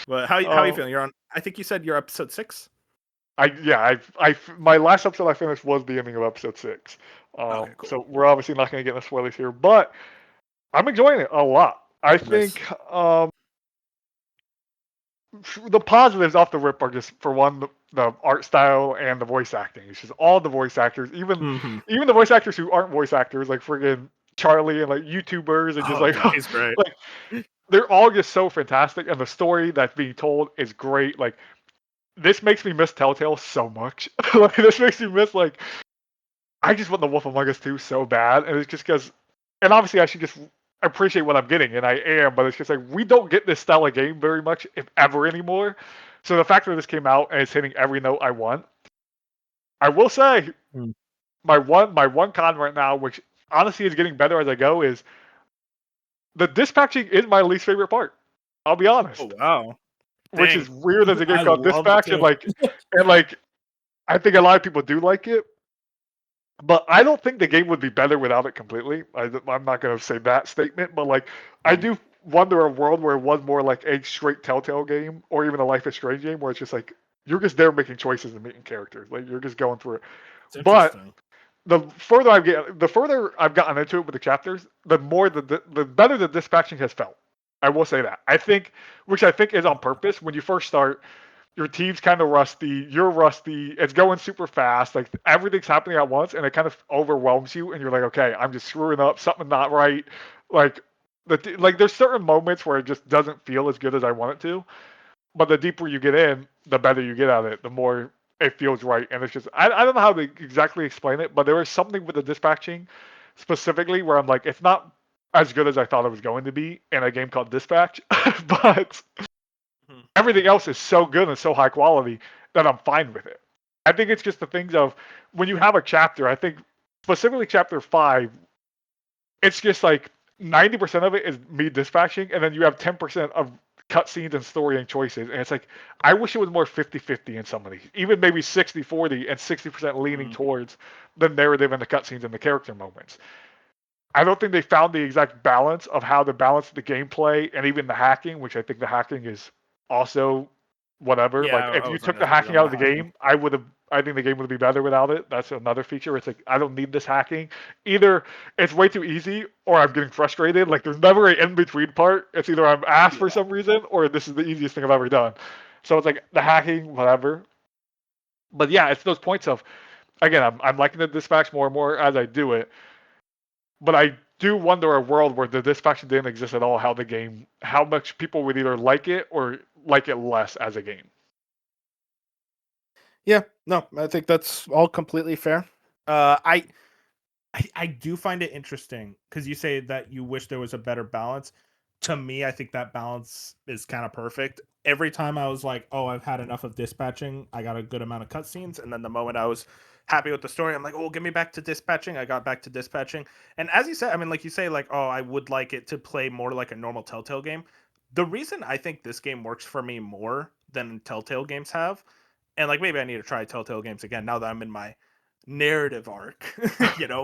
But how you um, feeling? You're on. I think you said you're episode 6. my last episode I finished was the ending of episode 6. Okay, cool. So we're obviously not going to get into spoilers here, but I'm enjoying it a lot. I Nice. think the positives off the rip are just, for one, the art style and the voice acting. It's just all the voice actors, Hmm. even the voice actors who aren't voice actors, like friggin' Charlie and like YouTubers and just Oh, like dude, he's great. like they're all just so fantastic, and the story that's being told is great. Like this makes me miss Telltale so much. Like this makes me miss like I just want the Wolf Among Us 2 so bad, and it's just because, and obviously I should just appreciate what I'm getting, and I am, but it's just like we don't get this style of game very much, if ever, anymore. So the fact that this came out and it's hitting every note I want, I will say Mm. my one con right now, which honestly is getting better as I go, is the dispatching is my least favorite part. I'll be Oh honest, wow. which is Dang. weird as a game I called love it Dispatch, and too. like I think a lot of people do like it. But I don't think the game would be better without it completely. I'm not going to say that statement, but like I Mm. do wonder a world where it was more like a straight Telltale game, or even a Life is Strange game, where it's just like you're just there making choices and meeting characters, like you're just going through it. It's But interesting. the further I've gotten into it with the chapters, the more the better the dispatching has felt. I will say that. Which I think is on purpose. When you first start, your team's kind of rusty, you're rusty, it's going super fast, like everything's happening at once, and it kind of overwhelms you, and you're like, okay, I'm just screwing up, something not right. Like like there's certain moments where it just doesn't feel as good as I want it to, but the deeper you get in, the better you get at it, the more it feels right. And it's just I don't know how to exactly explain it, but there was something with the dispatching specifically where I'm like, it's not as good as I thought it was going to be in a game called Dispatch, but Mhm. everything else is so good and so high quality that I'm fine with it. I think it's just the things of when you have a chapter, I think specifically chapter 5, it's just like 90% of it is me dispatching, and then you have 10% of cutscenes and story and choices. And it's like, I wish it was more 50-50 in some of these, even maybe 60-40 and 60% leaning Mm. towards the narrative and the cutscenes and the character moments. I don't think they found the exact balance of how to balance the gameplay and even the hacking, which I think the hacking is also whatever. Yeah, Like if I you wasn't took the as big hacking on out the of the hacking. game, I think the game would be better without it. That's another feature. It's like I don't need this hacking. Either it's way too easy or I'm getting frustrated. Like there's never an in between part. It's either I'm asked for Yeah. some reason or this is the easiest thing I've ever done. So it's like the hacking, whatever. But yeah, it's those points of again, I'm liking the dispatch more and more as I do it, but I do wonder a world where the distraction didn't exist at all, how much people would either like it or like it less as a game. Yeah, no, I think that's all completely fair. I do find it interesting because you say that you wish there was a better balance. To me, I think that balance is kind of perfect. Every time I was like, "Oh, I've had enough of dispatching," I got a good amount of cutscenes, and then the moment I was happy with the story, I'm like, "Oh, get me back to dispatching." I got back to dispatching, and as you said, I mean, like you say, like, "Oh, I would like it to play more like a normal Telltale game." The reason I think this game works for me more than Telltale games have, and like maybe I need to try Telltale games again now that I'm in my narrative arc,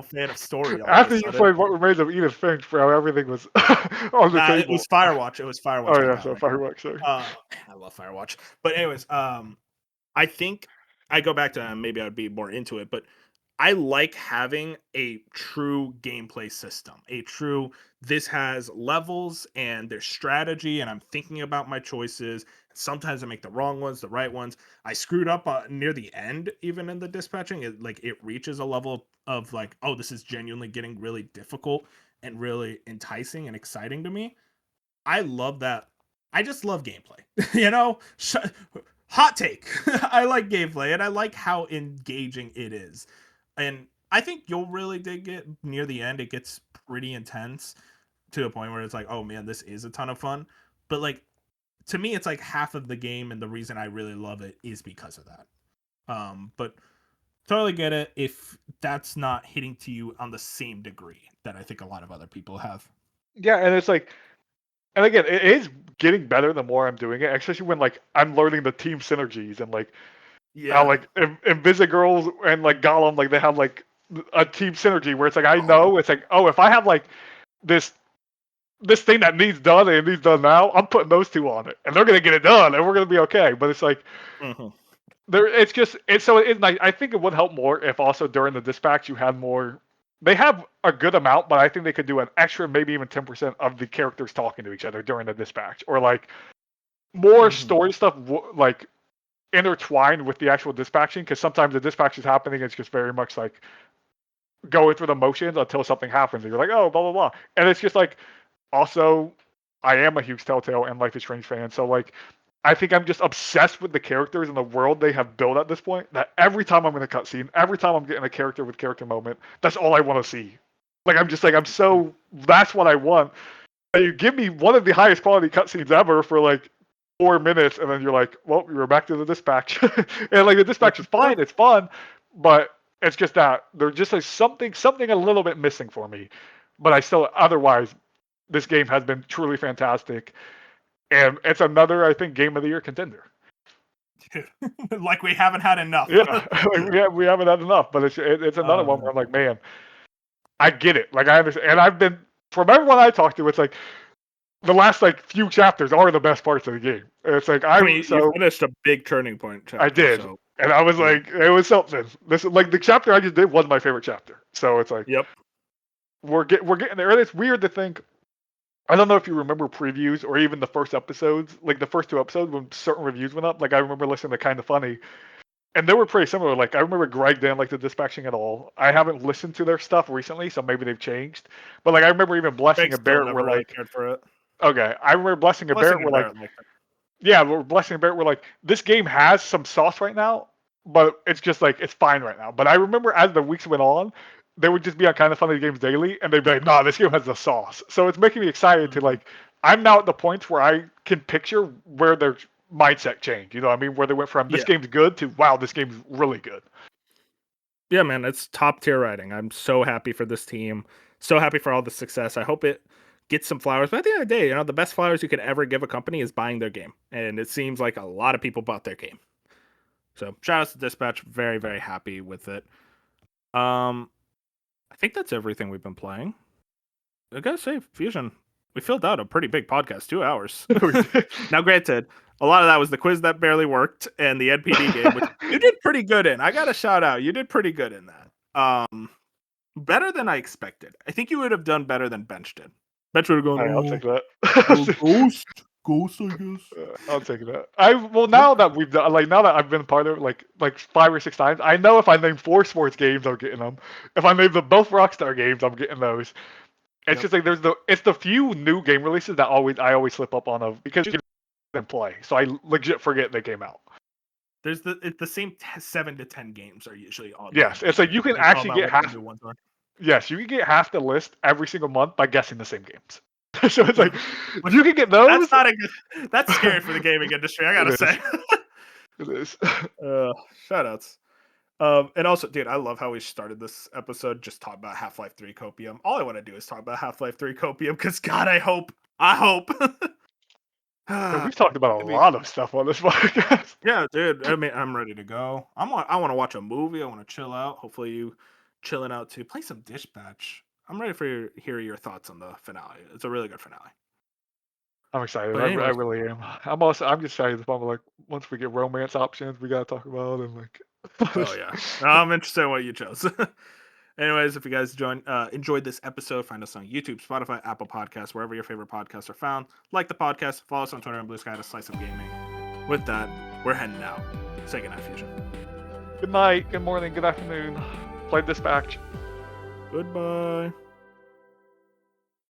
fan of story all of a After you sudden. played What Remains of Edith Finch, bro, everything was on the Nah, it table. was Firewatch. It was Firewatch Oh that yeah, got so me. fireworks. Sorry. Man, I love Firewatch. But anyways, I think I go back to maybe I'd be more into it, but I like having a true gameplay system. A true this has levels and there's strategy and I'm thinking about my choices. Sometimes I make the wrong ones, the right ones. I screwed up near the end even in the dispatching. It reaches a level of like, oh, this is genuinely getting really difficult and really enticing and exciting to me. I love that. I just love gameplay. you know, hot take. I like gameplay and I like how engaging it is. And I think you'll really dig it near the end. It gets pretty intense to a point where it's like, oh man, this is a ton of fun. But like to me, it's like half of the game, and the reason I really love it is because of that. But totally get it if that's not hitting to you on the same degree that I think a lot of other people have. Yeah, and it's like, and again, it is getting better the more I'm doing it, especially when like I'm learning the team synergies and like how Yeah. like Invisigirls and like Gollum, like they have like a team synergy where it's like I Oh, know it's like, oh, if I have like this this thing that needs done and it needs done now, I'm putting those two on it, and they're gonna get it done, and we're gonna be okay. But it's like it's just so it's like I think it would help more if also during the dispatch you had more. They have a good amount, but I think they could do an extra, maybe even 10% of the characters talking to each other during the dispatch, or like more story stuff, like intertwined with the actual dispatching. Because sometimes the dispatch is happening, it's just very much like going through the motions until something happens, and you're like, oh, blah blah blah, and it's just like also, I am a huge Telltale and Life is Strange fan, so like, I think I'm just obsessed with the characters and the world they have built at this point. That every time I'm in a cutscene, every time I'm getting a character with character moment, that's all I want to see. Like I'm just like that's what I want. And you give me one of the highest quality cutscenes ever for like 4 minutes, and then you're like, well, you're back to the dispatch, and like the dispatch is fine, it's fun, but it's just that there's just like something a little bit missing for me. But I still otherwise this game has been truly fantastic, and it's another, I think, Game of the Year contender. Like we haven't had enough. Yeah, we haven't had enough, but it's another one where I'm like, man, I get it. Like I understand, and I've been from everyone I talked to, it's like the last like few chapters are the best parts of the game. And it's like I mean, you finished a big turning point chapter. I did, so, and I was like, it was something. This like the chapter I just did was my favorite chapter. So it's like, we're getting there. And it's weird to think. I don't know if you remember previews or even the first episodes, like the first 2 episodes when certain reviews went up. Like I remember listening to Kind of Funny, and they were pretty similar. Like I remember Greg didn't like the dispatching at all. I haven't listened to their stuff recently, so maybe they've changed. But like I remember even Blessing and Barrett were like, cared for it. Okay, I remember Blessing and Barrett were like, yeah, Blessing and Barrett were like, this game has some sauce right now, but it's just like it's fine right now. But I remember as the weeks went on, they would just be on Kind of Funny Games Daily, and they'd be like, nah, this game has the sauce. So it's making me excited to like, I'm now at the point where I can picture where their mindset changed. You know what I mean? Where they went from this game's good to wow, this game's really good. Yeah, man, it's top tier writing. I'm so happy for this team. So happy for all the success. I hope it gets some flowers. But at the end of the day, the best flowers you could ever give a company is buying their game. And it seems like a lot of people bought their game. So shout out to Dispatch. Very, very happy with it. I think that's everything we've been playing. I gotta say, Fusion, we filled out a pretty big podcast, 2 hours. Now, granted, a lot of that was the quiz that barely worked and the NPD game, which you did pretty good in. I gotta shout out. You did pretty good in that. Better than I expected. I think you would have done better than Bench did. Bench would have gone, I'll take that. Ghost, I guess. I'll take that. Now that we've done, like, now that I've been part of like 5 or 6 times, I know if I name 4 sports games, I'm getting them. If I name both Rockstar games, I'm getting those. It's just like it's the few new game releases that I always slip up on because you can play, so I legit forget they came out. There's the same 7 to 10 games are usually on. Yes, it's like you can actually get half. Yes, you can get half the list every single month by guessing the same games. So it's like you can get those. That's not a good. That's scary for the gaming industry. I gotta say. It is. Shoutouts. And also, dude, I love how we started this episode just talking about Half-Life 3 Copium. All I want to do is talk about Half-Life 3 Copium because God, I hope. We've talked about a lot of stuff on this podcast. Yeah, dude. I mean, I'm ready to go. I want to watch a movie. I want to chill out. Hopefully, you chilling out too. Play some Dispatch. I'm ready for hear your thoughts on the finale. It's a really good finale. I'm excited. I really am. I'm just excited. I'm like, once we get romance options, we gotta talk about and like. Oh yeah, I'm interested in what you chose. Anyways, if you guys enjoyed this episode, find us on YouTube, Spotify, Apple Podcasts, wherever your favorite podcasts are found. Like the podcast, follow us on Twitter and Blue Sky to Slice of Gaming. With that, we're heading out. Say goodnight, Fusion. Good night, good morning, good afternoon. Play Dispatch. Goodbye.